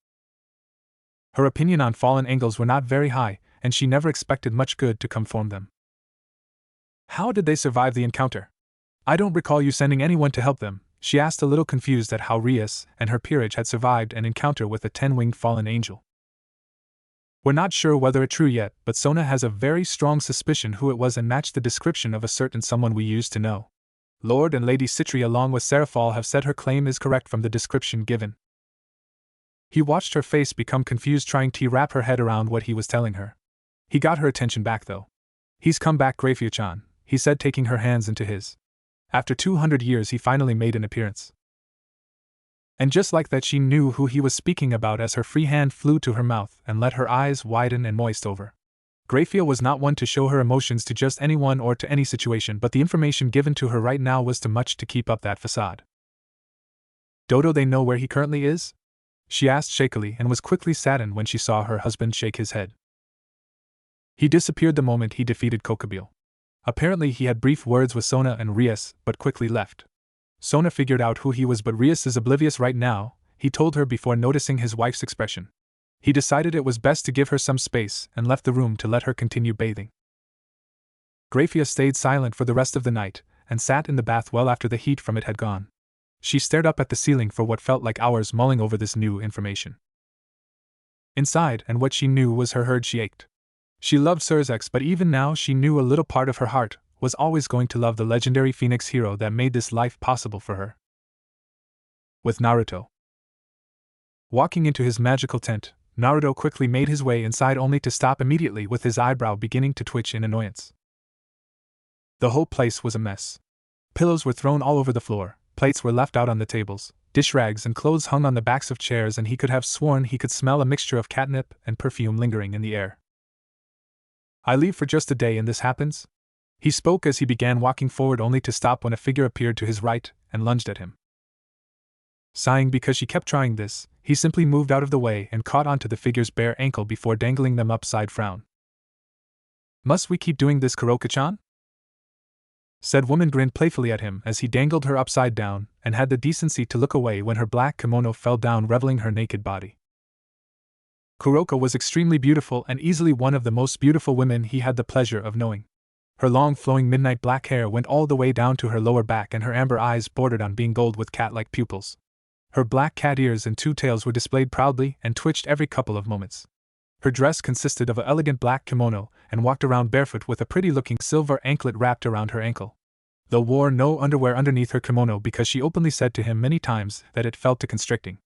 Her opinion on fallen angels were not very high, and she never expected much good to come from them. How did they survive the encounter? I don't recall you sending anyone to help them, she asked, a little confused at how Rias and her peerage had survived an encounter with a 10-winged fallen angel. We're not sure whether it's true yet, but Sona has a very strong suspicion who it was and matched the description of a certain someone we used to know. Lord and Lady Citri along with Seraphol have said her claim is correct from the description given. He watched her face become confused, trying to wrap her head around what he was telling her. He got her attention back though. He's come back, Graphia-chan, he said, taking her hands into his. After 200 years he finally made an appearance. And just like that she knew who he was speaking about as her free hand flew to her mouth and let her eyes widen and moist over. Graphia was not one to show her emotions to just anyone or to any situation, but the information given to her right now was too much to keep up that facade. Dodo, they know where he currently is? She asked shakily and was quickly saddened when she saw her husband shake his head. He disappeared the moment he defeated Kokabile. Apparently he had brief words with Sona and Rias, but quickly left. Sona figured out who he was, but Rias is oblivious right now, he told her before noticing his wife's expression. He decided it was best to give her some space and left the room to let her continue bathing. Grafia stayed silent for the rest of the night and sat in the bath well after the heat from it had gone. She stared up at the ceiling for what felt like hours, mulling over this new information. Inside, and what she knew was her herd, she ached. She loved Surzex, but even now she knew a little part of her heart was always going to love the legendary Phoenix hero that made this life possible for her. With Naruto. Walking into his magical tent, Naruto quickly made his way inside only to stop immediately with his eyebrow beginning to twitch in annoyance. The whole place was a mess. Pillows were thrown all over the floor, plates were left out on the tables, dish rags and clothes hung on the backs of chairs, and he could have sworn he could smell a mixture of catnip and perfume lingering in the air. "I leave for just a day and this happens?" He spoke as he began walking forward only to stop when a figure appeared to his right and lunged at him. Sighing because she kept trying this, he simply moved out of the way and caught onto the figure's bare ankle before dangling them upside down. "Must we keep doing this, Kuroka-chan?" Said woman grinned playfully at him as he dangled her upside down and had the decency to look away when her black kimono fell down, revealing her naked body. Kuroka was extremely beautiful and easily one of the most beautiful women he had the pleasure of knowing. Her long flowing midnight black hair went all the way down to her lower back, and her amber eyes bordered on being gold with cat-like pupils. Her black cat ears and two tails were displayed proudly and twitched every couple of moments. Her dress consisted of an elegant black kimono and walked around barefoot with a pretty-looking silver anklet wrapped around her ankle. Though wore no underwear underneath her kimono because she openly said to him many times that it felt too constricting.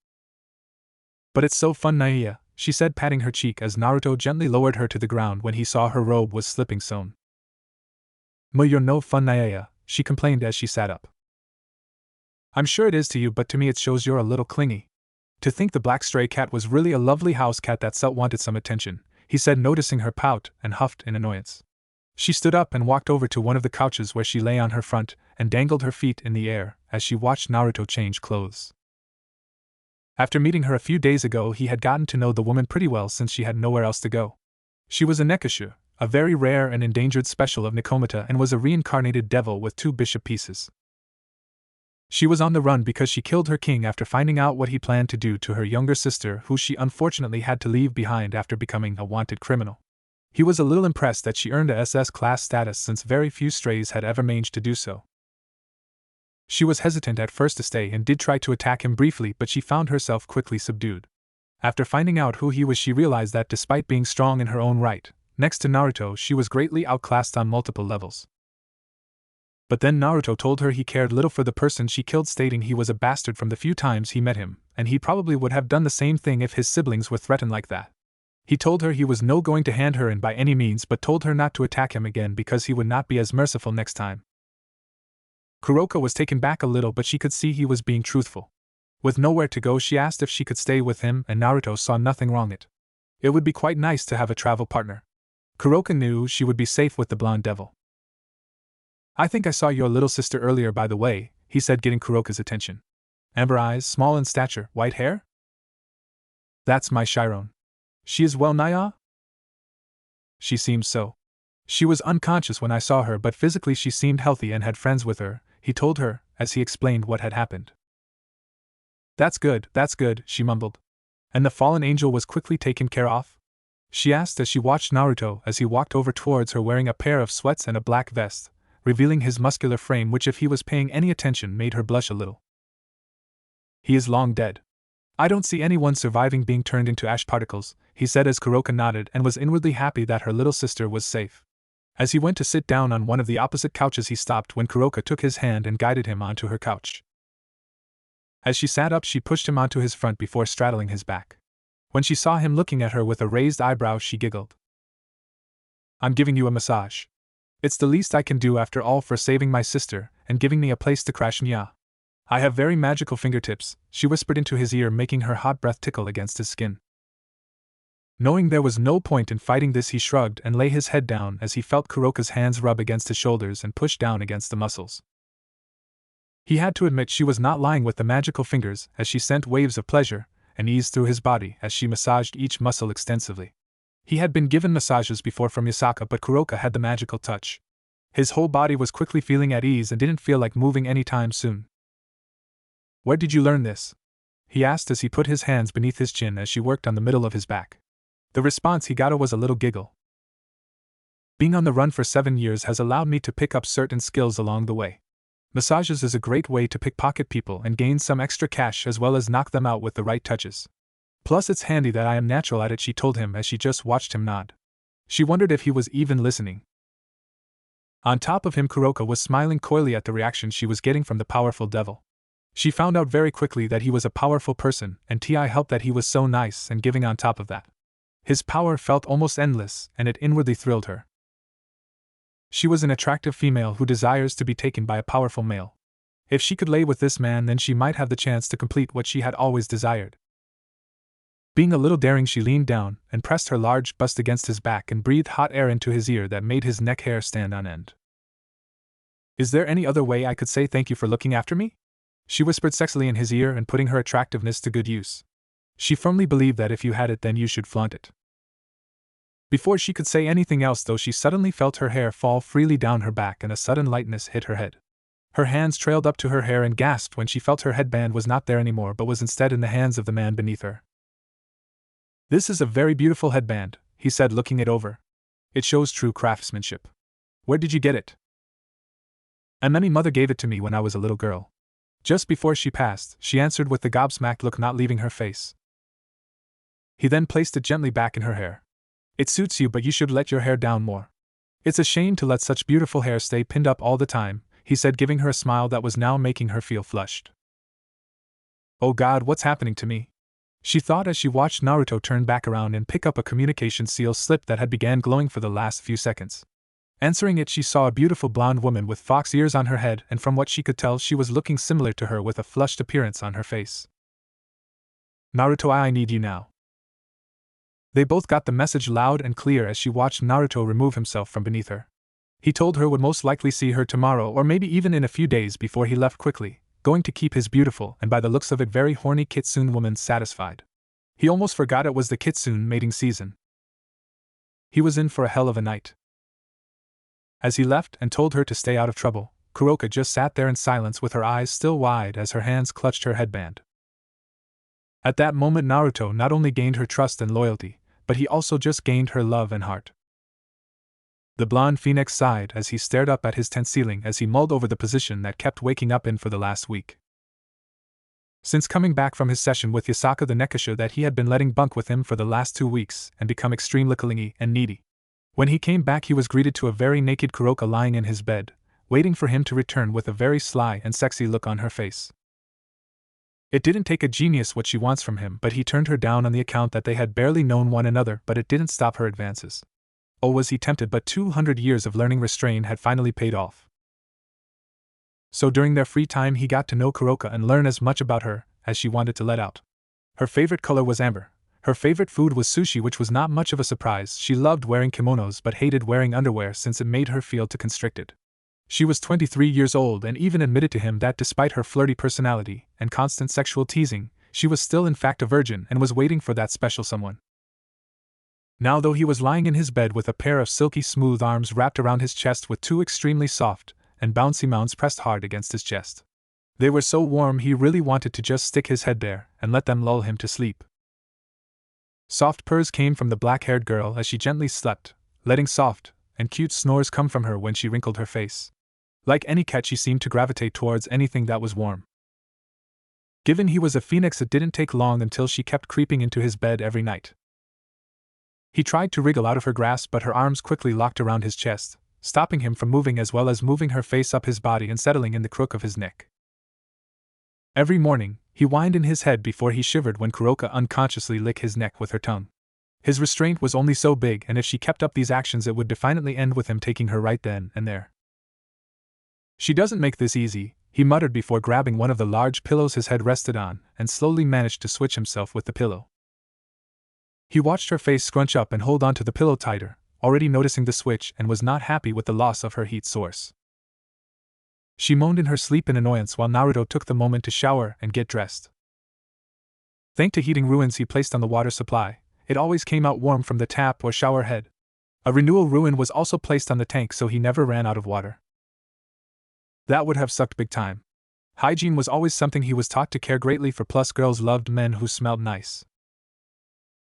"But it's so fun, Naya," she said, patting her cheek as Naruto gently lowered her to the ground when he saw her robe was slipping sewn. "You're no fun, Naya," she complained as she sat up. "I'm sure it is to you, but to me it shows you're a little clingy. To think the black stray cat was really a lovely house cat that wanted some attention," he said, noticing her pout and huffed in annoyance. She stood up and walked over to one of the couches where she lay on her front and dangled her feet in the air as she watched Naruto change clothes. After meeting her a few days ago, he had gotten to know the woman pretty well since she had nowhere else to go. She was a Nekashu, a very rare and endangered special of Nikomata, and was a reincarnated devil with 2 bishop pieces. She was on the run because she killed her king after finding out what he planned to do to her younger sister, who she unfortunately had to leave behind after becoming a wanted criminal. He was a little impressed that she earned a SS class status, since very few strays had ever managed to do so. She was hesitant at first to stay and did try to attack him briefly, but she found herself quickly subdued. After finding out who he was, she realized that despite being strong in her own right, next to Naruto, she was greatly outclassed on multiple levels. But then Naruto told her he cared little for the person she killed, stating he was a bastard from the few times he met him, and he probably would have done the same thing if his siblings were threatened like that. He told her he was no going to hand her in by any means, but told her not to attack him again because he would not be as merciful next time. Kuroka was taken back a little, but she could see he was being truthful. With nowhere to go, she asked if she could stay with him, and Naruto saw nothing wrong in it. It would be quite nice to have a travel partner. Kuroka knew she would be safe with the blonde devil. "I think I saw your little sister earlier, by the way," he said, getting Kuroka's attention. "Amber eyes, small in stature, white hair?" "That's my Chiron. She is well, Naya?" "She seems so. She was unconscious when I saw her, but physically she seemed healthy and had friends with her," he told her, as he explained what had happened. That's good," she mumbled. "And the fallen angel was quickly taken care of?" she asked as she watched Naruto as he walked over towards her wearing a pair of sweats and a black vest, revealing his muscular frame, which, if he was paying any attention, made her blush a little. "He is long dead. I don't see anyone surviving being turned into ash particles," he said as Kuroka nodded and was inwardly happy that her little sister was safe. As he went to sit down on one of the opposite couches, he stopped when Kuroka took his hand and guided him onto her couch. As she sat up, she pushed him onto his front before straddling his back. When she saw him looking at her with a raised eyebrow, she giggled. "I'm giving you a massage. It's the least I can do after all for saving my sister and giving me a place to crash nya. I have very magical fingertips," she whispered into his ear, making her hot breath tickle against his skin. Knowing there was no point in fighting this, he shrugged and lay his head down as he felt Kuroka's hands rub against his shoulders and push down against the muscles. He had to admit she was not lying with the magical fingers, as she sent waves of pleasure and ease through his body as she massaged each muscle extensively. He had been given massages before from Yasaka, but Kuroka had the magical touch. His whole body was quickly feeling at ease and didn't feel like moving anytime soon. "Where did you learn this?" he asked as he put his hands beneath his chin as she worked on the middle of his back. The response he got was a little giggle. Being on the run for 7 years has allowed me to pick up certain skills along the way. Massages is a great way to pickpocket people and gain some extra cash as well as knock them out with the right touches. Plus it's handy that I am natural at it, she told him as she just watched him nod. She wondered if he was even listening. On top of him, Kuroka was smiling coyly at the reaction she was getting from the powerful devil. She found out very quickly that he was a powerful person, and Ti helped that he was so nice and giving on top of that. His power felt almost endless, and it inwardly thrilled her. She was an attractive female who desires to be taken by a powerful male. If she could lay with this man, then she might have the chance to complete what she had always desired. Being a little daring, she leaned down and pressed her large bust against his back and breathed hot air into his ear that made his neck hair stand on end. "Is there any other way I could say thank you for looking after me?" she whispered sexily in his ear and putting her attractiveness to good use. She firmly believed that if you had it, then you should flaunt it. Before she could say anything else, though, she suddenly felt her hair fall freely down her back and a sudden lightness hit her head. Her hands trailed up to her hair and gasped when she felt her headband was not there anymore but was instead in the hands of the man beneath her. "This is a very beautiful headband," he said, looking it over. "It shows true craftsmanship. Where did you get it?" "And my mother gave it to me when I was a little girl." Just before she passed, she answered with the gobsmacked look not leaving her face. He then placed it gently back in her hair. "It suits you, but you should let your hair down more. It's a shame to let such beautiful hair stay pinned up all the time," he said, giving her a smile that was now making her feel flushed. "Oh God, what's happening to me?" she thought as she watched Naruto turn back around and pick up a communication seal slip that had began glowing for the last few seconds. Answering it, she saw a beautiful blonde woman with fox ears on her head, and from what she could tell, she was looking similar to her with a flushed appearance on her face. "Naruto, I need you now." They both got the message loud and clear as she watched Naruto remove himself from beneath her. He told her would most likely see her tomorrow or maybe even in a few days before he left quickly, going to keep his beautiful and by the looks of it very horny kitsune woman satisfied. He almost forgot it was the kitsune mating season. He was in for a hell of a night. As he left and told her to stay out of trouble, Kuroka just sat there in silence with her eyes still wide as her hands clutched her headband. At that moment, Naruto not only gained her trust and loyalty, but he also just gained her love and heart. The blonde phoenix sighed as he stared up at his tent ceiling as he mulled over the position that kept waking up in for the last week. Since coming back from his session with Yasaka the Nekasha that he had been letting bunk with him for the last 2 weeks and become extremely clingy and needy. When he came back, he was greeted to a very naked Kuroka lying in his bed, waiting for him to return with a very sly and sexy look on her face. It didn't take a genius what she wants from him, but he turned her down on the account that they had barely known one another, but it didn't stop her advances. Oh, was he tempted, but 200 years of learning restraint had finally paid off. So during their free time he got to know Kuroka and learn as much about her as she wanted to let out. Her favorite color was amber. Her favorite food was sushi, which was not much of a surprise. She loved wearing kimonos but hated wearing underwear since it made her feel too constricted. She was 23 years old and even admitted to him that despite her flirty personality and constant sexual teasing, she was still in fact a virgin and was waiting for that special someone. Now, though he was lying in his bed with a pair of silky smooth arms wrapped around his chest with 2 extremely soft and bouncy mounds pressed hard against his chest. They were so warm he really wanted to just stick his head there and let them lull him to sleep. Soft purrs came from the black-haired girl as she gently slept, letting soft and cute snores come from her when she wrinkled her face. Like any cat, she seemed to gravitate towards anything that was warm. Given he was a phoenix, it didn't take long until she kept creeping into his bed every night. He tried to wriggle out of her grasp, but her arms quickly locked around his chest, stopping him from moving, as well as moving her face up his body and settling in the crook of his neck. Every morning, he whined in his head before he shivered when Kuroka unconsciously licked his neck with her tongue. His restraint was only so big, and if she kept up these actions it would definitely end with him taking her right then and there. "She doesn't make this easy," he muttered before grabbing one of the large pillows his head rested on and slowly managed to switch himself with the pillow. He watched her face scrunch up and hold onto the pillow tighter, already noticing the switch, and was not happy with the loss of her heat source. She moaned in her sleep in annoyance while Naruto took the moment to shower and get dressed. Thanks to heating ruins he placed on the water supply, it always came out warm from the tap or shower head. A renewal ruin was also placed on the tank so he never ran out of water. That would have sucked big time. Hygiene was always something he was taught to care greatly for, plus girls loved men who smelled nice.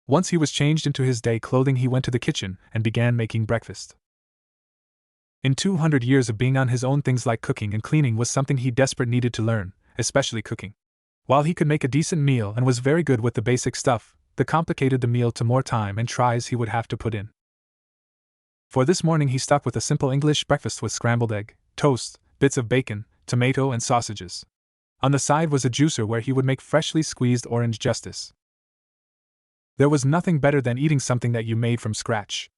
Once he was changed into his day clothing, he went to the kitchen and began making breakfast. In 200 years of being on his own, things like cooking and cleaning was something he desperately needed to learn, especially cooking. While he could make a decent meal and was very good with the basic stuff, the complicated the meal to more time and tries he would have to put in. For this morning he stuck with a simple English breakfast with scrambled egg, toast, bits of bacon, tomato and sausages. On the side was a juicer where he would make freshly squeezed orange justice. There was nothing better than eating something that you made from scratch.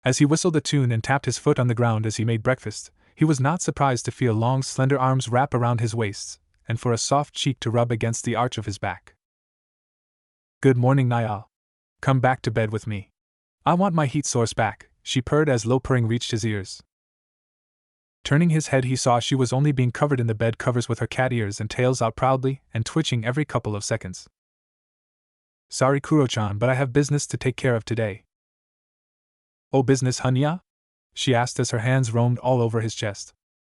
As he whistled a tune and tapped his foot on the ground as he made breakfast, he was not surprised to feel long slender arms wrap around his waist, and for a soft cheek to rub against the arch of his back. "Good morning, Niall. Come back to bed with me. I want my heat source back," she purred as low purring reached his ears. Turning his head, he saw she was only being covered in the bed covers with her cat ears and tails out proudly and twitching every couple of seconds. "Sorry, Kuro-chan, but I have business to take care of today." "Oh, business, Hunya?" she asked as her hands roamed all over his chest.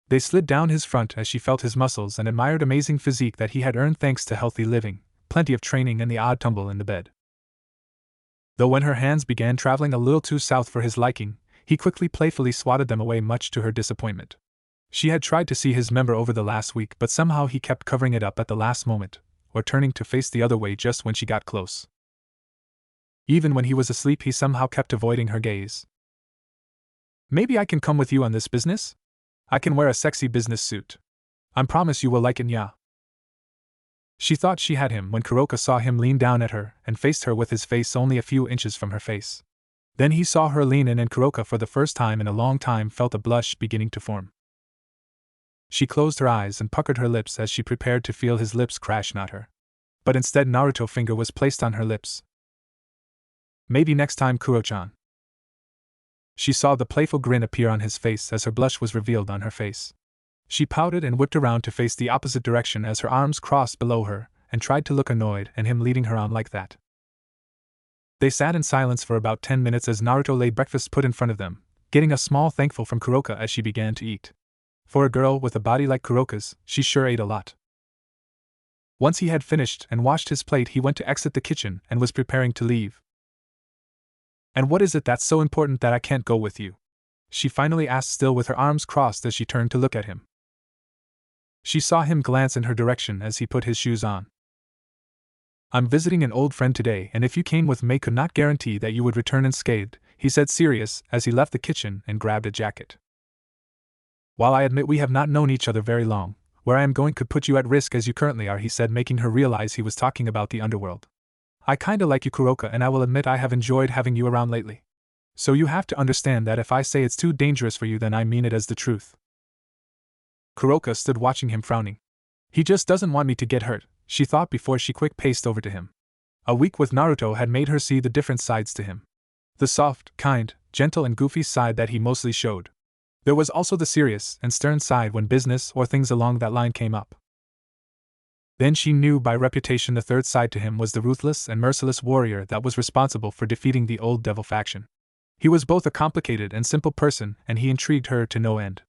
They slid down his front as she felt his muscles and admired amazing physique that he had earned thanks to healthy living, plenty of training and the odd tumble in the bed. Though when her hands began traveling a little too south for his liking, he quickly playfully swatted them away, much to her disappointment. She had tried to see his member over the last week, but somehow he kept covering it up at the last moment, or turning to face the other way just when she got close. Even when he was asleep, he somehow kept avoiding her gaze. "Maybe I can come with you on this business? I can wear a sexy business suit. I promise you will like it, nya." She thought she had him when Kuroka saw him lean down at her and faced her with his face only a few inches from her face. Then he saw her lean in, and Kuroka for the first time in a long time felt a blush beginning to form. She closed her eyes and puckered her lips as she prepared to feel his lips crash not her. But instead Naruto's finger was placed on her lips. "Maybe next time, Kuro-chan." She saw the playful grin appear on his face as her blush was revealed on her face. She pouted and whipped around to face the opposite direction as her arms crossed below her, and tried to look annoyed and him leading her on like that. They sat in silence for about 10 minutes as Naruto laid breakfast put in front of them, getting a small thankful from Kuroka as she began to eat. For a girl with a body like Kuroka's, she sure ate a lot. Once he had finished and washed his plate, he went to exit the kitchen and was preparing to leave. "And what is it that's so important that I can't go with you?" she finally asked, still with her arms crossed as she turned to look at him. She saw him glance in her direction as he put his shoes on. "I'm visiting an old friend today, and if you came with me, could not guarantee that you would return unscathed," he said, serious, as he left the kitchen and grabbed a jacket. "While I admit we have not known each other very long, where I am going could put you at risk as you currently are," he said, making her realize he was talking about the underworld. "I kinda like you, Kuroka, and I will admit I have enjoyed having you around lately. So you have to understand that if I say it's too dangerous for you, then I mean it as the truth." Kuroka stood watching him, frowning. "He just doesn't want me to get hurt," she thought before she quick-paced over to him. A week with Naruto had made her see the different sides to him. The soft, kind, gentle and goofy side that he mostly showed. There was also the serious and stern side when business or things along that line came up. Then she knew by reputation the third side to him was the ruthless and merciless warrior that was responsible for defeating the old devil faction. He was both a complicated and simple person, and he intrigued her to no end.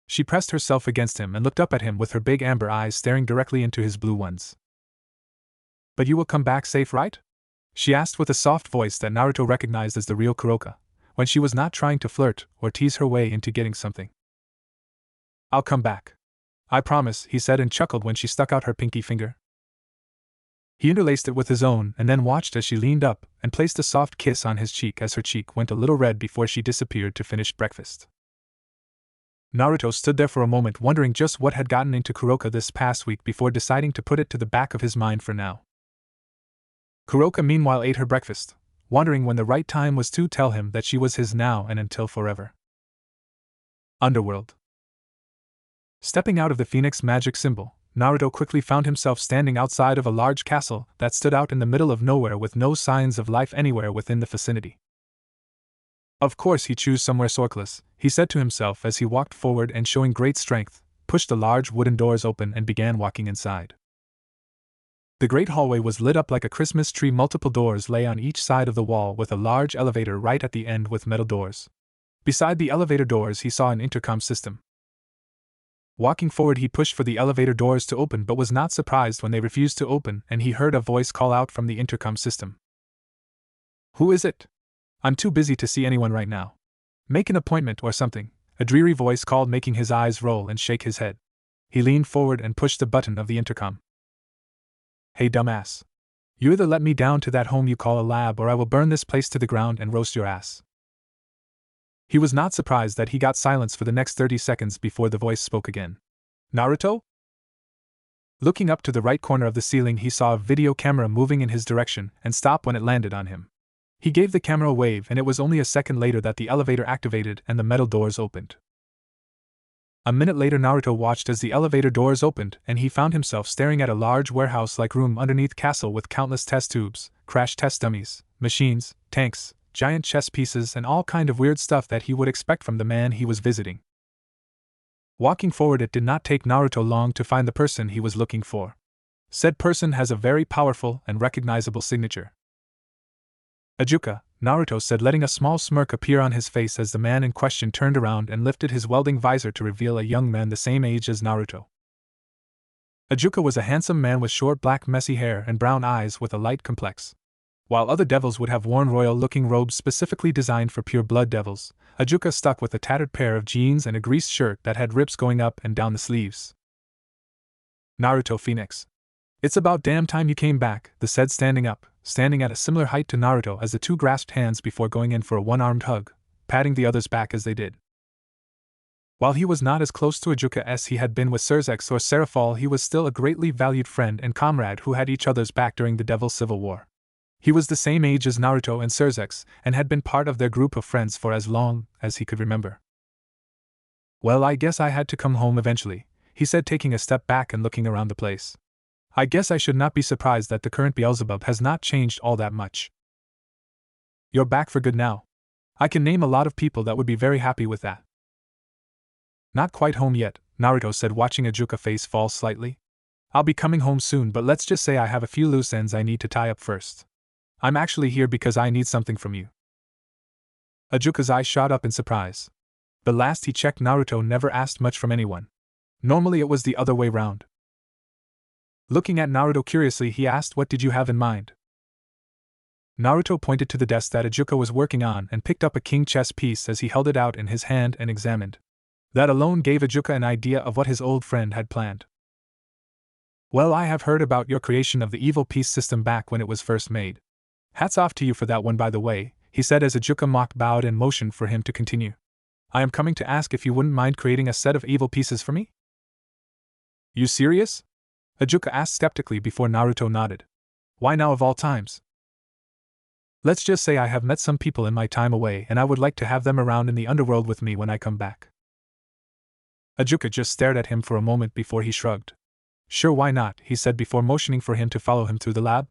She pressed herself against him and looked up at him with her big amber eyes staring directly into his blue ones. "But you will come back safe, right?" she asked with a soft voice that Naruto recognized as the real Kuroka, when she was not trying to flirt or tease her way into getting something. "I'll come back. I promise," he said, and chuckled when she stuck out her pinky finger. He interlaced it with his own and then watched as she leaned up and placed a soft kiss on his cheek as her cheek went a little red before she disappeared to finish breakfast. Naruto stood there for a moment wondering just what had gotten into Kuroka this past week before deciding to put it to the back of his mind for now. Kuroka meanwhile ate her breakfast, wondering when the right time was to tell him that she was his now and until forever. Underworld. Stepping out of the Phoenix magic symbol, Naruto quickly found himself standing outside of a large castle that stood out in the middle of nowhere with no signs of life anywhere within the vicinity. Of course he chose somewhere sorkless, he said to himself as he walked forward and, showing great strength, pushed the large wooden doors open and began walking inside. The great hallway was lit up like a Christmas tree. Multiple doors lay on each side of the wall with a large elevator right at the end with metal doors. Beside the elevator doors he saw an intercom system. Walking forward, he pushed for the elevator doors to open but was not surprised when they refused to open and he heard a voice call out from the intercom system. "Who is it? I'm too busy to see anyone right now. Make an appointment or something," a dreary voice called, making his eyes roll and shake his head. He leaned forward and pushed the button of the intercom. "Hey dumbass. You either let me down to that home you call a lab or I will burn this place to the ground and roast your ass." He was not surprised that he got silence for the next 30 seconds before the voice spoke again. "Naruto?" Looking up to the right corner of the ceiling, he saw a video camera moving in his direction and stop when it landed on him. He gave the camera a wave and it was only a second later that the elevator activated and the metal doors opened. A minute later, Naruto watched as the elevator doors opened and he found himself staring at a large warehouse-like room underneath castle with countless test tubes, crash test dummies, machines, tanks, giant chess pieces and all kind of weird stuff that he would expect from the man he was visiting. Walking forward, it did not take Naruto long to find the person he was looking for. Said person has a very powerful and recognizable signature. "Ajuka," Naruto said, letting a small smirk appear on his face as the man in question turned around and lifted his welding visor to reveal a young man the same age as Naruto. Ajuka was a handsome man with short black messy hair and brown eyes with a light complex. While other devils would have worn royal-looking robes specifically designed for pure-blood devils, Ajuka stuck with a tattered pair of jeans and a greased shirt that had rips going up and down the sleeves. "Naruto Phoenix. It's about damn time you came back," the said, standing up, standing at a similar height to Naruto as the two grasped hands before going in for a one-armed hug, patting the other's back as they did. While he was not as close to Ajuka as he had been with Surzex or Serafal, he was still a greatly valued friend and comrade who had each other's back during the Devil Civil War. He was the same age as Naruto and Surzex, and had been part of their group of friends for as long as he could remember. "Well, I guess I had to come home eventually," he said, taking a step back and looking around the place. "I guess I should not be surprised that the current Beelzebub has not changed all that much." "You're back for good now. I can name a lot of people that would be very happy with that." "Not quite home yet," Naruto said, watching Ajuka's face fall slightly. "I'll be coming home soon, but let's just say I have a few loose ends I need to tie up first. I'm actually here because I need something from you." Ajuka's eyes shot up in surprise. The last he checked, Naruto never asked much from anyone. Normally it was the other way round. Looking at Naruto curiously, he asked, "What did you have in mind?" Naruto pointed to the desk that Ajuka was working on and picked up a king chess piece as he held it out in his hand and examined. That alone gave Ajuka an idea of what his old friend had planned. "Well, I have heard about your creation of the evil piece system back when it was first made. Hats off to you for that one, by the way," he said as Ajuka mock bowed and motioned for him to continue. "I am coming to ask if you wouldn't mind creating a set of evil pieces for me?" "You serious?" Ajuka asked skeptically before Naruto nodded. "Why now of all times?" "Let's just say I have met some people in my time away and I would like to have them around in the underworld with me when I come back." Ajuka just stared at him for a moment before he shrugged. "Sure, why not," he said before motioning for him to follow him through the lab.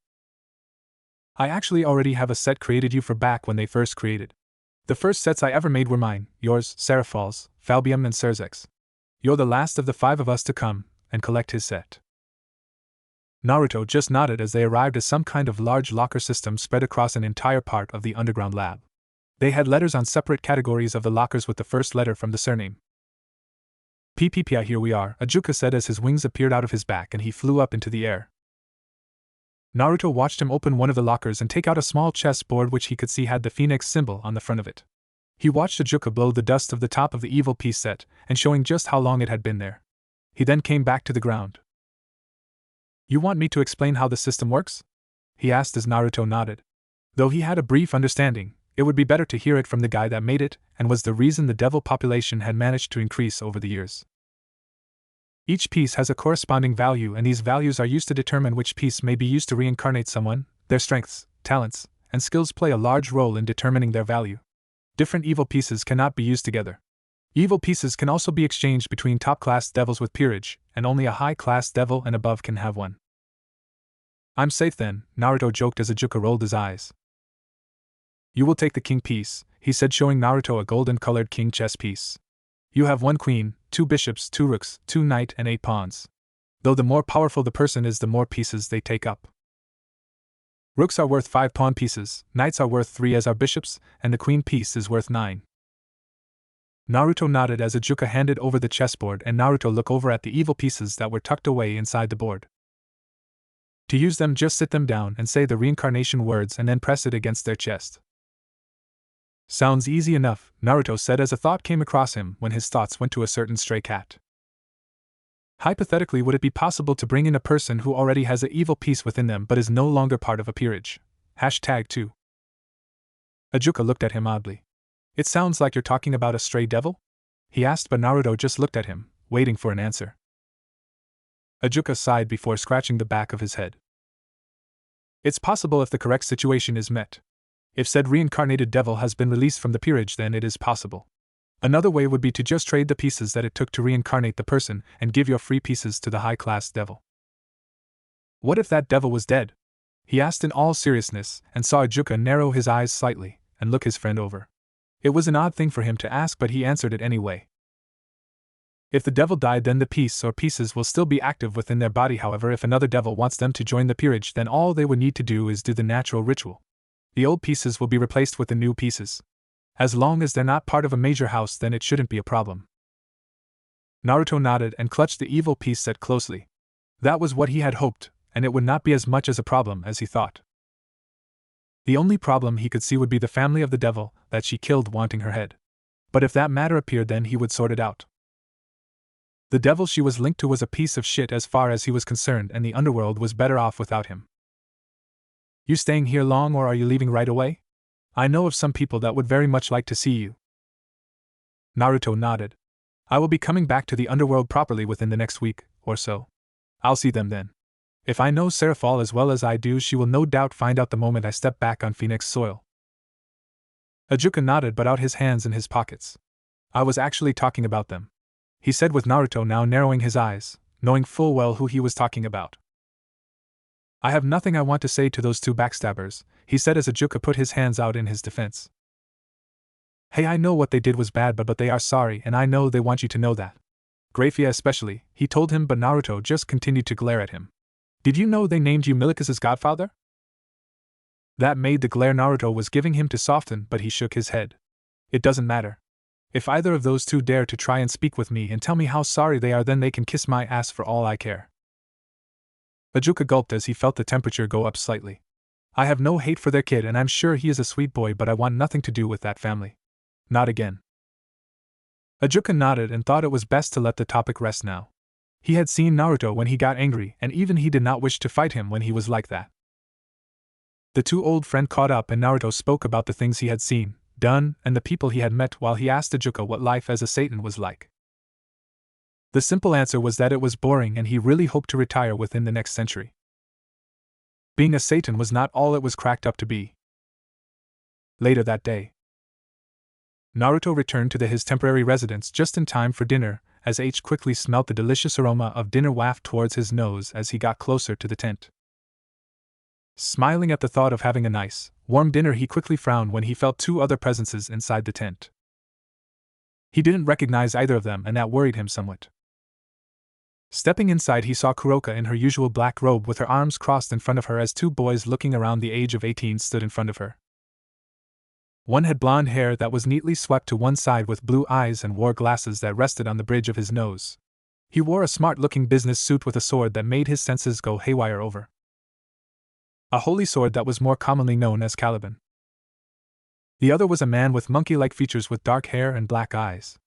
"I actually already have a set created you for back when they first created. The first sets I ever made were mine, yours, Serafal's, Falbium and Surzex. You're the last of the 5 of us to come and collect his set." Naruto just nodded as they arrived at some kind of large locker system spread across an entire part of the underground lab. They had letters on separate categories of the lockers with the first letter from the surname. "PPPI, here we are," Ajuka said as his wings appeared out of his back and he flew up into the air. Naruto watched him open one of the lockers and take out a small chess board which he could see had the phoenix symbol on the front of it. He watched Ajuka blow the dust of the top of the evil piece set, and showing just how long it had been there. He then came back to the ground. "You want me to explain how the system works?" he asked as Naruto nodded. Though he had a brief understanding, it would be better to hear it from the guy that made it, and was the reason the devil population had managed to increase over the years. Each piece has a corresponding value, and these values are used to determine which piece may be used to reincarnate someone. Their strengths, talents, and skills play a large role in determining their value. Different evil pieces cannot be used together. Evil pieces can also be exchanged between top-class devils with peerage, and only a high-class devil and above can have one. "I'm safe then," Naruto joked as Ajuka rolled his eyes. "You will take the king piece," he said, showing Naruto a golden-colored king chess piece. "You have 1 queen, 2 bishops, 2 rooks, 2 knight, and 8 pawns. Though the more powerful the person is, the more pieces they take up. Rooks are worth 5 pawn pieces, knights are worth 3 as are bishops, and the queen piece is worth 9. Naruto nodded as Ajuka handed over the chessboard and Naruto looked over at the evil pieces that were tucked away inside the board. To use them, just sit them down and say the reincarnation words and then press it against their chest. Sounds easy enough, Naruto said as a thought came across him when his thoughts went to a certain stray cat. Hypothetically, would it be possible to bring in a person who already has an evil piece within them but is no longer part of a peerage? #2. Ajuka looked at him oddly. It sounds like you're talking about a stray devil? He asked, but Naruto just looked at him, waiting for an answer. Ajuka sighed before scratching the back of his head. It's possible if the correct situation is met. If said reincarnated devil has been released from the peerage, then it is possible. Another way would be to just trade the pieces that it took to reincarnate the person and give your free pieces to the high-class devil. What if that devil was dead? He asked in all seriousness, and saw Ajuka narrow his eyes slightly and look his friend over. It was an odd thing for him to ask, but he answered it anyway. If the devil died, then the piece or pieces will still be active within their body. However, if another devil wants them to join the peerage, then all they would need to do is do the natural ritual. The old pieces will be replaced with the new pieces. As long as they're not part of a major house, then it shouldn't be a problem. Naruto nodded and clutched the evil piece set closely. That was what he had hoped, and it would not be as much as a problem as he thought. The only problem he could see would be the family of the devil that she killed wanting her head. But if that matter appeared, then he would sort it out. The devil she was linked to was a piece of shit as far as he was concerned, and the underworld was better off without him. You staying here long, or are you leaving right away? I know of some people that would very much like to see you. Naruto nodded. I will be coming back to the underworld properly within the next week or so. I'll see them then. If I know Seraphol as well as I do, she will no doubt find out the moment I step back on Phoenix soil. Ajuka nodded but out his hands in his pockets. I was actually talking about them, he said with Naruto now narrowing his eyes, knowing full well who he was talking about. I have nothing I want to say to those two backstabbers, he said as Ajuka put his hands out in his defense. Hey, I know what they did was bad, but they are sorry, and I know they want you to know that. Grafia especially, he told him, but Naruto just continued to glare at him. Did you know they named you Milikas's godfather? That made the glare Naruto was giving him to soften, but he shook his head. It doesn't matter. If either of those two dare to try and speak with me and tell me how sorry they are, then they can kiss my ass for all I care. Ajuka gulped as he felt the temperature go up slightly. I have no hate for their kid, and I'm sure he is a sweet boy, but I want nothing to do with that family. Not again. Ajuka nodded and thought it was best to let the topic rest now. He had seen Naruto when he got angry, and even he did not wish to fight him when he was like that. The two old friends caught up, and Naruto spoke about the things he had seen, done, and the people he had met, while he asked Ajuka what life as a Satan was like. The simple answer was that it was boring, and he really hoped to retire within the next century. Being a Satan was not all it was cracked up to be. Later that day, Naruto returned to his temporary residence just in time for dinner, as H quickly smelt the delicious aroma of dinner waft towards his nose as he got closer to the tent. Smiling at the thought of having a nice, warm dinner, he quickly frowned when he felt two other presences inside the tent. He didn't recognize either of them, and that worried him somewhat. Stepping inside, he saw Kuroka in her usual black robe with her arms crossed in front of her as two boys looking around the age of 18 stood in front of her. One had blonde hair that was neatly swept to one side with blue eyes and wore glasses that rested on the bridge of his nose. He wore a smart-looking business suit with a sword that made his senses go haywire over. A holy sword that was more commonly known as Caliban. The other was a man with monkey-like features with dark hair and black eyes.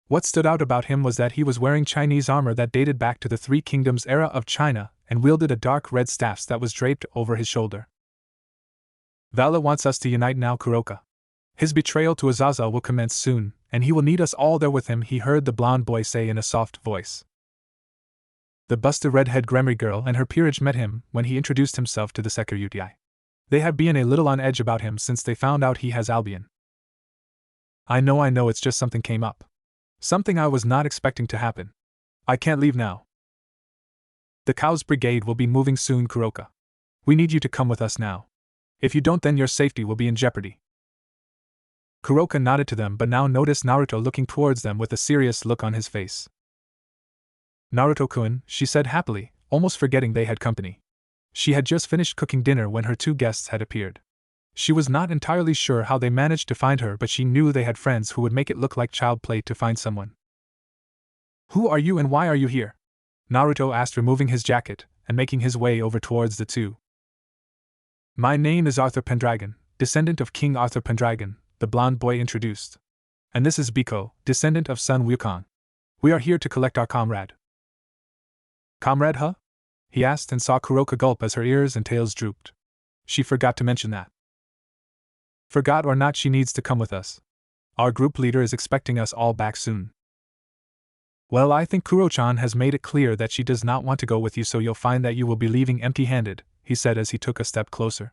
What stood out about him was that he was wearing Chinese armor that dated back to the Three Kingdoms era of China and wielded a dark red staff that was draped over his shoulder. Vala wants us to unite now, Kuroka. His betrayal to Azazel will commence soon, and he will need us all there with him, he heard the blonde boy say in a soft voice. The busty redhead Gremory girl and her peerage met him when he introduced himself to the security. They have been a little on edge about him since they found out he has Albion. I know, it's just something came up. Something I was not expecting to happen. I can't leave now. The Cows Brigade will be moving soon, Kuroka. We need you to come with us now. If you don't, then your safety will be in jeopardy. Kuroka nodded to them, but now noticed Naruto looking towards them with a serious look on his face. Naruto-kun, she said happily, almost forgetting they had company. She had just finished cooking dinner when her two guests had appeared. She was not entirely sure how they managed to find her, but she knew they had friends who would make it look like child play to find someone. "Who are you and why are you here?" Naruto asked, removing his jacket and making his way over towards the two. "My name is Arthur Pendragon, descendant of King Arthur Pendragon," the blonde boy introduced. "And this is Biko, descendant of Sun Wukong. We are here to collect our comrade." "Comrade, huh?" he asked and saw Kuroka gulp as her ears and tails drooped. She forgot to mention that. "Forgot or not, she needs to come with us. Our group leader is expecting us all back soon." "Well, I think Kuro-chan has made it clear that she does not want to go with you, so you'll find that you will be leaving empty-handed," he said as he took a step closer.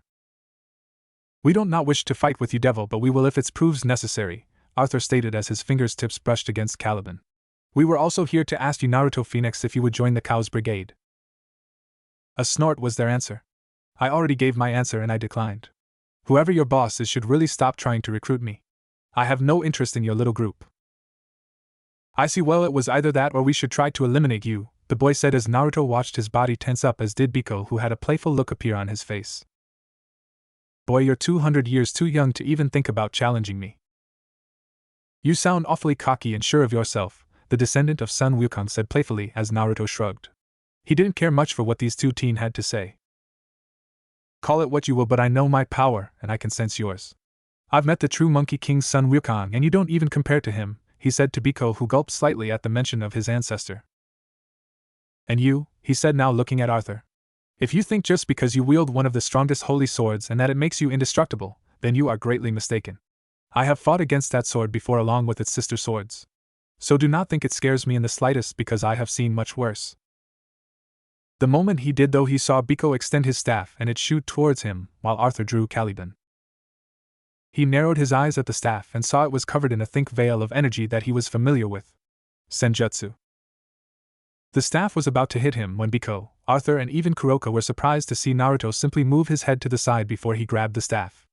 "We don't not wish to fight with you, devil, but we will if it proves necessary," Arthur stated as his fingertips brushed against Caliban. "We were also here to ask you, Naruto Phoenix, if you would join the Cow's Brigade." A snort was their answer. "I already gave my answer and I declined. Whoever your boss is should really stop trying to recruit me. I have no interest in your little group." "I see, well, it was either that or we should try to eliminate you," the boy said as Naruto watched his body tense up, as did Biko, who had a playful look appear on his face. "Boy, you're 200 years too young to even think about challenging me." "You sound awfully cocky and sure of yourself," the descendant of Sun Wukong said playfully as Naruto shrugged. He didn't care much for what these two teen had to say. "Call it what you will, but I know my power and I can sense yours. I've met the true Monkey King Sun Wukong and you don't even compare to him," he said to Biko, who gulped slightly at the mention of his ancestor. "And you," he said, now looking at Arthur. "If you think just because you wield one of the strongest holy swords and that it makes you indestructible, then you are greatly mistaken. I have fought against that sword before along with its sister swords. So do not think it scares me in the slightest, because I have seen much worse." The moment he did, though, he saw Biko extend his staff and it shoot towards him, while Arthur drew Caliban. He narrowed his eyes at the staff and saw it was covered in a thick veil of energy that he was familiar with. Senjutsu. The staff was about to hit him when Biko, Arthur, and even Kuroka were surprised to see Naruto simply move his head to the side before he grabbed the staff.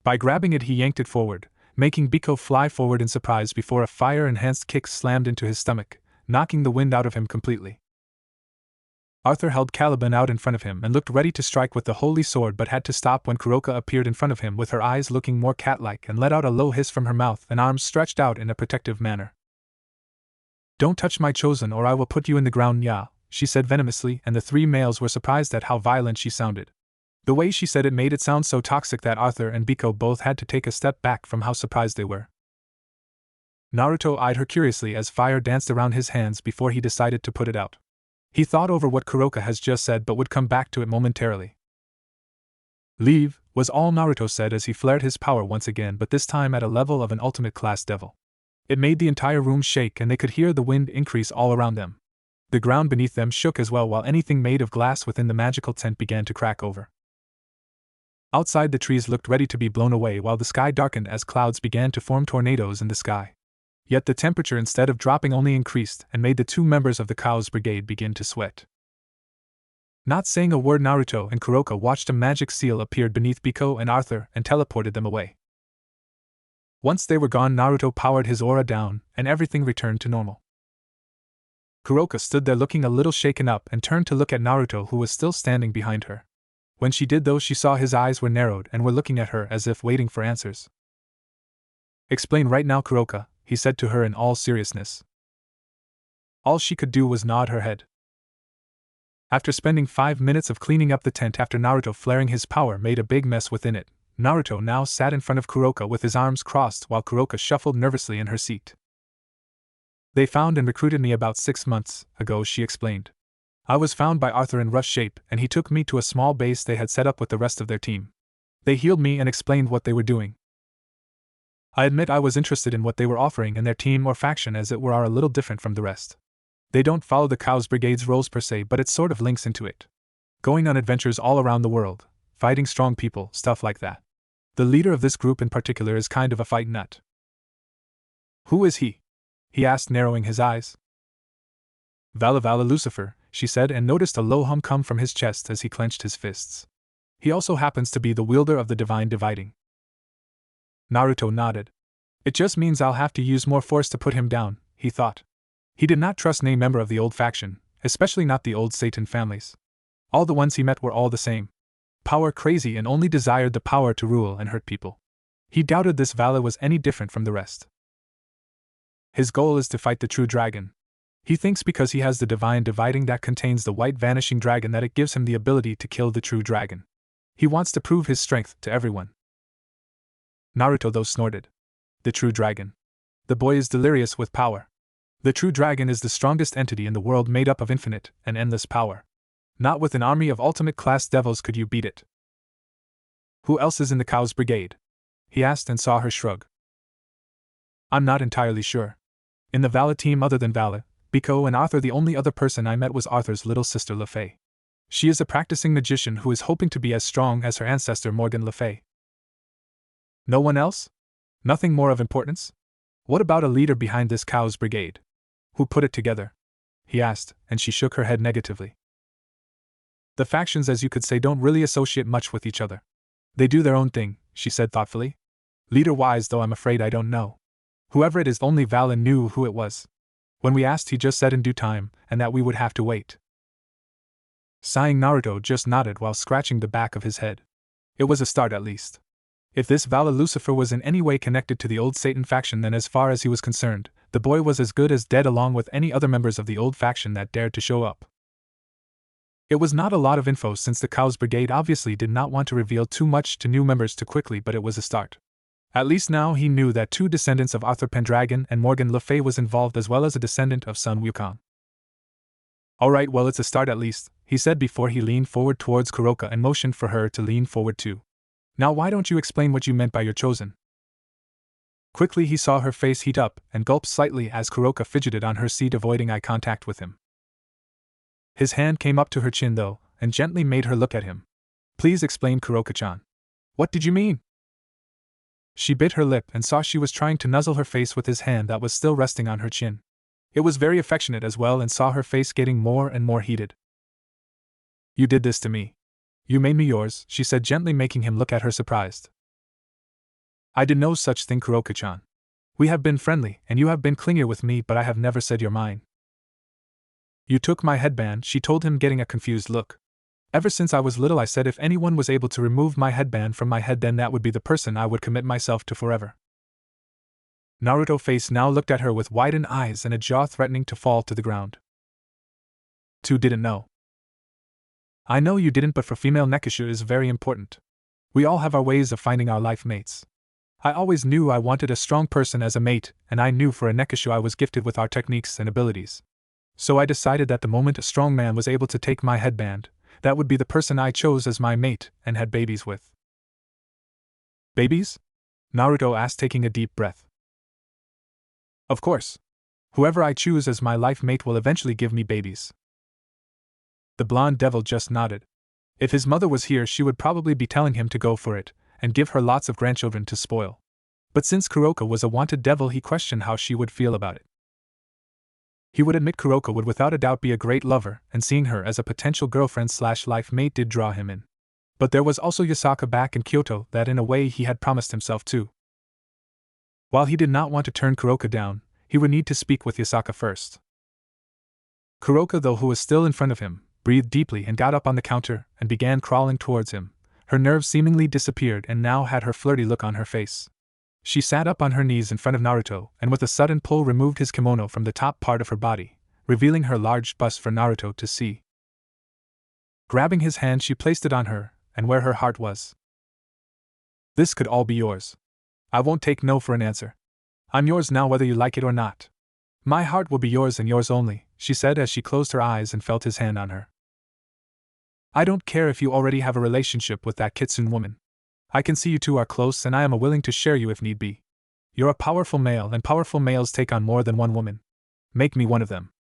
By grabbing it, he yanked it forward, making Biko fly forward in surprise before a fire-enhanced kick slammed into his stomach, knocking the wind out of him completely. Arthur held Caliban out in front of him and looked ready to strike with the holy sword, but had to stop when Kuroka appeared in front of him with her eyes looking more cat-like and let out a low hiss from her mouth and arms stretched out in a protective manner. "Don't touch my chosen or I will put you in the ground, ya," she said venomously, and the three males were surprised at how violent she sounded. The way she said it made it sound so toxic that Arthur and Biko both had to take a step back from how surprised they were. Naruto eyed her curiously as fire danced around his hands before he decided to put it out. He thought over what Kuroka has just said but would come back to it momentarily. "Leave," was all Naruto said as he flared his power once again, but this time at a level of an ultimate class devil. It made the entire room shake and they could hear the wind increase all around them. The ground beneath them shook as well, while anything made of glass within the magical tent began to crack over. Outside, the trees looked ready to be blown away while the sky darkened as clouds began to form tornadoes in the sky. Yet the temperature, instead of dropping, only increased and made the two members of the Cow's Brigade begin to sweat. Not saying a word, Naruto and Kuroka watched a magic seal appear beneath Biko and Arthur and teleported them away. Once they were gone, Naruto powered his aura down and everything returned to normal. Kuroka stood there looking a little shaken up and turned to look at Naruto, who was still standing behind her. When she did, though, she saw his eyes were narrowed and were looking at her as if waiting for answers. "Explain right now, Kuroka," he said to her in all seriousness. All she could do was nod her head. After spending 5 minutes of cleaning up the tent after Naruto flaring his power made a big mess within it, Naruto now sat in front of Kuroka with his arms crossed while Kuroka shuffled nervously in her seat. "They found and recruited me about 6 months ago," she explained. "I was found by Arthur in rough shape and he took me to a small base they had set up with the rest of their team. They healed me and explained what they were doing. I admit I was interested in what they were offering, and their team or faction as it were are a little different from the rest. They don't follow the Cow's Brigade's roles per se, but it sort of links into it. Going on adventures all around the world, fighting strong people, stuff like that. The leader of this group in particular is kind of a fight nut." "Who is he?" he asked, narrowing his eyes. "Vala Lucifer," she said, and noticed a low hum come from his chest as he clenched his fists. "He also happens to be the wielder of the Divine Dividing." Naruto nodded. "It just means I'll have to use more force to put him down," he thought. He did not trust any member of the old faction, especially not the old Satan families. All the ones he met were all the same. Power crazy and only desired the power to rule and hurt people. He doubted this Vala was any different from the rest. His goal is to fight the true dragon. He thinks because he has the divine dividing that contains the white vanishing dragon that it gives him the ability to kill the true dragon. He wants to prove his strength to everyone. Naruto though snorted. The true dragon. The boy is delirious with power. The true dragon is the strongest entity in the world, made up of infinite and endless power. Not with an army of ultimate-class devils could you beat it. Who else is in the Cow's Brigade? He asked and saw her shrug. I'm not entirely sure. In the Vala team other than Vala, Biko and Arthur, the only other person I met was Arthur's little sister Le Fay. She is a practicing magician who is hoping to be as strong as her ancestor Morgan Le Fay. No one else? Nothing more of importance? What about a leader behind this Cow's Brigade? Who put it together? He asked, and she shook her head negatively. The factions, as you could say, don't really associate much with each other. They do their own thing, she said thoughtfully. Leader-wise, though, I'm afraid I don't know. Whoever it is, only Vala knew who it was. When we asked, he just said in due time, and that we would have to wait. Sighing, Naruto just nodded while scratching the back of his head. It was a start at least. If this Vala Lucifer was in any way connected to the old Satan faction, then as far as he was concerned, the boy was as good as dead along with any other members of the old faction that dared to show up. It was not a lot of info since the Cow's Brigade obviously did not want to reveal too much to new members too quickly, but it was a start. At least now he knew that 2 descendants of Arthur Pendragon and Morgan Le Fay was involved, as well as a descendant of Sun Wukong. Alright, well, it's a start at least, he said before he leaned forward towards Kuroka and motioned for her to lean forward too. Now why don't you explain what you meant by your chosen? Quickly he saw her face heat up and gulped slightly as Kuroka fidgeted on her seat, avoiding eye contact with him. His hand came up to her chin though, and gently made her look at him. Please explain, Kuroka-chan. What did you mean? She bit her lip and saw she was trying to nuzzle her face with his hand that was still resting on her chin. It was very affectionate as well, and saw her face getting more and more heated. You did this to me. You made me yours, she said gently, making him look at her surprised. I did no such thing, Kuroka-chan. We have been friendly, and you have been clingier with me, but I have never said you're mine. You took my headband, she told him, getting a confused look. Ever since I was little I said if anyone was able to remove my headband from my head, then that would be the person I would commit myself to forever. Naruto's face now looked at her with widened eyes and a jaw threatening to fall to the ground. Tu didn't know. I know you didn't, but for female nekishu is very important. We all have our ways of finding our life mates. I always knew I wanted a strong person as a mate, and I knew for a nekishu I was gifted with our techniques and abilities. So I decided that the moment a strong man was able to take my headband, that would be the person I chose as my mate and had babies with. Babies? Naruto asked, taking a deep breath. Of course. Whoever I choose as my life mate will eventually give me babies. The blonde devil just nodded. If his mother was here, she would probably be telling him to go for it, and give her lots of grandchildren to spoil. But since Kuroka was a wanted devil, he questioned how she would feel about it. He would admit Kuroka would without a doubt be a great lover, and seeing her as a potential girlfriend/life mate did draw him in. But there was also Yasaka back in Kyoto that in a way he had promised himself to. While he did not want to turn Kuroka down, he would need to speak with Yasaka first. Kuroka, though, who was still in front of him, breathed deeply and got up on the counter and began crawling towards him. Her nerves seemingly disappeared and now had her flirty look on her face. She sat up on her knees in front of Naruto and with a sudden pull removed his kimono from the top part of her body, revealing her large bust for Naruto to see. Grabbing his hand, she placed it on her, and where her heart was. This could all be yours. I won't take no for an answer. I'm yours now whether you like it or not. My heart will be yours and yours only, she said as she closed her eyes and felt his hand on her. I don't care if you already have a relationship with that Kitsune woman. I can see you two are close and I am willing to share you if need be. You're a powerful male and powerful males take on more than one woman. Make me one of them.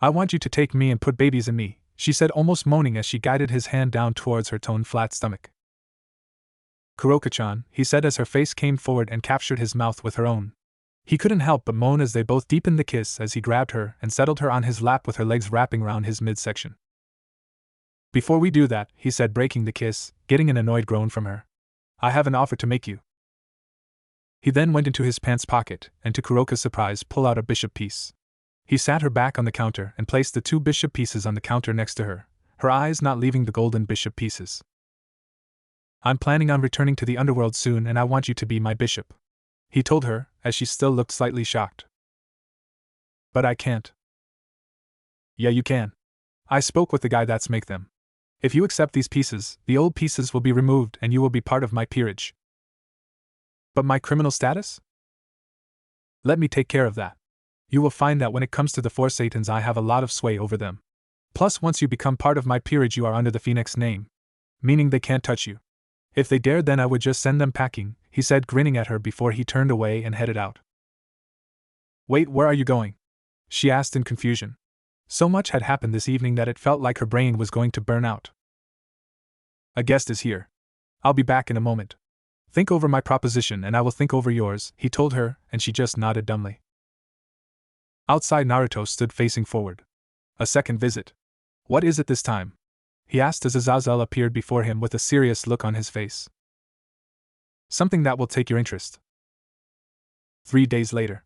I want you to take me and put babies in me, she said almost moaning as she guided his hand down towards her tone-flat stomach. Kuroka-chan, he said as her face came forward and captured his mouth with her own. He couldn't help but moan as they both deepened the kiss as he grabbed her and settled her on his lap with her legs wrapping around his midsection. Before we do that, he said, breaking the kiss, getting an annoyed groan from her. I have an offer to make you. He then went into his pants pocket and to Kuroka's surprise pulled out a bishop piece. He sat her back on the counter and placed the 2 bishop pieces on the counter next to her, her eyes not leaving the golden bishop pieces. I'm planning on returning to the underworld soon and I want you to be my bishop, he told her, as she still looked slightly shocked. But I can't. Yeah, you can. I spoke with the guy that's make them. If you accept these pieces, the old pieces will be removed and you will be part of my peerage. But my criminal status? Let me take care of that. You will find that when it comes to the four Satans, I have a lot of sway over them. Plus, once you become part of my peerage, you are under the Phoenix name, meaning they can't touch you. If they dared, then I would just send them packing, he said, grinning at her before he turned away and headed out. Wait, where are you going? She asked in confusion. So much had happened this evening that it felt like her brain was going to burn out. A guest is here. I'll be back in a moment. Think over my proposition and I will think over yours, he told her, and she just nodded dumbly. Outside, Naruto stood facing forward. A second visit. What is it this time? He asked as Azazel appeared before him with a serious look on his face. Something that will take your interest. 3 days later.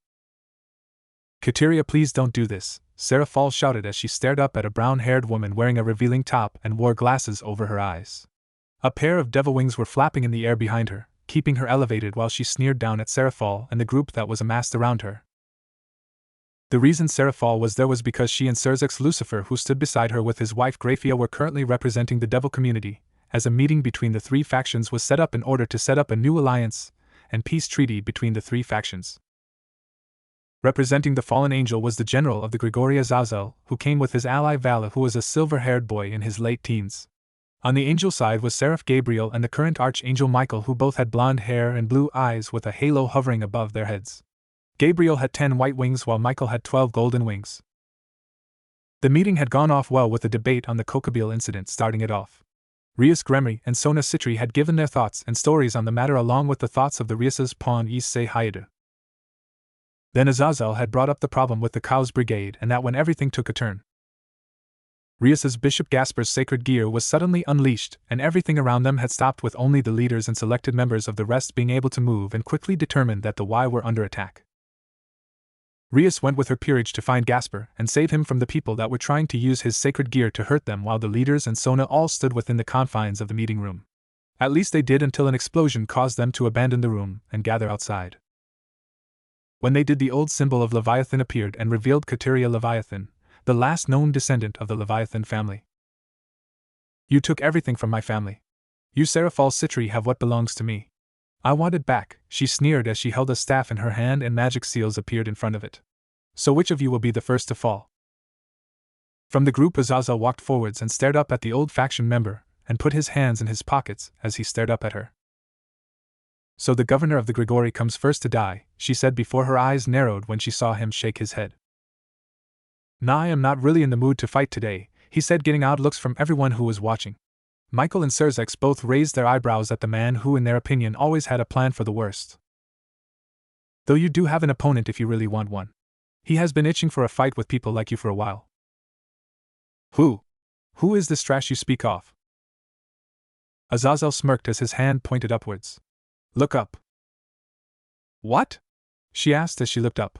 Kateria, please don't do this, Sarah Fall shouted as she stared up at a brown-haired woman wearing a revealing top and wore glasses over her eyes. A pair of devil wings were flapping in the air behind her, keeping her elevated while she sneered down at Seraphal and the group that was amassed around her. The reason Seraphal was there was because she and Sirzex Lucifer, who stood beside her with his wife Graphia, were currently representing the devil community, as a meeting between the three factions was set up in order to set up a new alliance and peace treaty between the three factions. Representing the fallen angel was the general of the Grigori Azazel, who came with his ally Vala, who was a silver-haired boy in his late teens. On the angel side was Seraph Gabriel and the current archangel Michael, who both had blonde hair and blue eyes with a halo hovering above their heads. Gabriel had 10 white wings while Michael had 12 golden wings. The meeting had gone off well, with the debate on the Kokabeel incident starting it off. Rias Gremry and Sona Citri had given their thoughts and stories on the matter, along with the thoughts of the Rias's pawn Issei Hayadu. Then Azazel had brought up the problem with the Cows Brigade, and that when everything took a turn. Rias's Bishop Gasper's sacred gear was suddenly unleashed, and everything around them had stopped, with only the leaders and selected members of the rest being able to move, and quickly determined that the Y were under attack. Rias went with her peerage to find Gasper and save him from the people that were trying to use his sacred gear to hurt them, while the leaders and Sona all stood within the confines of the meeting room. At least they did, until an explosion caused them to abandon the room and gather outside. When they did, the old symbol of Leviathan appeared and revealed Kateria Leviathan, the last known descendant of the Leviathan family. You took everything from my family. You Seraphal Citri have what belongs to me. I want it back, she sneered as she held a staff in her hand and magic seals appeared in front of it. So which of you will be the first to fall? From the group, Azazel walked forwards and stared up at the old faction member, and put his hands in his pockets as he stared up at her. So the governor of the Grigori comes first to die, she said before her eyes narrowed when she saw him shake his head. Nah, I am not really in the mood to fight today, he said, getting odd looks from everyone who was watching. Michael and Sirzex both raised their eyebrows at the man who, in their opinion, always had a plan for the worst. Though you do have an opponent if you really want one. He has been itching for a fight with people like you for a while. Who? Who is this trash you speak of? Azazel smirked as his hand pointed upwards. Look up. What? She asked as she looked up.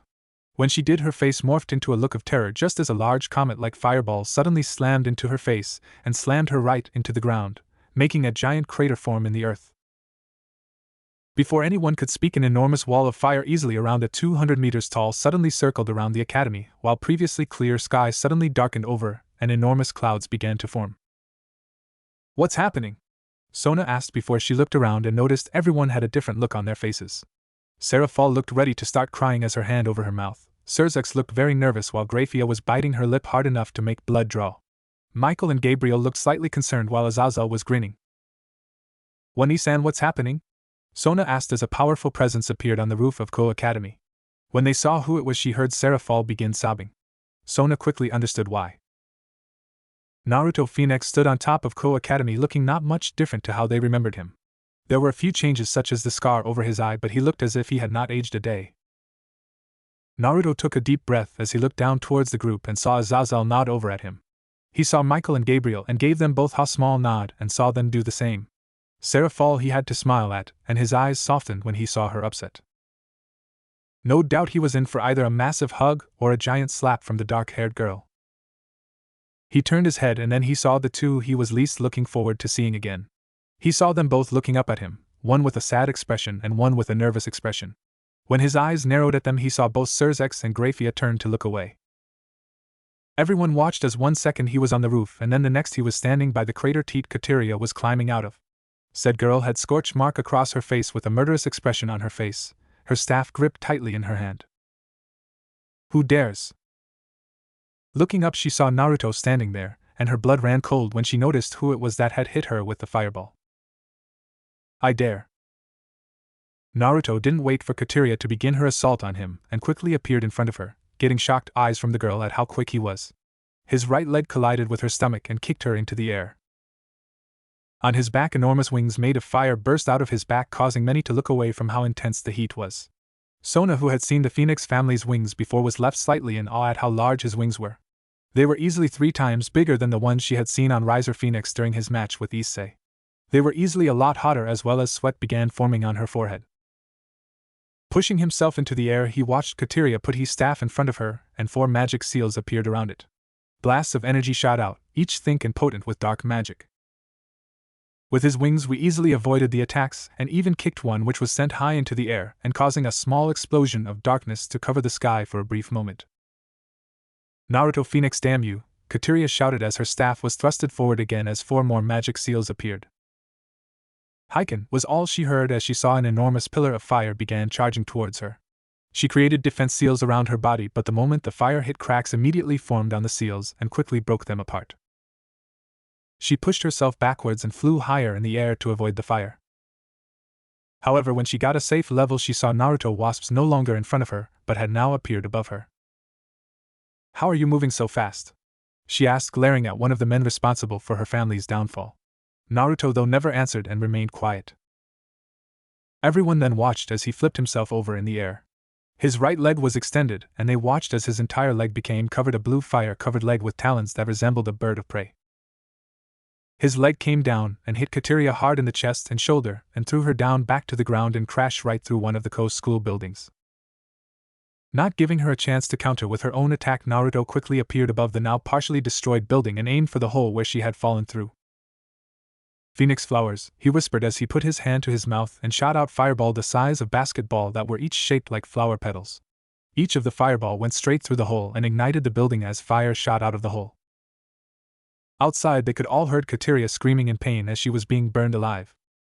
When she did, her face morphed into a look of terror just as a large comet-like fireball suddenly slammed into her face and slammed her right into the ground, making a giant crater form in the earth. Before anyone could speak, an enormous wall of fire easily around 200 meters tall suddenly circled around the academy, while previously clear sky suddenly darkened over and enormous clouds began to form. What's happening? Sona asked before she looked around and noticed everyone had a different look on their faces. Seraphal looked ready to start crying as her hand over her mouth. Sirzex looked very nervous while Graphia was biting her lip hard enough to make blood draw. Michael and Gabriel looked slightly concerned while Azazel was grinning. Wani-san, what's happening? Sona asked as a powerful presence appeared on the roof of Ko Academy. When they saw who it was, she heard Seraphal begin sobbing. Sona quickly understood why. Naruto Phoenix stood on top of Ko Academy, looking not much different to how they remembered him. There were a few changes, such as the scar over his eye, but he looked as if he had not aged a day. Naruto took a deep breath as he looked down towards the group and saw Azazel nod over at him. He saw Michael and Gabriel and gave them both a small nod and saw them do the same. Seraphal he had to smile at, and his eyes softened when he saw her upset. No doubt he was in for either a massive hug or a giant slap from the dark-haired girl. He turned his head and then he saw the two he was least looking forward to seeing again. He saw them both looking up at him, one with a sad expression and one with a nervous expression. When his eyes narrowed at them, he saw both Sirs X and Grafia turn to look away. Everyone watched as 1 second he was on the roof and then the next he was standing by the crater Teat Kateria was climbing out of. Said girl had scorch mark across her face with a murderous expression on her face, her staff gripped tightly in her hand. Who dares? Looking up, she saw Naruto standing there, and her blood ran cold when she noticed who it was that had hit her with the fireball. I dare. Naruto didn't wait for Kateria to begin her assault on him and quickly appeared in front of her, getting shocked eyes from the girl at how quick he was. His right leg collided with her stomach and kicked her into the air. On his back, enormous wings made of fire burst out of his back, causing many to look away from how intense the heat was. Sona, who had seen the Phoenix family's wings before, was left slightly in awe at how large his wings were. They were easily 3 times bigger than the ones she had seen on Riser Phoenix during his match with Issei. They were easily a lot hotter, as well as sweat began forming on her forehead. Pushing himself into the air, he watched Kateria put his staff in front of her, and 4 magic seals appeared around it. Blasts of energy shot out, each thick and potent with dark magic. With his wings we easily avoided the attacks and even kicked one which was sent high into the air and causing a small explosion of darkness to cover the sky for a brief moment. Naruto Phoenix, damn you, Kateria shouted as her staff was thrusted forward again as 4 more magic seals appeared. Highschool was all she heard as she saw an enormous pillar of fire began charging towards her. She created defense seals around her body, but the moment the fire hit, cracks immediately formed on the seals and quickly broke them apart. She pushed herself backwards and flew higher in the air to avoid the fire. However, when she got a safe level, she saw Naruto wasps no longer in front of her, but had now appeared above her. How are you moving so fast? She asked, glaring at one of the men responsible for her family's downfall. Naruto, though, never answered and remained quiet. Everyone then watched as he flipped himself over in the air. His right leg was extended, and they watched as his entire leg became covered, a blue fire-covered leg with talons that resembled a bird of prey. His leg came down and hit Kateria hard in the chest and shoulder and threw her down back to the ground and crashed right through one of the coast school buildings. Not giving her a chance to counter with her own attack, Naruto quickly appeared above the now partially destroyed building and aimed for the hole where she had fallen through. Phoenix flowers, he whispered as he put his hand to his mouth and shot out fireball the size of basketball that were each shaped like flower petals. Each of the fireball went straight through the hole and ignited the building as fire shot out of the hole. Outside, they could all heard Kateria screaming in pain as she was being burned alive.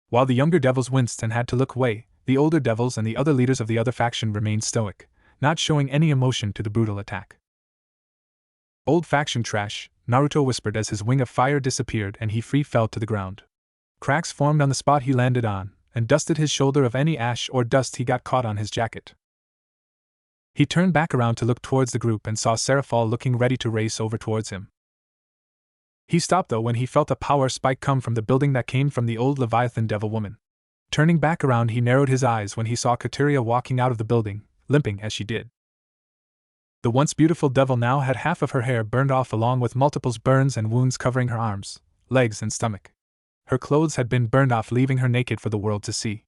While the younger devils winced and had to look away, the older devils and the other leaders of the other faction remained stoic, not showing any emotion to the brutal attack. Old faction trash, Naruto whispered as his wing of fire disappeared and he free fell to the ground. Cracks formed on the spot he landed on, and dusted his shoulder of any ash or dust he got caught on his jacket. He turned back around to look towards the group and saw Seraphol looking ready to race over towards him. He stopped though when he felt a power spike come from the building that came from the old Leviathan devil woman. Turning back around, he narrowed his eyes when he saw Kateria walking out of the building, limping as she did. The once beautiful devil now had half of her hair burned off along with multiple burns and wounds covering her arms, legs and stomach. Her clothes had been burned off, leaving her naked for the world to see.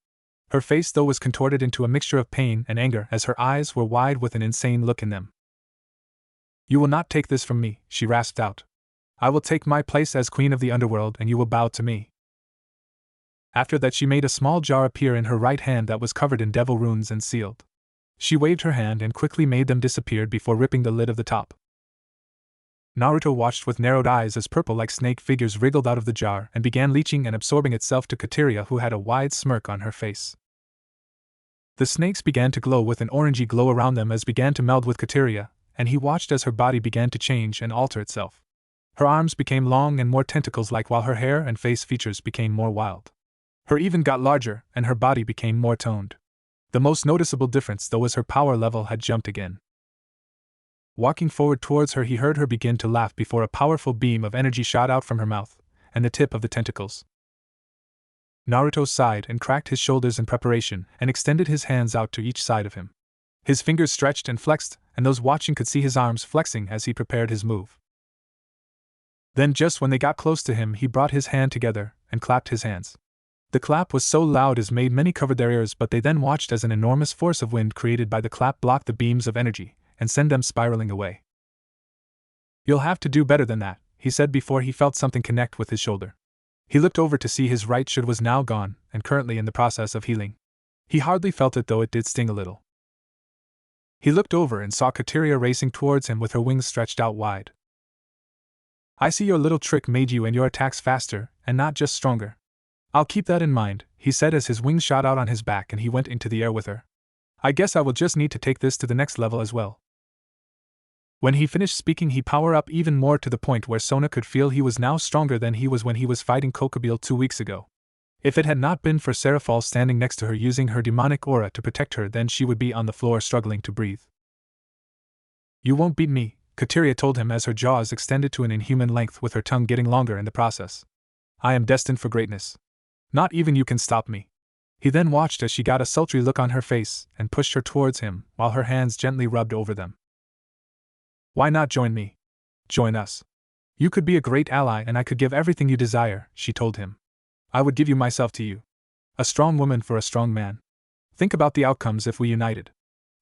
Her face though was contorted into a mixture of pain and anger as her eyes were wide with an insane look in them. You will not take this from me, she rasped out. I will take my place as queen of the underworld and you will bow to me. After that she made a small jar appear in her right hand that was covered in devil runes and sealed. She waved her hand and quickly made them disappear before ripping the lid of the top. Naruto watched with narrowed eyes as purple-like snake figures wriggled out of the jar and began leeching and absorbing itself to Kateria, who had a wide smirk on her face. The snakes began to glow with an orangey glow around them as began to meld with Kateria, and he watched as her body began to change and alter itself. Her arms became long and more tentacles-like while her hair and face features became more wild. Her even got larger and her body became more toned. The most noticeable difference though was her power level had jumped again. Walking forward towards her, he heard her begin to laugh before a powerful beam of energy shot out from her mouth and the tip of the tentacles. Naruto sighed and cracked his shoulders in preparation and extended his hands out to each side of him. His fingers stretched and flexed, and those watching could see his arms flexing as he prepared his move. Then just when they got close to him, he brought his hand together and clapped his hands. The clap was so loud as made many cover their ears, but they then watched as an enormous force of wind created by the clap blocked the beams of energy and send them spiraling away. You'll have to do better than that, he said before he felt something connect with his shoulder. He looked over to see his right shoulder was now gone, and currently in the process of healing. He hardly felt it, though it did sting a little. He looked over and saw Kateria racing towards him with her wings stretched out wide. "I see your little trick made you and your attacks faster, and not just stronger. I'll keep that in mind," he said as his wings shot out on his back and he went into the air with her. "I guess I will just need to take this to the next level as well." When he finished speaking, he powered up even more to the point where Sona could feel he was now stronger than he was when he was fighting Kokobile 2 weeks ago. If it had not been for Seraphol standing next to her using her demonic aura to protect her, then she would be on the floor struggling to breathe. "You won't beat me," Kateria told him as her jaws extended to an inhuman length with her tongue getting longer in the process. "I am destined for greatness. Not even you can stop me." He then watched as she got a sultry look on her face and pushed her towards him while her hands gently rubbed over them. "Why not join me? Join us. You could be a great ally and I could give everything you desire," she told him. "I would give you myself to you. A strong woman for a strong man. Think about the outcomes if we united.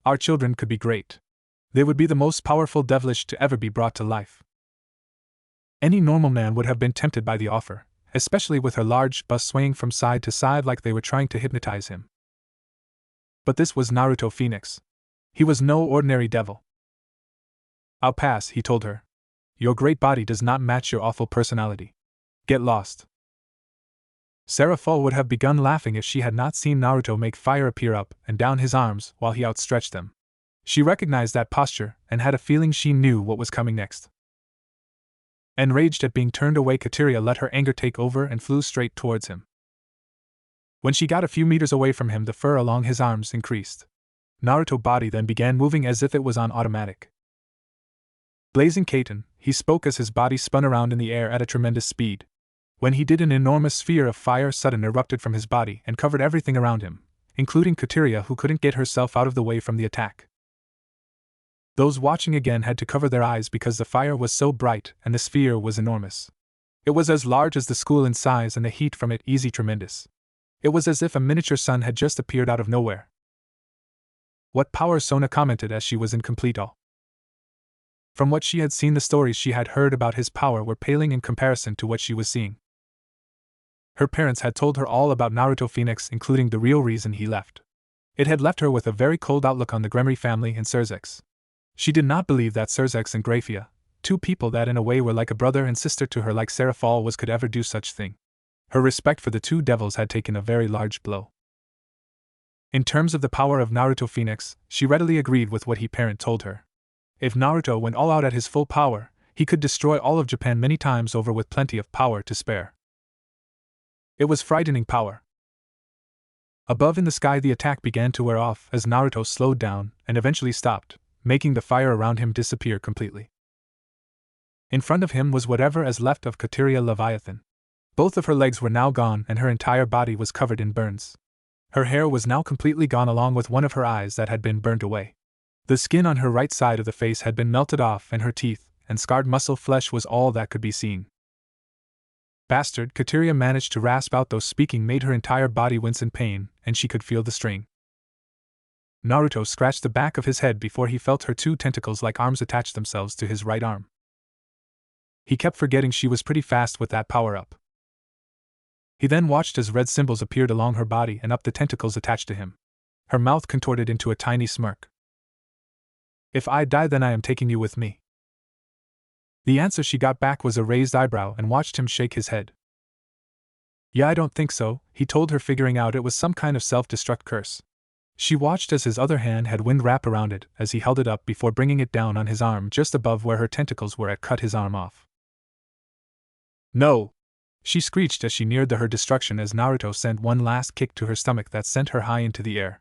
Our children could be great. They would be the most powerful devilish to ever be brought to life." Any normal man would have been tempted by the offer, especially with her large bust swaying from side to side like they were trying to hypnotize him. But this was Naruto Phoenix. He was no ordinary devil. "I'll pass," he told her. "Your great body does not match your awful personality. Get lost." Seraphol would have begun laughing if she had not seen Naruto make fire appear up and down his arms while he outstretched them. She recognized that posture and had a feeling she knew what was coming next. Enraged at being turned away, Kateria let her anger take over and flew straight towards him. When she got a few meters away from him, the fur along his arms increased. Naruto's body then began moving as if it was on automatic. "Blazing Kaiten," he spoke as his body spun around in the air at a tremendous speed. When he did, an enormous sphere of fire suddenly erupted from his body and covered everything around him, including Kateria, who couldn't get herself out of the way from the attack. Those watching again had to cover their eyes because the fire was so bright and the sphere was enormous. It was as large as the school in size and the heat from it easy tremendous. It was as if a miniature sun had just appeared out of nowhere. "What power," Sona commented as she was in complete awe. From what she had seen, the stories she had heard about his power were paling in comparison to what she was seeing. Her parents had told her all about Naruto Phoenix, including the real reason he left. It had left her with a very cold outlook on the Gremory family and Surzex. She did not believe that Surzex and Graphia, two people that in a way were like a brother and sister to her like Seraphol was, could ever do such thing. Her respect for the two devils had taken a very large blow. In terms of the power of Naruto Phoenix, she readily agreed with what her parent told her. If Naruto went all out at his full power, he could destroy all of Japan many times over with plenty of power to spare. It was frightening power. Above in the sky, the attack began to wear off as Naruto slowed down and eventually stopped, making the fire around him disappear completely. In front of him was whatever is left of Kateria Leviathan. Both of her legs were now gone and her entire body was covered in burns. Her hair was now completely gone, along with one of her eyes that had been burnt away. The skin on her right side of the face had been melted off and her teeth and scarred muscle flesh was all that could be seen. "Bastard," Kateria managed to rasp out, though speaking made her entire body wince in pain and she could feel the strain. Naruto scratched the back of his head before he felt her two tentacles-like arms attach themselves to his right arm. He kept forgetting she was pretty fast with that power-up. He then watched as red symbols appeared along her body and up the tentacles attached to him. Her mouth contorted into a tiny smirk. "If I die, then I am taking you with me." The answer she got back was a raised eyebrow and watched him shake his head. "Yeah, I don't think so," he told her, figuring out it was some kind of self-destruct curse. She watched as his other hand had wind wrap around it as he held it up before bringing it down on his arm just above where her tentacles were at cut his arm off. "No!" she screeched as she neared her destruction as Naruto sent one last kick to her stomach that sent her high into the air.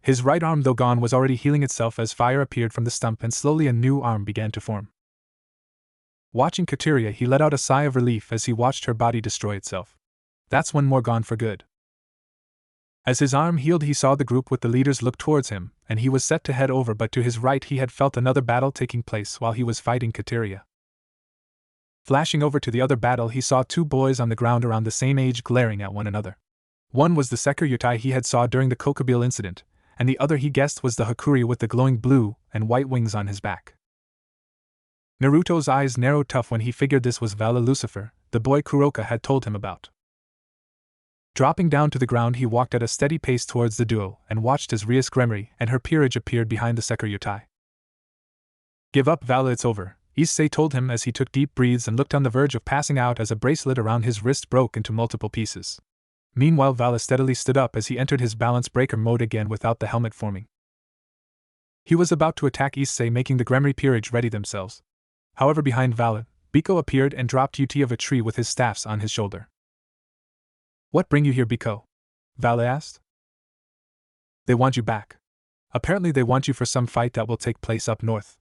His right arm, though gone, was already healing itself as fire appeared from the stump and slowly a new arm began to form. Watching Kateria, he let out a sigh of relief as he watched her body destroy itself. That's one more gone for good. As his arm healed, he saw the group with the leaders look towards him, and he was set to head over, but to his right he had felt another battle taking place while he was fighting Kateria. Flashing over to the other battle, he saw two boys on the ground around the same age glaring at one another. One was the Sekiryutai he had saw during the Kokobile incident, and the other he guessed was the Hakuri with the glowing blue and white wings on his back. Naruto's eyes narrowed tough when he figured this was Vala Lucifer, the boy Kuroka had told him about. Dropping down to the ground, he walked at a steady pace towards the duo and watched as Rias Bloodline and her peerage appeared behind the Sekiryutai. Give up, Vala, it's over, Issei told him as he took deep breaths and looked on the verge of passing out as a bracelet around his wrist broke into multiple pieces. Meanwhile, Vala steadily stood up as he entered his balance breaker mode again without the helmet forming. He was about to attack Issei, making the Gremory peerage ready themselves. However, behind Vala, Biko appeared and dropped UT of a tree with his staffs on his shoulder. What bring you here, Biko? Vala asked. They want you back. Apparently they want you for some fight that will take place up north.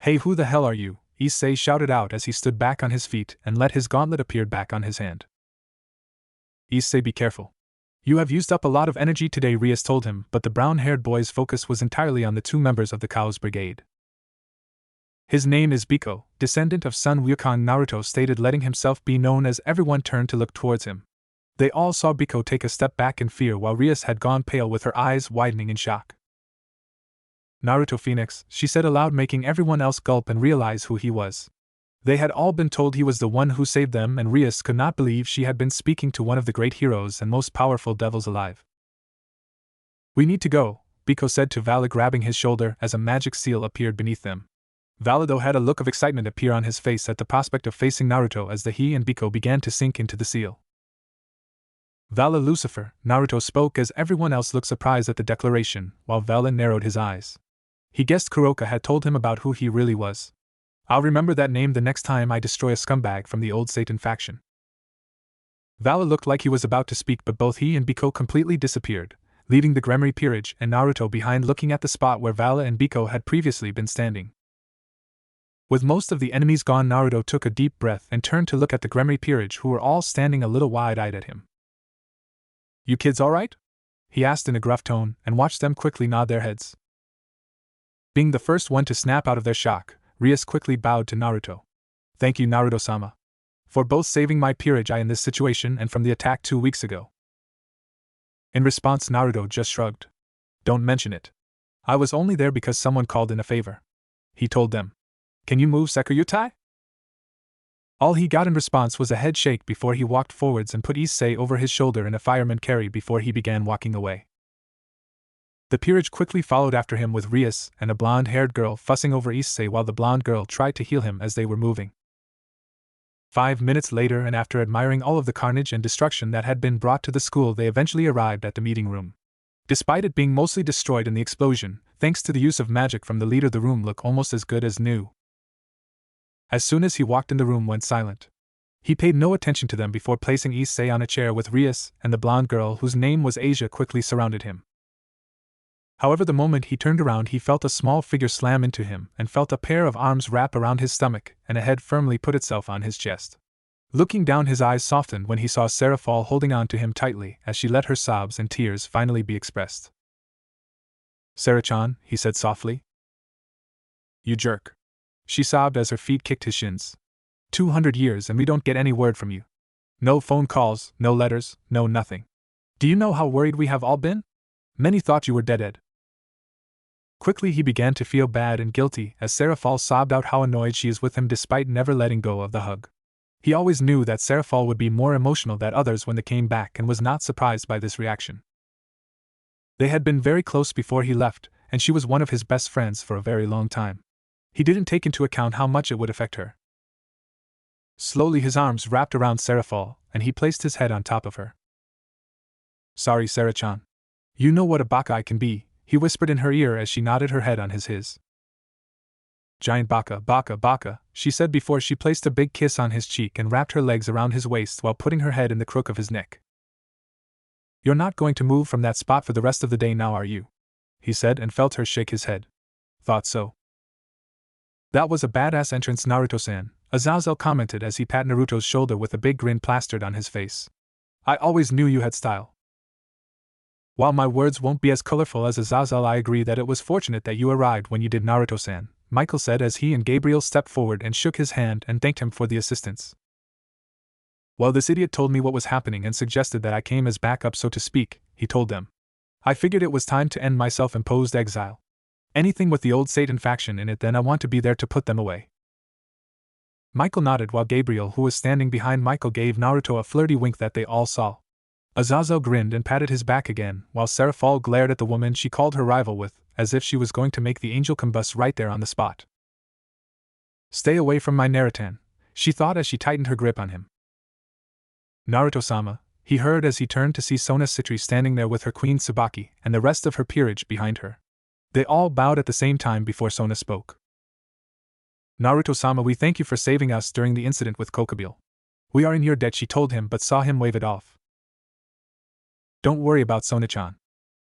Hey, who the hell are you? Issei shouted out as he stood back on his feet and let his gauntlet appear back on his hand. Issei, be careful. You have used up a lot of energy today, Rias told him, but the brown-haired boy's focus was entirely on the two members of the Chaos Brigade. His name is Biko, descendant of Sun Wukong, Naruto stated, letting himself be known as everyone turned to look towards him. They all saw Biko take a step back in fear while Rias had gone pale with her eyes widening in shock. Naruto Phoenix, she said aloud, making everyone else gulp and realize who he was. They had all been told he was the one who saved them, and Rias could not believe she had been speaking to one of the great heroes and most powerful devils alive. We need to go, Biko said to Vala, grabbing his shoulder as a magic seal appeared beneath them. Vala, though, had a look of excitement appear on his face at the prospect of facing Naruto as he and Biko began to sink into the seal. Vala, Lucifer, Naruto spoke as everyone else looked surprised at the declaration, while Vala narrowed his eyes. He guessed Kuroka had told him about who he really was. I'll remember that name the next time I destroy a scumbag from the old Satan faction. Vala looked like he was about to speak, but both he and Biko completely disappeared, leaving the Gremory peerage and Naruto behind looking at the spot where Vala and Biko had previously been standing. With most of the enemies gone, Naruto took a deep breath and turned to look at the Gremory peerage, who were all standing a little wide-eyed at him. You kids alright? He asked in a gruff tone, and watched them quickly nod their heads. Being the first one to snap out of their shock, Rias quickly bowed to Naruto. Thank you, Naruto-sama, for both saving my peerage in this situation and from the attack 2 weeks ago. In response, Naruto just shrugged. Don't mention it. I was only there because someone called in a favor, he told them. Can you move, Sekiryutai? All he got in response was a head shake before he walked forwards and put Issei over his shoulder in a fireman carry before he began walking away. The peerage quickly followed after him, with Rias and a blonde-haired girl fussing over Issei while the blonde girl tried to heal him as they were moving. 5 minutes later, and after admiring all of the carnage and destruction that had been brought to the school, they eventually arrived at the meeting room. Despite it being mostly destroyed in the explosion, thanks to the use of magic from the leader, the room looked almost as good as new. As soon as he walked in, the room went silent. He paid no attention to them before placing Issei on a chair, with Rias and the blonde girl, whose name was Asia, quickly surrounded him. However, the moment he turned around, he felt a small figure slam into him and felt a pair of arms wrap around his stomach and a head firmly put itself on his chest. Looking down, his eyes softened when he saw Sarah fall holding on to him tightly as she let her sobs and tears finally be expressed. Sarah-chan, he said softly. You jerk. She sobbed as her feet kicked his shins. 200 years and we don't get any word from you. No phone calls, no letters, no nothing. Do you know how worried we have all been? Many thought you were dead, Ed. Quickly he began to feel bad and guilty as Sarah Fall sobbed out how annoyed she is with him despite never letting go of the hug. He always knew that Sarah Fall would be more emotional than others when they came back and was not surprised by this reaction. They had been very close before he left, and she was one of his best friends for a very long time. He didn't take into account how much it would affect her. Slowly his arms wrapped around Sarah Fall, and he placed his head on top of her. Sorry, Sarah-chan. You know what a baka I can be, he whispered in her ear as she nodded her head on his. Giant baka, baka, baka, she said before she placed a big kiss on his cheek and wrapped her legs around his waist while putting her head in the crook of his neck. You're not going to move from that spot for the rest of the day now, are you? He said and felt her shake his head. Thought so. That was a badass entrance, Naruto-san, Azazel commented as he pat Naruto's shoulder with a big grin plastered on his face. I always knew you had style. While my words won't be as colorful as Azazel, I agree that it was fortunate that you arrived when you did, Naruto-san, Michael said as he and Gabriel stepped forward and shook his hand and thanked him for the assistance. Well, this idiot told me what was happening and suggested that I came as backup, so to speak, he told them. I figured it was time to end my self-imposed exile. Anything with the old Satan faction in it, then I want to be there to put them away. Michael nodded while Gabriel, who was standing behind Michael, gave Naruto a flirty wink that they all saw. Azazel grinned and patted his back again, while Seraphol glared at the woman she called her rival with, as if she was going to make the angel combust right there on the spot. Stay away from my Narutan, she thought as she tightened her grip on him. Naruto-sama, he heard as he turned to see Sona Citri standing there with her queen Tsubaki and the rest of her peerage behind her. They all bowed at the same time before Sona spoke. Naruto-sama, we thank you for saving us during the incident with Kokobile. We are in your debt, she told him, but saw him wave it off. Don't worry about Sona-chan.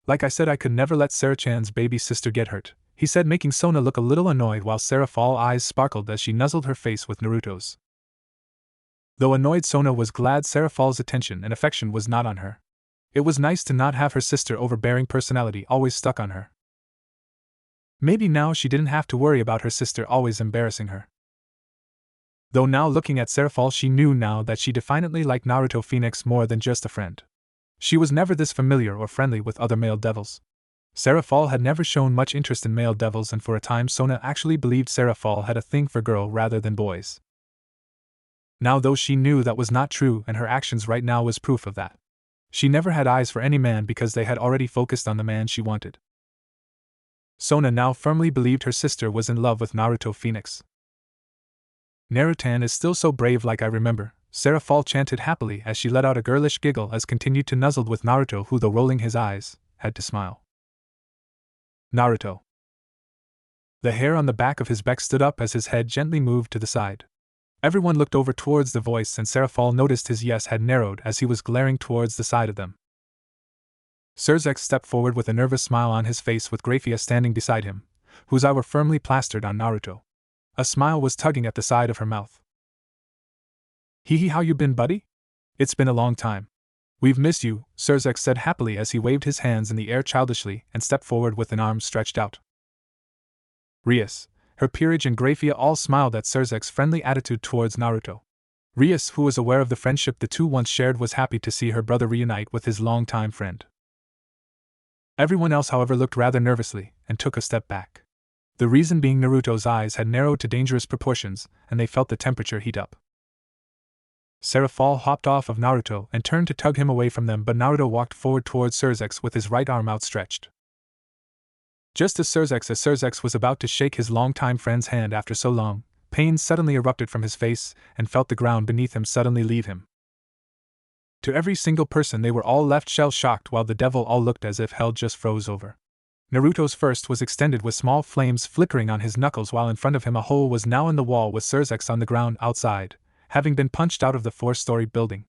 Like I said, I could never let Sarah-chan's baby sister get hurt, he said, making Sona look a little annoyed while Seraphol eyes sparkled as she nuzzled her face with Naruto's. Though annoyed, Sona was glad Seraphol's attention and affection was not on her. It was nice to not have her sister overbearing personality always stuck on her. Maybe now she didn't have to worry about her sister always embarrassing her. Though now looking at Seraphol, she knew now that she definitely liked Naruto Phoenix more than just a friend. She was never this familiar or friendly with other male devils. Seraphol had never shown much interest in male devils, and for a time Sona actually believed Seraphol had a thing for girl rather than boys. Now though she knew that was not true, and her actions right now was proof of that. She never had eyes for any man because they had already focused on the man she wanted. Sona now firmly believed her sister was in love with Naruto Phoenix. Narutan is still so brave, like I remember, Seraphol chanted happily as she let out a girlish giggle as continued to nuzzle with Naruto, who, though rolling his eyes, had to smile. Naruto. The hair on the back of his neck stood up as his head gently moved to the side. Everyone looked over towards the voice, and Seraphol noticed his yes had narrowed as he was glaring towards the side of them. Surzex stepped forward with a nervous smile on his face, with Graphia standing beside him, whose eyes were firmly plastered on Naruto. A smile was tugging at the side of her mouth. Hee, how you been, buddy? It's been a long time. We've missed you, Surzex said happily as he waved his hands in the air childishly and stepped forward with an arm stretched out. Rias, her peerage, and Graphia all smiled at Surzex's friendly attitude towards Naruto. Rias, who was aware of the friendship the two once shared, was happy to see her brother reunite with his longtime friend. Everyone else, however, looked rather nervously and took a step back. The reason being Naruto's eyes had narrowed to dangerous proportions, and they felt the temperature heat up. Seraphol hopped off of Naruto and turned to tug him away from them, but Naruto walked forward towards Surzex with his right arm outstretched. Just as Surzex was about to shake his longtime friend's hand after so long, pain suddenly erupted from his face and felt the ground beneath him suddenly leave him. To every single person, they were all left shell-shocked, while the devil all looked as if hell just froze over. Naruto's first was extended with small flames flickering on his knuckles, while in front of him a hole was now in the wall with Surzex on the ground outside, having been punched out of the 4-story building.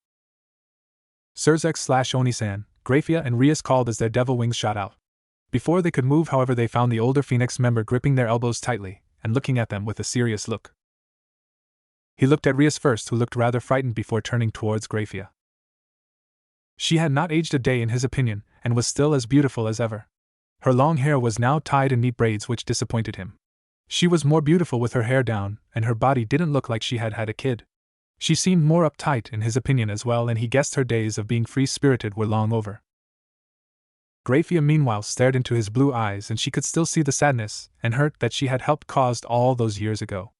Surzex/Oni-san, Graphia, and Rias called as their devil wings shot out. Before they could move, however, they found the older Phoenix member gripping their elbows tightly and looking at them with a serious look. He looked at Rias first, who looked rather frightened before turning towards Graphia. She had not aged a day in his opinion, and was still as beautiful as ever. Her long hair was now tied in neat braids, which disappointed him. She was more beautiful with her hair down, and her body didn't look like she had had a kid. She seemed more uptight in his opinion as well, and he guessed her days of being free-spirited were long over. Graphia meanwhile stared into his blue eyes, and she could still see the sadness and hurt that she had helped caused all those years ago.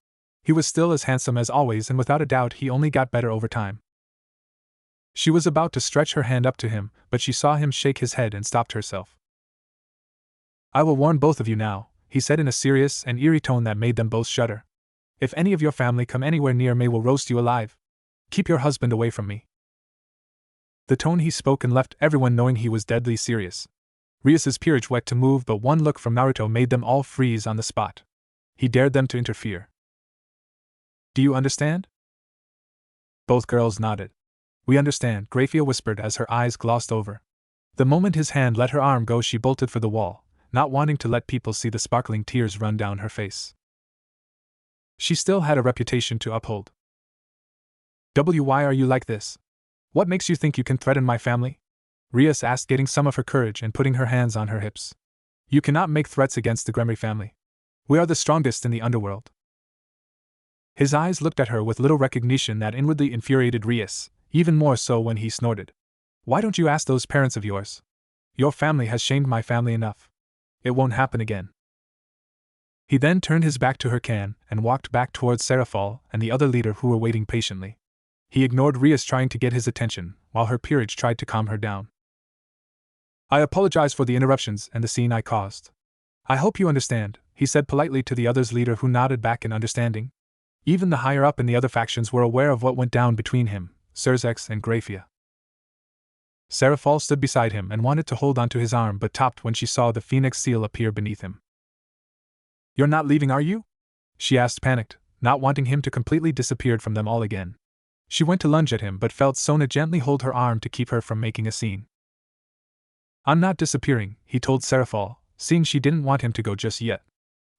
He was still as handsome as always, and without a doubt he only got better over time. She was about to stretch her hand up to him, but she saw him shake his head and stopped herself. I will warn both of you now, he said in a serious and eerie tone that made them both shudder. If any of your family come anywhere near me, will roast you alive. Keep your husband away from me. The tone he spoke and left everyone knowing he was deadly serious. Rias's peerage wet to move, but one look from Naruto made them all freeze on the spot. He dared them to interfere. Do you understand? Both girls nodded. We understand, Graphia whispered as her eyes glossed over. The moment his hand let her arm go, she bolted for the wall, not wanting to let people see the sparkling tears run down her face. She still had a reputation to uphold. Why are you like this? What makes you think you can threaten my family? Rias asked, getting some of her courage and putting her hands on her hips. You cannot make threats against the Gremory family. We are the strongest in the underworld. His eyes looked at her with little recognition that inwardly infuriated Rias, even more so when he snorted. Why don't you ask those parents of yours? Your family has shamed my family enough. It won't happen again. He then turned his back to her can and walked back towards Seraphol and the other leader who were waiting patiently. He ignored Rias trying to get his attention, while her peerage tried to calm her down. I apologize for the interruptions and the scene I caused. I hope you understand, he said politely to the other's leader who nodded back in understanding. Even the higher up in the other factions were aware of what went down between him, Serzex and Grafia. Seraphol stood beside him and wanted to hold onto his arm but stopped when she saw the phoenix seal appear beneath him. You're not leaving, are you? She asked, panicked, not wanting him to completely disappear from them all again. She went to lunge at him but felt Sona gently hold her arm to keep her from making a scene. I'm not disappearing, he told Seraphol, seeing she didn't want him to go just yet.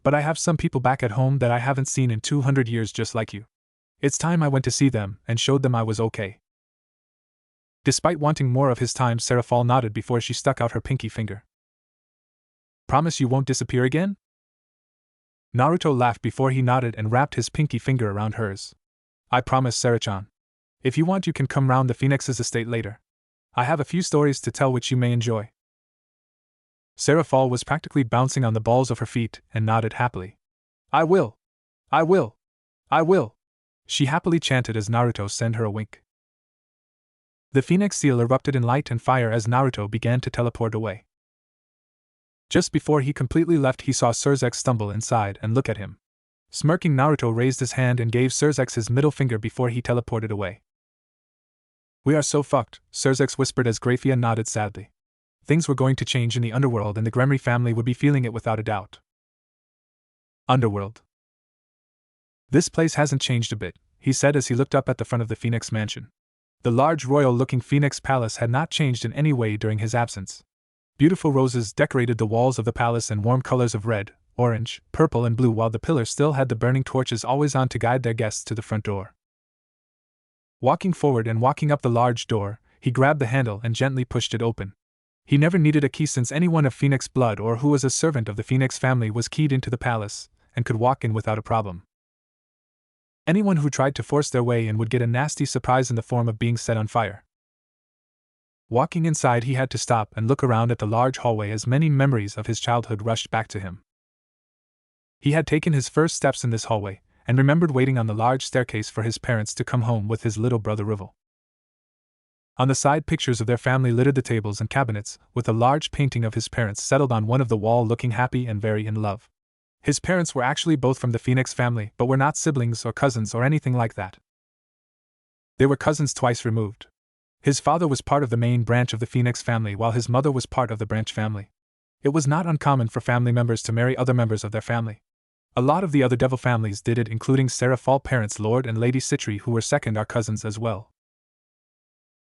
But I have some people back at home that I haven't seen in 200 years just like you. It's time I went to see them and showed them I was okay. Despite wanting more of his time, Seraphol nodded before she stuck out her pinky finger. Promise you won't disappear again? Naruto laughed before he nodded and wrapped his pinky finger around hers. I promise, Sarah-chan. If you want, you can come round the Phoenix's estate later. I have a few stories to tell which you may enjoy. Seraphol was practically bouncing on the balls of her feet and nodded happily. I will! I will! I will! She happily chanted as Naruto sent her a wink. The phoenix seal erupted in light and fire as Naruto began to teleport away. Just before he completely left, he saw Serzex stumble inside and look at him. Smirking, Naruto raised his hand and gave Serzex his middle finger before he teleported away. We are so fucked, Serzex whispered as Grafia nodded sadly. Things were going to change in the underworld and the Gremory family would be feeling it without a doubt. Underworld. This place hasn't changed a bit, he said as he looked up at the front of the Phoenix mansion. The large royal-looking Phoenix palace had not changed in any way during his absence. Beautiful roses decorated the walls of the palace in warm colors of red, orange, purple and blue, while the pillars still had the burning torches always on to guide their guests to the front door. Walking forward and walking up the large door, he grabbed the handle and gently pushed it open. He never needed a key since anyone of Phoenix blood or who was a servant of the Phoenix family was keyed into the palace, and could walk in without a problem. Anyone who tried to force their way in would get a nasty surprise in the form of being set on fire. Walking inside, he had to stop and look around at the large hallway as many memories of his childhood rushed back to him. He had taken his first steps in this hallway, and remembered waiting on the large staircase for his parents to come home with his little brother Rivel. On the side, pictures of their family littered the tables and cabinets, with a large painting of his parents settled on one of the wall, looking happy and very in love. His parents were actually both from the Phoenix family, but were not siblings or cousins or anything like that. They were cousins twice removed. His father was part of the main branch of the Phoenix family, while his mother was part of the branch family. It was not uncommon for family members to marry other members of their family. A lot of the other devil families did it, including Seraphol parents Lord and Lady Citri, who were second are cousins as well.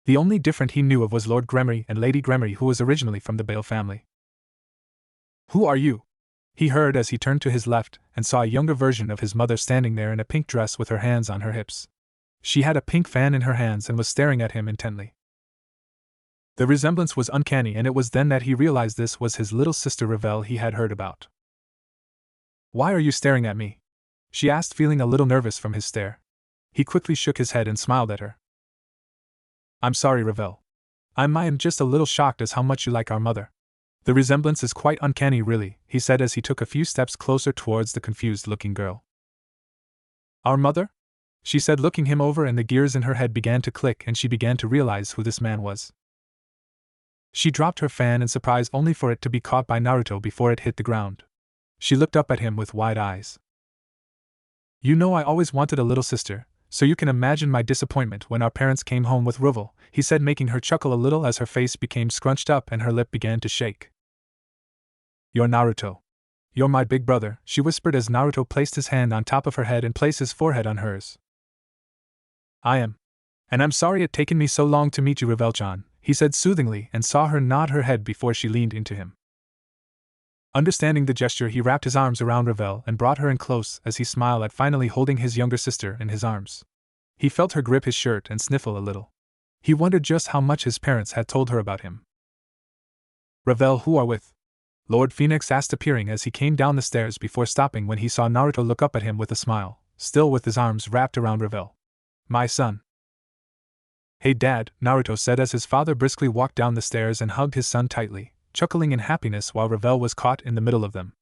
The only different he knew of was Lord Gremory and Lady Gremory, who was originally from the Bale family. Who are you? He heard as he turned to his left and saw a younger version of his mother standing there in a pink dress with her hands on her hips. She had a pink fan in her hands and was staring at him intently. The resemblance was uncanny, and it was then that he realized this was his little sister Ravel he had heard about. Why are you staring at me? She asked, feeling a little nervous from his stare. He quickly shook his head and smiled at her. I'm sorry, Ravel. I'm just a little shocked as how much you like our mother. The resemblance is quite uncanny, really, he said as he took a few steps closer towards the confused-looking girl. Our mother? She said, looking him over, and the gears in her head began to click and she began to realize who this man was. She dropped her fan in surprise, only for it to be caught by Naruto before it hit the ground. She looked up at him with wide eyes. You know, I always wanted a little sister, so you can imagine my disappointment when our parents came home with Rivel, he said, making her chuckle a little as her face became scrunched up and her lip began to shake. You're Naruto. You're my big brother, she whispered as Naruto placed his hand on top of her head and placed his forehead on hers. I am. And I'm sorry it taken me so long to meet you, Ravel-chan, he said soothingly, and saw her nod her head before she leaned into him. Understanding the gesture, he wrapped his arms around Ravel and brought her in close as he smiled at finally holding his younger sister in his arms. He felt her grip his shirt and sniffle a little. He wondered just how much his parents had told her about him. Ravel, who are with? Lord Phoenix asked, appearing as he came down the stairs before stopping when he saw Naruto look up at him with a smile, still with his arms wrapped around Ravel. My son. Hey Dad, Naruto said as his father briskly walked down the stairs and hugged his son tightly, chuckling in happiness while Ravel was caught in the middle of them.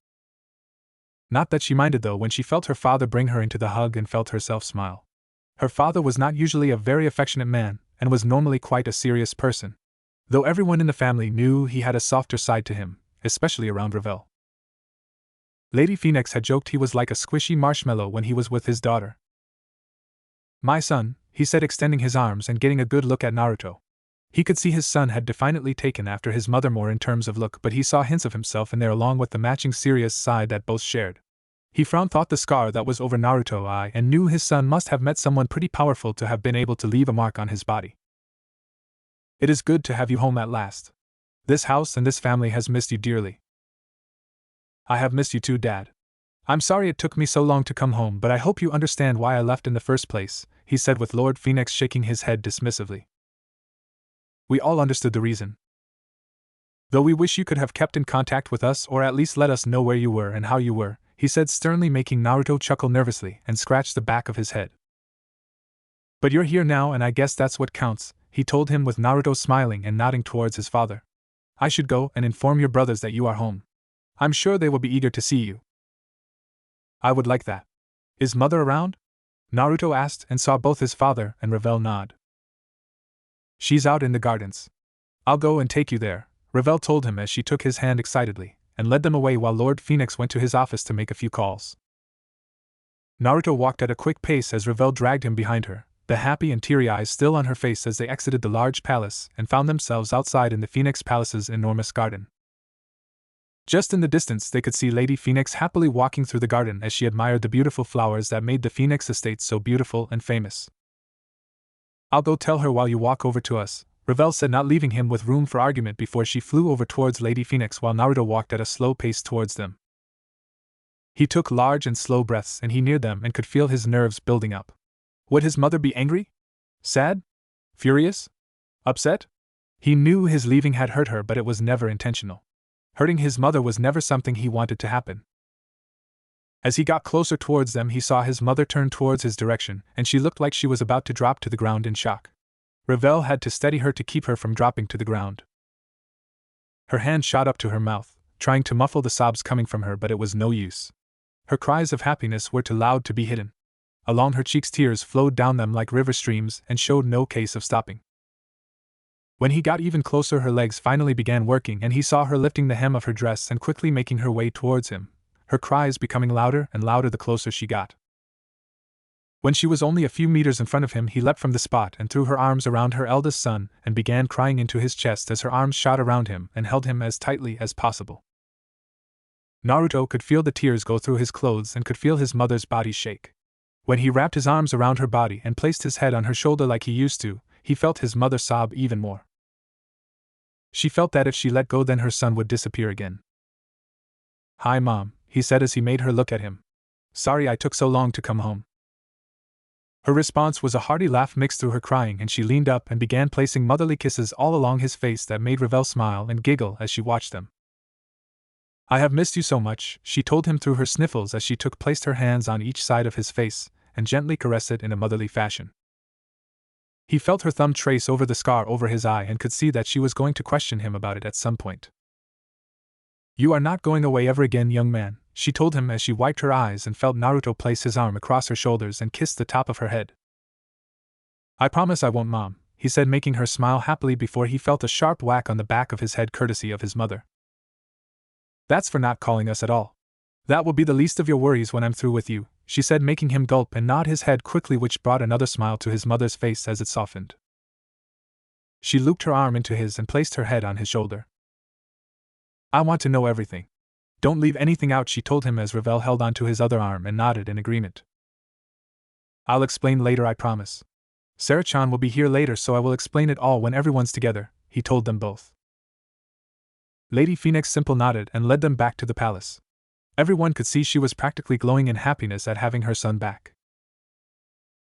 Not that she minded though when she felt her father bring her into the hug and felt herself smile. Her father was not usually a very affectionate man, and was normally quite a serious person. Though everyone in the family knew he had a softer side to him, especially around Ravel. Lady Phoenix had joked he was like a squishy marshmallow when he was with his daughter. "My son," he said, extending his arms and getting a good look at Naruto. He could see his son had definitely taken after his mother more in terms of look, but he saw hints of himself in there along with the matching serious side that both shared. He frowned, thought the scar that was over Naruto's eye, and knew his son must have met someone pretty powerful to have been able to leave a mark on his body. "It is good to have you home at last. This house and this family has missed you dearly." "I have missed you too, Dad. I'm sorry it took me so long to come home, but I hope you understand why I left in the first place," he said with Lord Phoenix shaking his head dismissively. "We all understood the reason. Though we wish you could have kept in contact with us or at least let us know where you were and how you were," he said sternly, making Naruto chuckle nervously and scratch the back of his head. "But you're here now and I guess that's what counts," he told him with Naruto smiling and nodding towards his father. "I should go and inform your brothers that you are home. I'm sure they will be eager to see you." "I would like that. Is Mother around?" Naruto asked and saw both his father and Ravel nod. "She's out in the gardens. I'll go and take you there," Ravel told him as she took his hand excitedly, and led them away while Lord Phoenix went to his office to make a few calls. Naruto walked at a quick pace as Ravel dragged him behind her, the happy and teary eyes still on her face as they exited the large palace and found themselves outside in the Phoenix Palace's enormous garden. Just in the distance they could see Lady Phoenix happily walking through the garden as she admired the beautiful flowers that made the Phoenix estate so beautiful and famous. "I'll go tell her while you walk over to us," Ravel said, not leaving him with room for argument before she flew over towards Lady Phoenix while Naruto walked at a slow pace towards them. He took large and slow breaths and he neared them and could feel his nerves building up. Would his mother be angry? Sad? Furious? Upset? He knew his leaving had hurt her, but it was never intentional. Hurting his mother was never something he wanted to happen. As he got closer towards them, he saw his mother turn towards his direction, and she looked like she was about to drop to the ground in shock. Ravel had to steady her to keep her from dropping to the ground. Her hand shot up to her mouth, trying to muffle the sobs coming from her, but it was no use. Her cries of happiness were too loud to be hidden. Along her cheeks tears flowed down them like river streams and showed no case of stopping. When he got even closer, her legs finally began working and he saw her lifting the hem of her dress and quickly making her way towards him, her cries becoming louder and louder the closer she got. When she was only a few meters in front of him, he leapt from the spot and threw her arms around her eldest son and began crying into his chest as her arms shot around him and held him as tightly as possible. Naruto could feel the tears go through his clothes and could feel his mother's body shake. When he wrapped his arms around her body and placed his head on her shoulder like he used to, he felt his mother sob even more. She felt that if she let go, then her son would disappear again. "Hi, Mom," he said as he made her look at him. "Sorry I took so long to come home." Her response was a hearty laugh mixed through her crying, and she leaned up and began placing motherly kisses all along his face that made Ravel smile and giggle as she watched them. "I have missed you so much," she told him through her sniffles as she placed her hands on each side of his face and gently caressed it in a motherly fashion. He felt her thumb trace over the scar over his eye and could see that she was going to question him about it at some point. "You are not going away ever again, young man," she told him as she wiped her eyes and felt Naruto place his arm across her shoulders and kiss the top of her head. "I promise I won't, Mom," he said, making her smile happily before he felt a sharp whack on the back of his head courtesy of his mother. "That's for not calling us at all. That will be the least of your worries when I'm through with you," she said, making him gulp and nod his head quickly, which brought another smile to his mother's face as it softened. She looped her arm into his and placed her head on his shoulder. "I want to know everything. Don't leave anything out," she told him as Ravel held onto his other arm and nodded in agreement. "I'll explain later, I promise. Sarah-chan will be here later, so I will explain it all when everyone's together," he told them both. Lady Phoenix simply nodded and led them back to the palace. Everyone could see she was practically glowing in happiness at having her son back.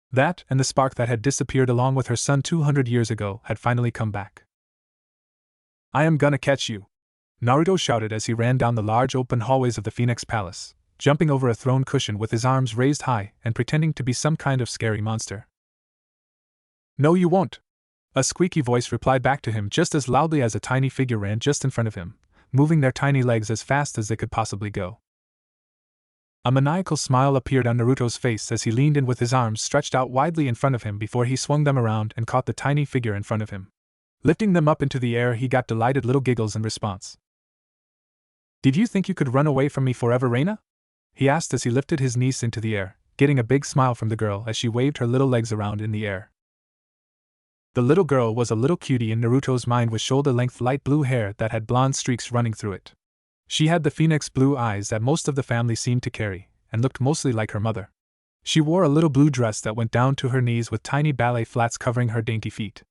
That, and the spark that had disappeared along with her son 200 years ago, had finally come back. "I am gonna catch you!" Naruto shouted as he ran down the large open hallways of the Phoenix Palace, jumping over a throne cushion with his arms raised high and pretending to be some kind of scary monster. "No, you won't!" A squeaky voice replied back to him just as loudly as a tiny figure ran just in front of him, moving their tiny legs as fast as they could possibly go. A maniacal smile appeared on Naruto's face as he leaned in with his arms stretched out widely in front of him before he swung them around and caught the tiny figure in front of him. Lifting them up into the air, he got delighted little giggles in response. "Did you think you could run away from me forever, Reina?" he asked as he lifted his niece into the air, getting a big smile from the girl as she waved her little legs around in the air. The little girl was a little cutie in Naruto's mind with shoulder-length light blue hair that had blonde streaks running through it. She had the phoenix blue eyes that most of the family seemed to carry, and looked mostly like her mother. She wore a little blue dress that went down to her knees with tiny ballet flats covering her dainty feet.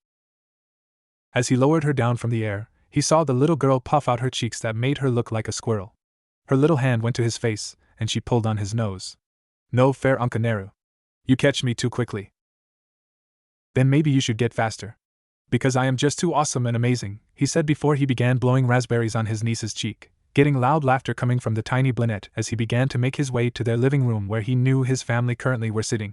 As he lowered her down from the air, he saw the little girl puff out her cheeks that made her look like a squirrel. Her little hand went to his face, and she pulled on his nose. "No fair, Uncle Naru. You catch me too quickly. Then maybe you should get faster. Because I am just too awesome and amazing," he said before he began blowing raspberries on his niece's cheek, getting loud laughter coming from the tiny Blinette as he began to make his way to their living room where he knew his family currently were sitting.